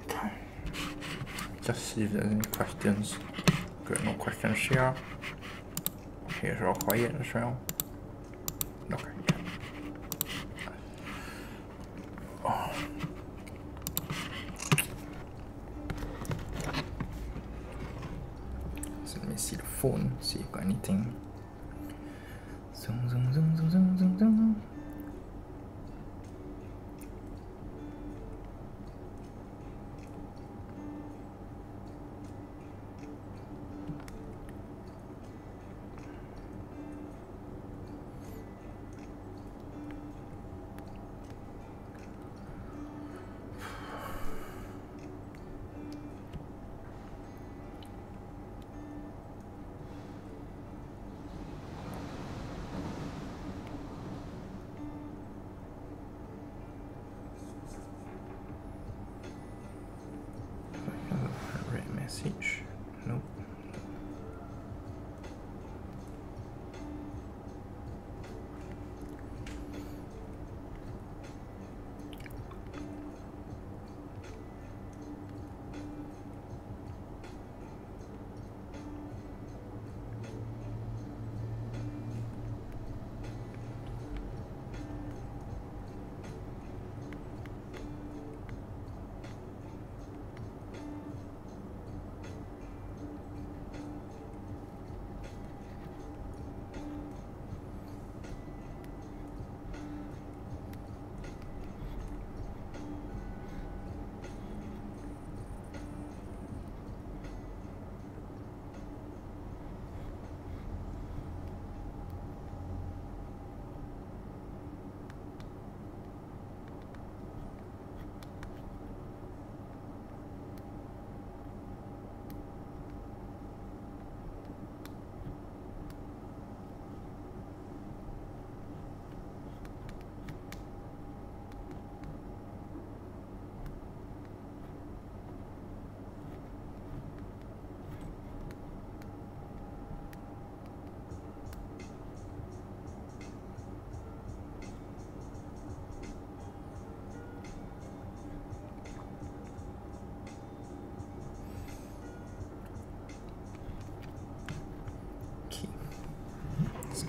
Okay. Just see if there's any questions. Good, no questions here. Here's all quiet as well. Okay. Oh. So let me see the phone, see if got anything. Zoom, zoom, zoom, zoom, zoom, zoom, zoom.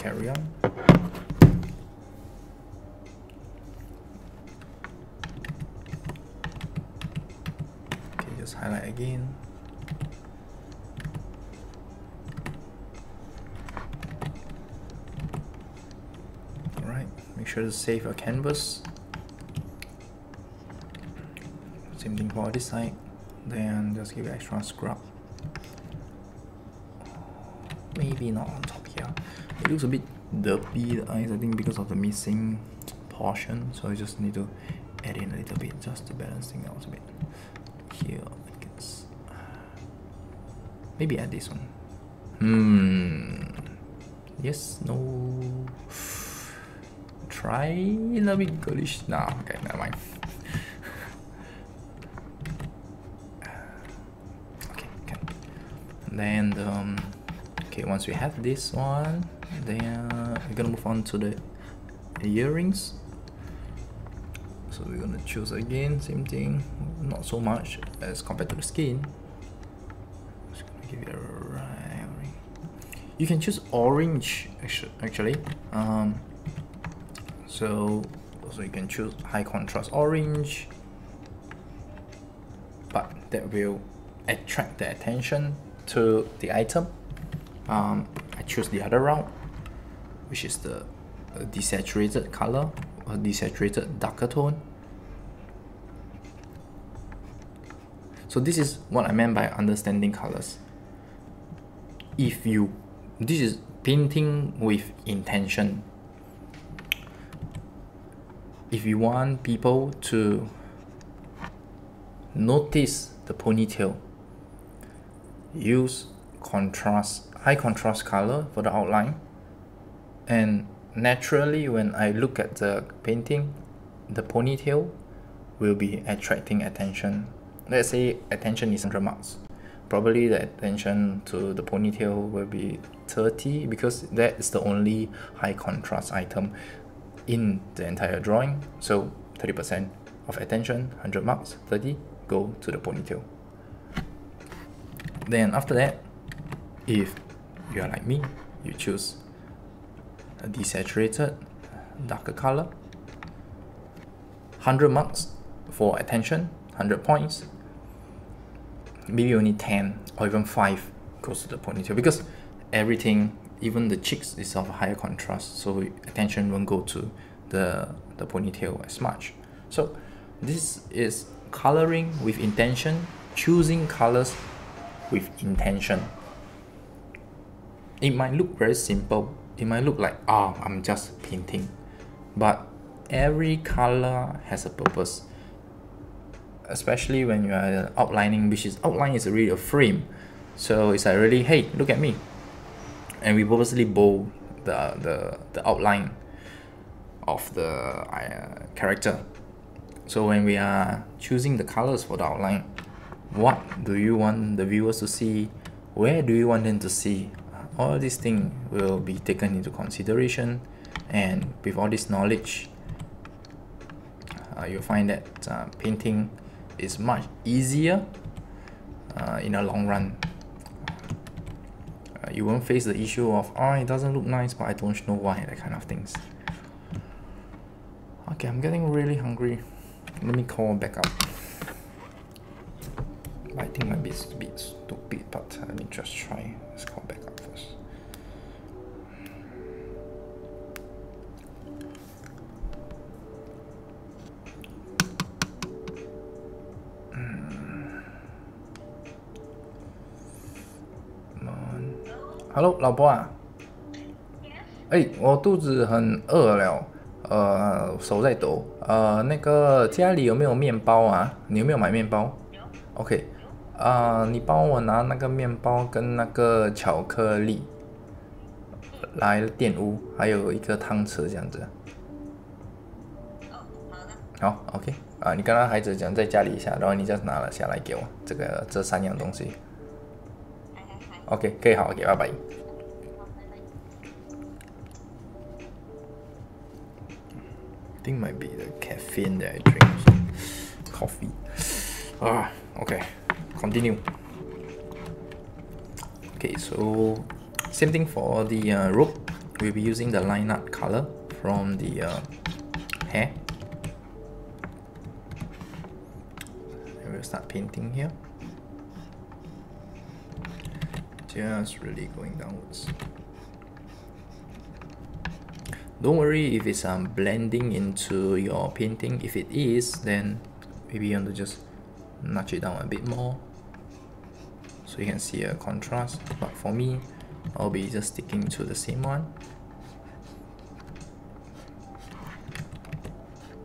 carry on. Okay, just highlight again. Alright, make sure to save your canvas. Same thing for this side. Then just give it extra scrub. Maybe not on top here. It looks a bit derpy, the eyes, I think, because of the missing portion. So I just need to add in a little bit just to balance things out a bit. Here, I guess. Maybe add this one. Yes, no. Try a little bit girlish. Nah, okay, never mind. Then okay, once we have this one, then we're gonna move on to the earrings. So we're gonna choose again, same thing, not so much as compared to the skin. Just gonna give it a right ring. You can choose orange actually. So you can choose high contrast orange, but that will attract the attention to the item. I choose the other route, which is the desaturated color or desaturated darker tone. So this is what I meant by understanding colors. This is painting with intention. If you want people to notice the ponytail, use high contrast color for the outline, and naturally when I look at the painting, the ponytail will be attracting attention. Let's say attention is 100 marks. Probably the attention to the ponytail will be 30 because that is the only high contrast item in the entire drawing. So 30% of attention, 100 marks, 30 go to the ponytail. Then after that, if you are like me, you choose a desaturated darker color, 100 marks for attention, 100 points, maybe only 10 or even 5 goes to the ponytail, because everything, even the cheeks, is of a higher contrast, so attention won't go to the ponytail as much. So this is coloring with intention, choosing colors with intention. It might look very simple, it might look like, I'm just painting, but every color has a purpose, especially when you are outlining, which is outline is really a frame. So it's like really, hey, look at me, and we purposely bold the outline of the character. So when we are choosing the colors for the outline, what do you want the viewers to see? Where do you want them to see? All these things will be taken into consideration, and with all this knowledge, you'll find that painting is much easier in the long run. You won't face the issue of, it doesn't look nice, but I don't know why, that kind of things. Okay, I'm getting really hungry. Let me call back up. I think might be a bit stupid, but let me just try. Let's call back up first. Hello， 老婆啊。我肚子很饿了，手在抖。那个家里有没有面包啊？你有没有买面包？有。OK， 你帮我拿那个面包跟那个巧克力来店屋，还有一个汤匙这样子。好的。好 ，OK。你跟他孩子讲在家里一下，然后你就拿了下来给我，这3样东西。OK， 可以好 ，OK， 拜拜。I think might be the caffeine that I drink. Coffee. Okay. Continue. Okay, so same thing for the rope. we'll be using the line art color from the hair. And we'll start painting here. Just really going downwards. Don't worry if it's blending into your painting. If it is, then maybe you want to just nudge it down a bit more so you can see a contrast. But for me, I'll be just sticking to the same one.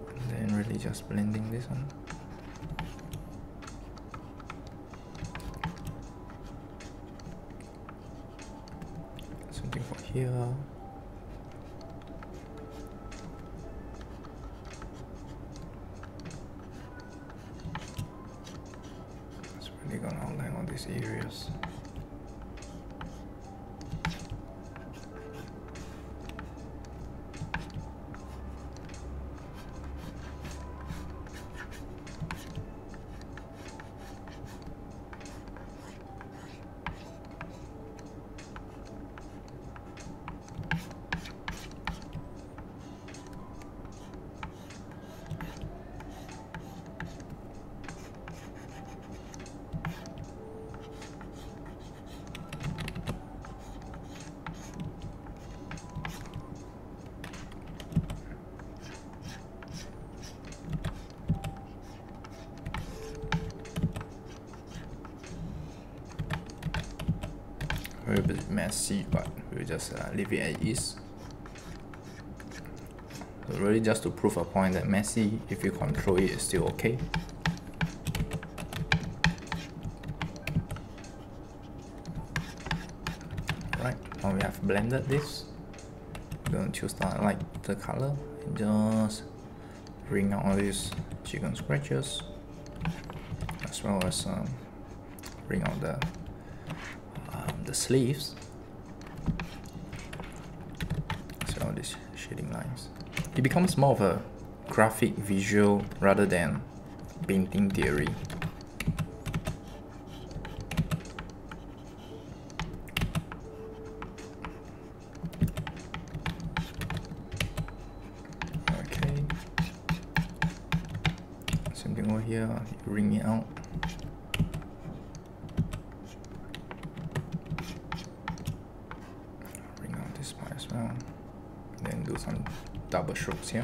And then really just blending this one. Something for here. Really gonna outline all these areas. A bit messy, but we'll just leave it as is. So really just to prove a point that messy, if you control it, it's still okay. Right, now we have blended this. We're going to choose the lighter color and just bring out all these chicken scratches, as well as bring out the sleeves. So all these shading lines. It becomes more of a graphic visual rather than painting theory. Okay. Same thing over here, ring it out. Then do some double strokes here.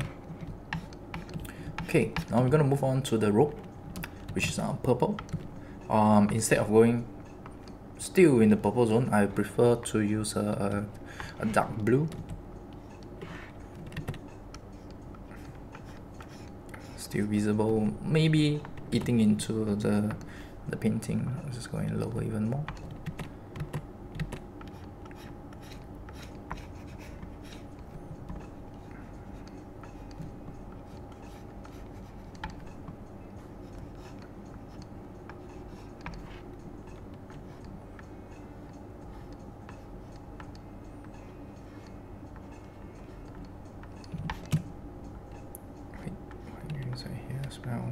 Okay, now we're gonna move on to the rope, which is purple. Instead of going still in the purple zone, I prefer to use a dark blue. Still visible, maybe eating into the painting. I'm just going lower even more. Here as well.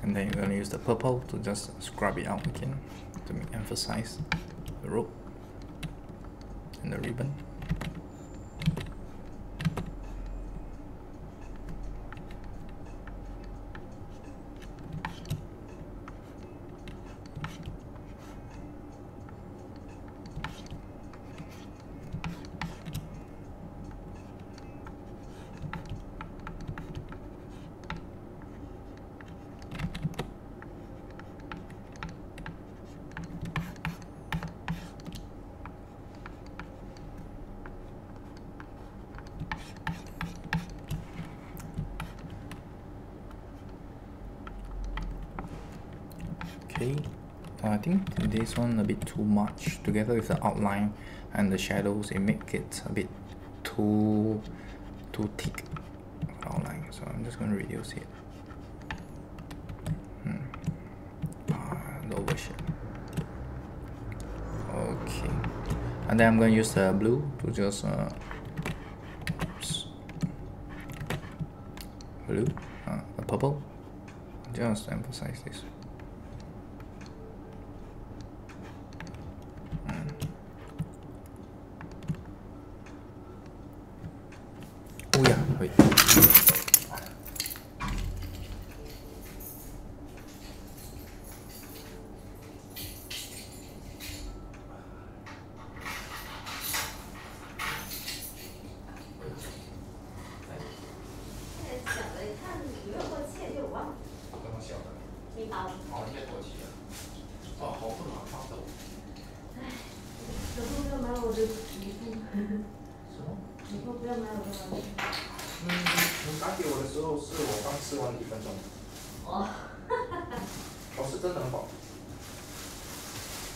And then you're going to use the purple to just scrub it out again to emphasize the rope and the ribbon. Okay, I think this one a bit too much. Together with the outline and the shadows, it makes it a bit too thick outline. So I'm just gonna reduce it. The overshape. Okay, and then I'm gonna use the blue to just blue, purple. Just emphasize this. Oh yeah, wait.你打给我的时候是我刚吃完1分钟。哦，我是真的很饱。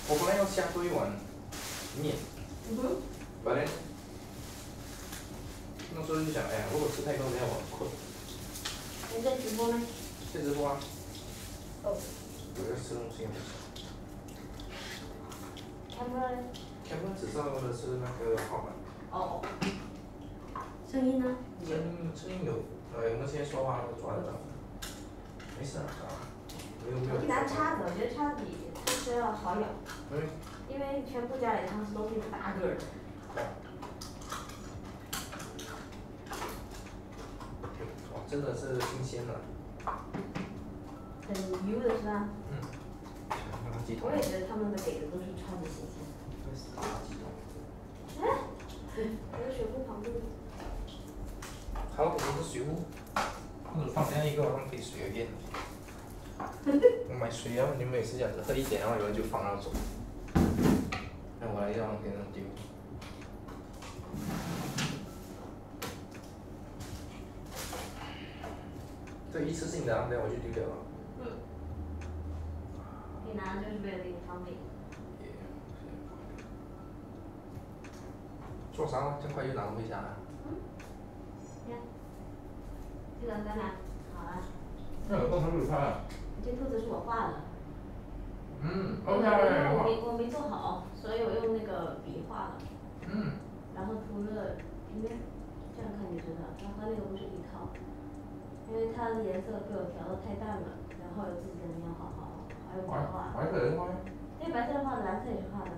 我本来要下多一碗面，本来那时候就想，哎呀，如果吃太多，等下我很困。你在直播吗？在直播啊。哦。我在吃东西。camera 呢 ？camera 只上的是那个号码。哦。声音呢？声音有，我们现在说话都抓得到。没事啊，没有。我给拿叉子，我觉得叉子比汤匙要好咬。因为全部家里汤匙都是那种大个的。哇，真的是新鲜的。很油的是吧？我也觉得他们的给的都是超级新鲜。垃圾桶。哎，我的水壶旁边。好，我们是水壶，或者放这样一个浪费水的店。我买水啊，你们也是这样子，喝一点，然后有人就放那走。那我来让别人丢。这一次性的，等下我就丢掉了。可以拿就是为了给你方便。做啥了？这么快就拿回家了？这个咱俩好了。那有共同主拍。这兔子是我画的。OK。因为我没做好，所以我用那个笔画的。然后涂了平面，这样看就知道，它和那个不是一套，因为它的颜色被我调的太淡了，然后有自己的描好，还有笔画。白色的画。对，白色的画的，蓝色也是画的。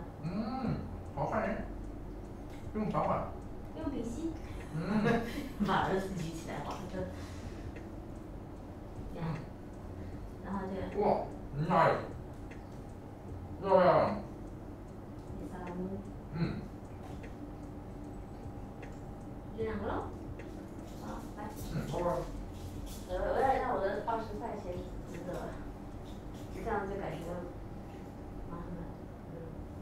好看人。用啥画？用笔芯。把儿子举起来画的。然后这个。哇，nice。漂亮。第三幕。这两个喽。好，来。好吧。我要让我的20块钱值得，这样就感觉麻烦了。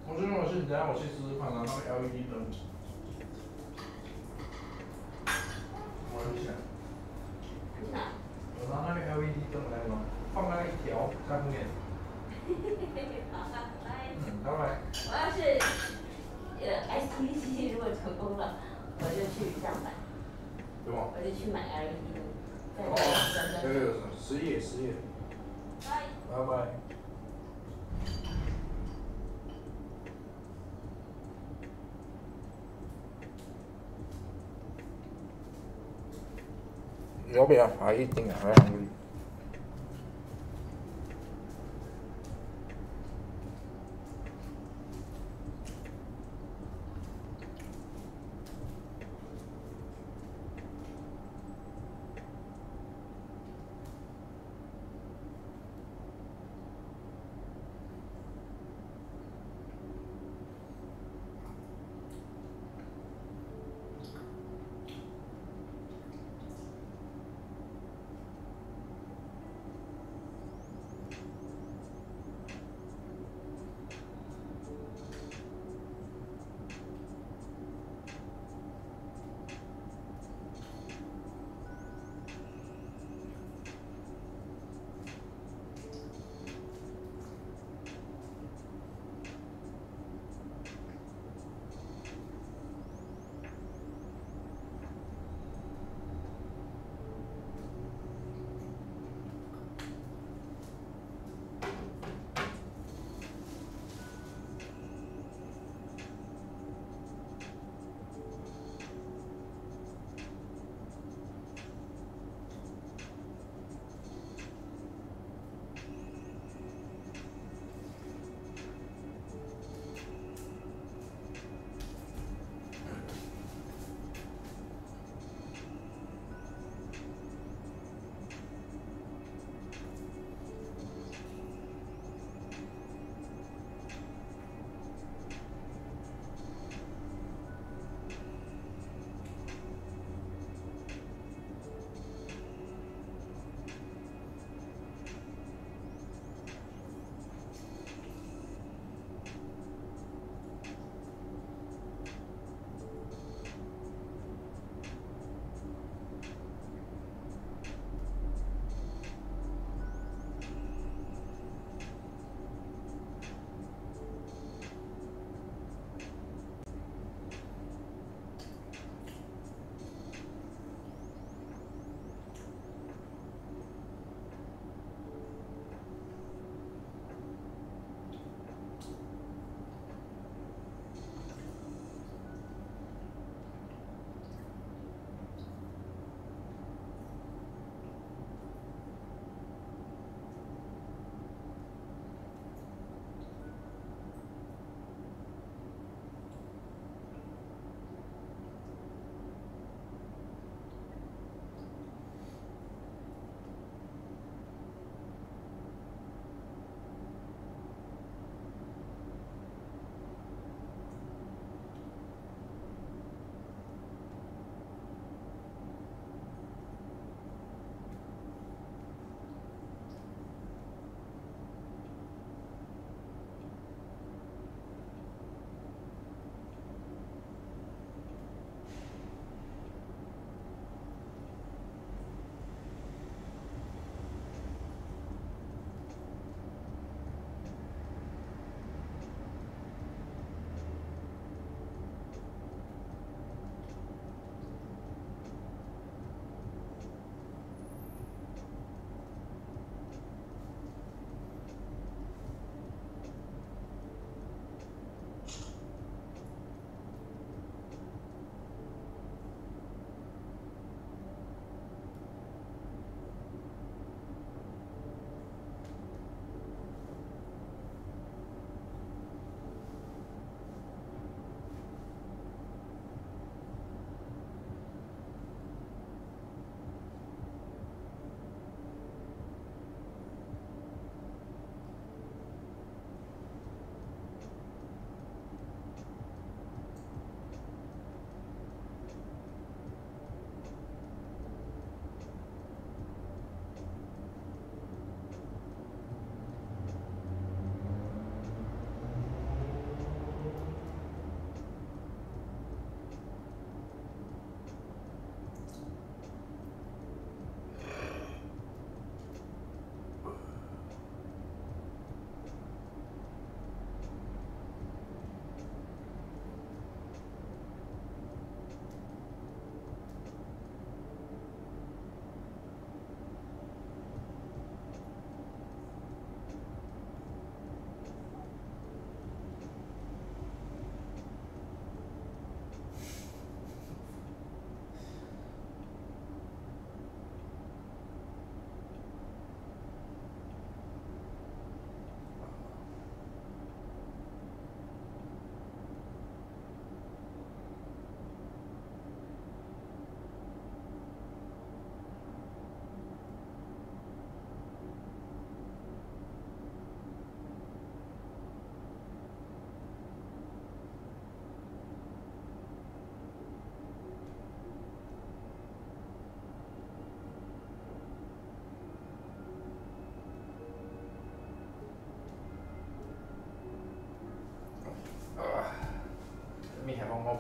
我是等下我去试试看啊，那个 LED 灯。我去想。你去哪？我拿那个 LED 灯来嘛，放那一条在后面。好，拜拜。拜拜。我要是STC 如果成功了，我就去上班。对吗？我就去买 LED 灯。失业。拜拜。要不要还一定还要。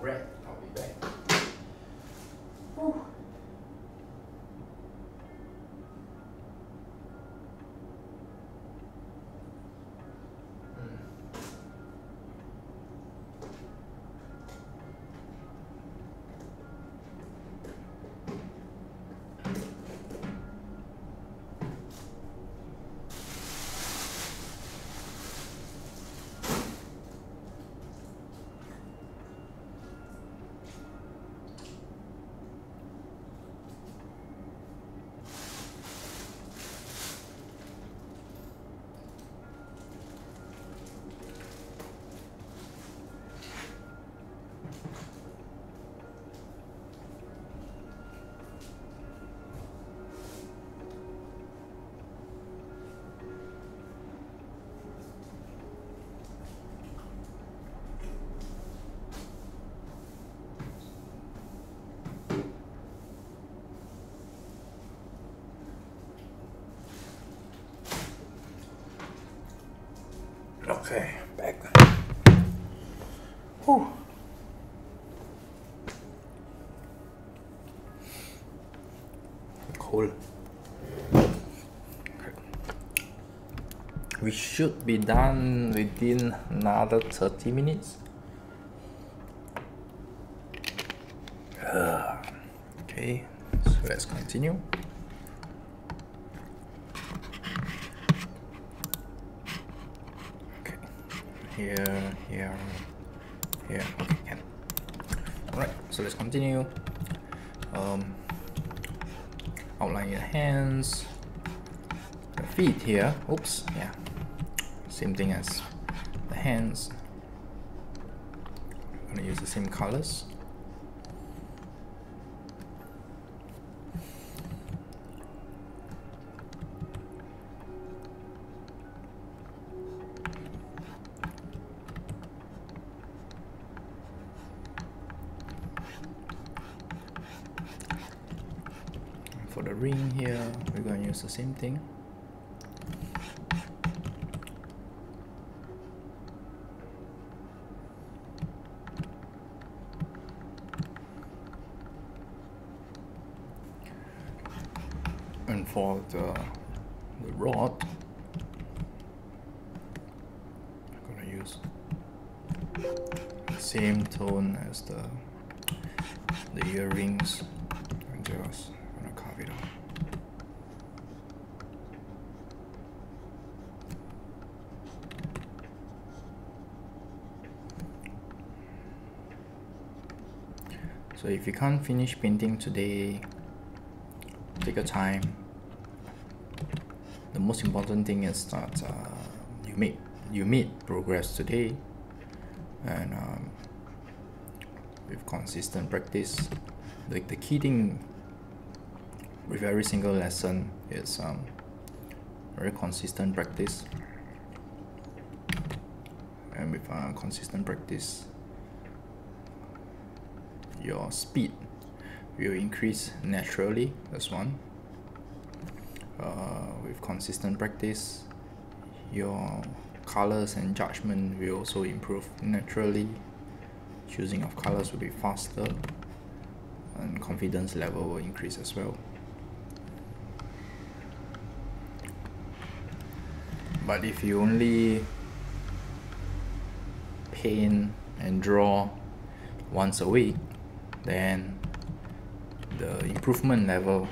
Alright, I'll be back. Whew. Okay, back. Whew. Cold. Okay. We should be done within another 30 minutes. Okay, so let's continue. Here, here. Okay, can. Alright, so let's continue. Outline your hands, the feet here. Oops, yeah. Same thing as the hands. I'm gonna use the same colors. For the ring here, we're going to use the same thing. And for the rod, I'm going to use the same tone as the earrings. And just carve it out. So if you can't finish painting today, take your time. The most important thing is that you made progress today, and with consistent practice, the key thing with every single lesson is very consistent practice, and with consistent practice, your speed will increase naturally. That's one. With consistent practice, your colors and judgment will also improve naturally. Choosing of colors will be faster, and confidence level will increase as well. But if you only paint and draw once a week, then the improvement level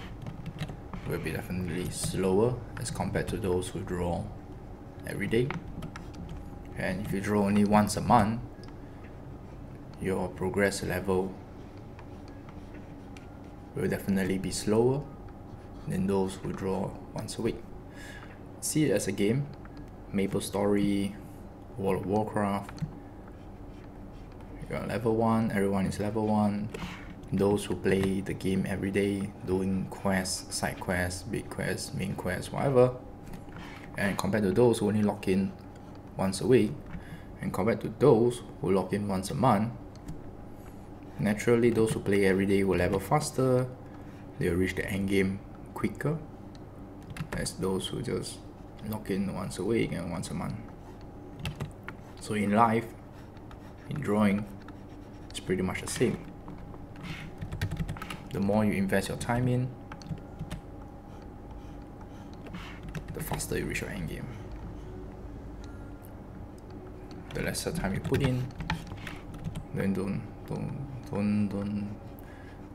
will be definitely slower as compared to those who draw every day. And if you draw only once a month, your progress level will definitely be slower than those who draw once a week. See it as a game. MapleStory, World of Warcraft. You got level 1, everyone is level 1. Those who play the game every day, doing quests, side quests, big quests, main quests, whatever. And compared to those who only log in once a week, and compared to those who log in once a month, naturally those who play every day will level faster, they'll reach the end game quicker, as those who just log in once a week and once a month. So in life, in drawing, it's pretty much the same. The more you invest your time in, the faster you reach your end game. The lesser time you put in, then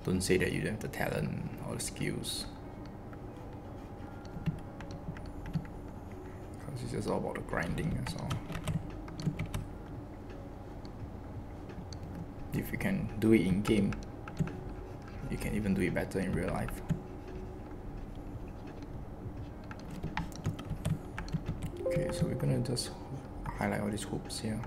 don't say that you don't have the talent or the skills. Because it's just all about the grinding, that's all. If you can do it in game, you can even do it better in real life. Okay, so we're gonna just highlight all these hoops here.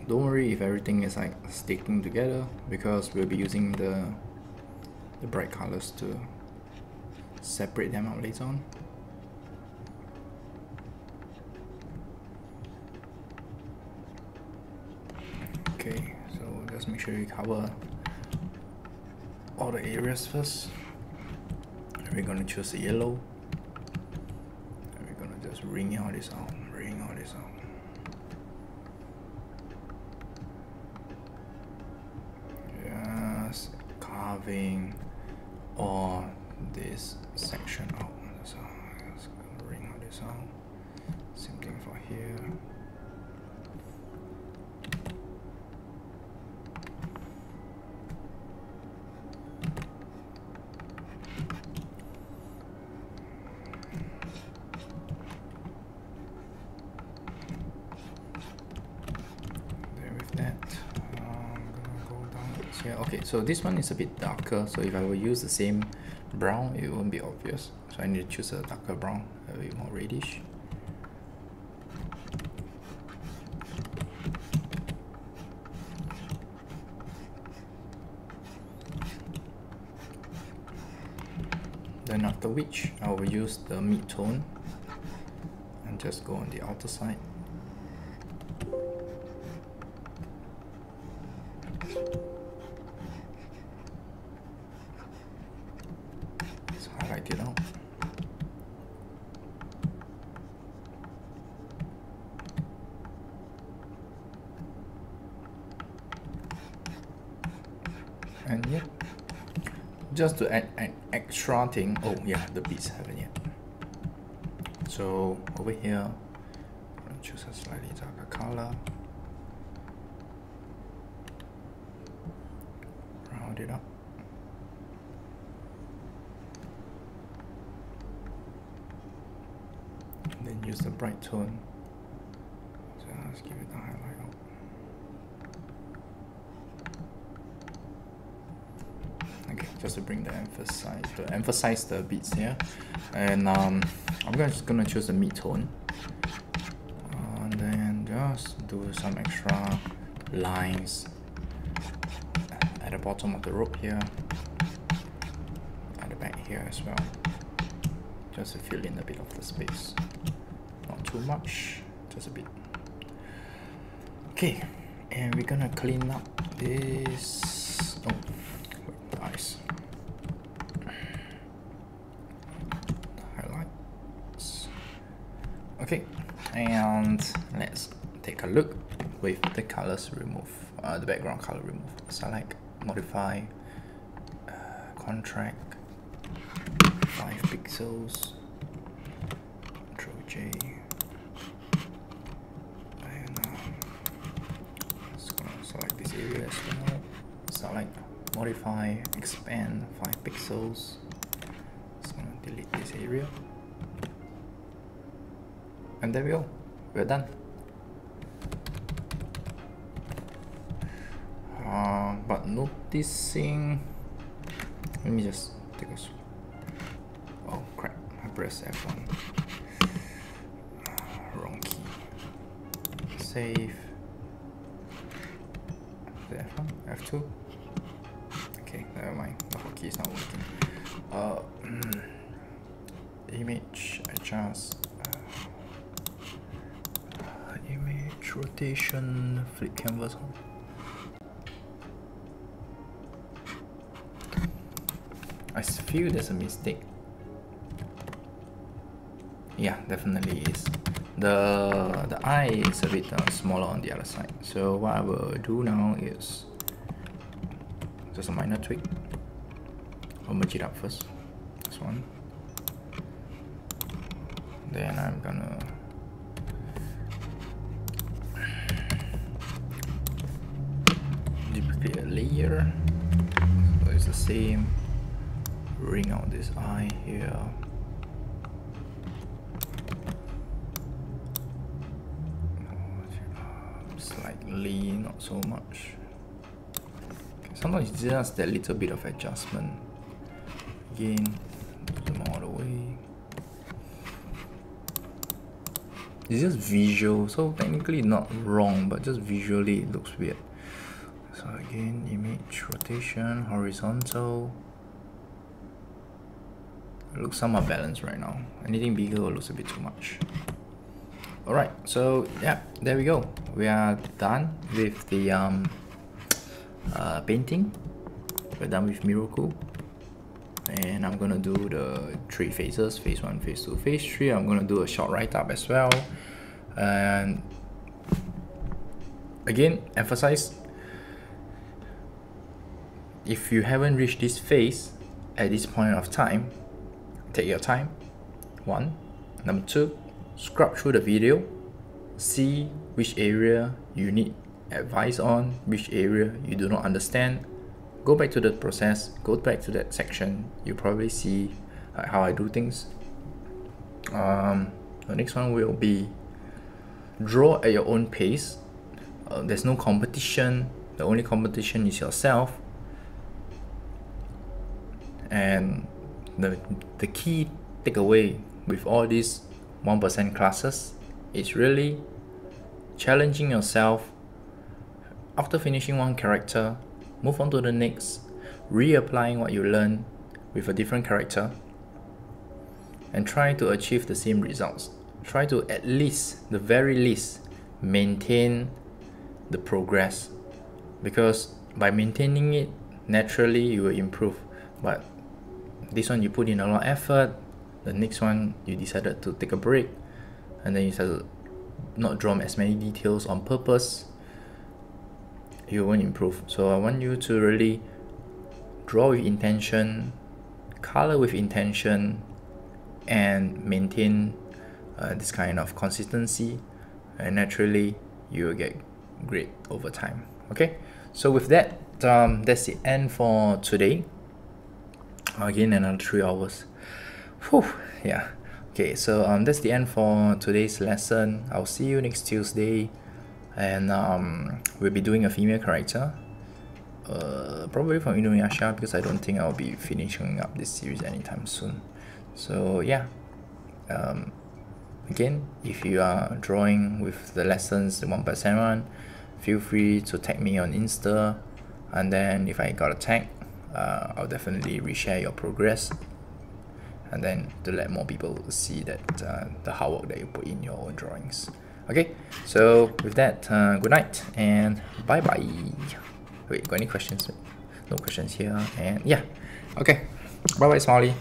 Don't worry if everything is like sticking together, because we'll be using the bright colors to separate them out later on. Okay, so just make sure you cover all the areas first. And we're gonna choose the yellow. And we're gonna just ring all this out, ring all this out. Carving all this section out. So just gonna ring all this out. Same thing for here. Yeah, okay, so this one is a bit darker, so if I will use the same brown, it won't be obvious. So I need to choose a darker brown, a bit more reddish. Then after which, I will use the mid-tone and just go on the outer side. Highlight it out. And yeah, just to add an extra thing. Oh yeah, the beads haven't yet. So over here, I'm gonna choose a slightly darker color. Round it up. Then use the bright tone. Just give it a highlight out. Okay, just to bring the emphasize the beats here. And I'm just gonna choose the mid tone. And then just do some extra lines at the bottom of the rope here, at the back here as well, just to fill in a bit of the space. Not too much, just a bit. Okay, and we're gonna clean up this. Oh, wait, eyes. Highlights. Okay, and let's take a look with the colors removed, the background color removed. Select, modify, contract, 5 pixels. Control J. And just gonna select this area as well. Select, modify, expand 5 pixels. Just gonna delete this area. And there we go, we're done. But noticing, let me just take a oh crap, I pressed F1. Wrong key. Save. F1, F2. Okay, never mind. The hotkey is not working. Image adjust. Image rotation. Flip canvas. I feel there's a mistake. Yeah, definitely is. The eye is a bit smaller on the other side. So what I will do now is just a minor tweak. I'll merge it up first. This one. Then I'm gonna duplicate a layer. So it's the same. Ring out this eye here. Slightly, not so much. Okay, sometimes it's just that little bit of adjustment. Again, zoom all the way. It's just visual, so technically not wrong, but just visually it looks weird. So again, image rotation, horizontal. It looks somewhat balanced right now. Anything bigger looks a bit too much. Alright, so yeah, there we go. We are done with the painting. We're done with Miroku. And I'm gonna do the 3 phases, phase 1, phase 2, phase 3. I'm gonna do a short write-up as well. And again, emphasize, if you haven't reached this phase at this point of time, take your time. 1. Number 2, scrub through the video, see which area you need advice on, which area you do not understand. Go back to the process, go back to that section. You probably see how I do things. The next one will be draw at your own pace. There's no competition. The only competition is yourself. And the key takeaway with all these 1% classes is really challenging yourself. After finishing one character, move on to the next, reapplying what you learned with a different character, and try to achieve the same results. Try to at least, the very least, maintain the progress, because by maintaining it, naturally you will improve. But this one you put in a lot of effort, the next one you decided to take a break, and then you decided to not draw as many details on purpose, you won't improve. So I want you to really draw with intention, color with intention, and maintain this kind of consistency, and naturally you will get great over time. Okay, so with that, that's the end for today. Again, another 3 hours. Whew, yeah. Okay, so that's the end for today's lesson. I'll see you next Tuesday, and we'll be doing a female character, probably from Inuyasha, because I don't think I'll be finishing up this series anytime soon. So yeah, again, if you are drawing with the lessons, the 1% one, feel free to tag me on Insta, and then if I got a tag, I'll definitely reshare your progress, and then to let more people see that the hard work that you put in your own drawings. Okay, so with that, good night and bye bye. Wait, got any questions? No questions here. And yeah, okay, bye bye, Smiley.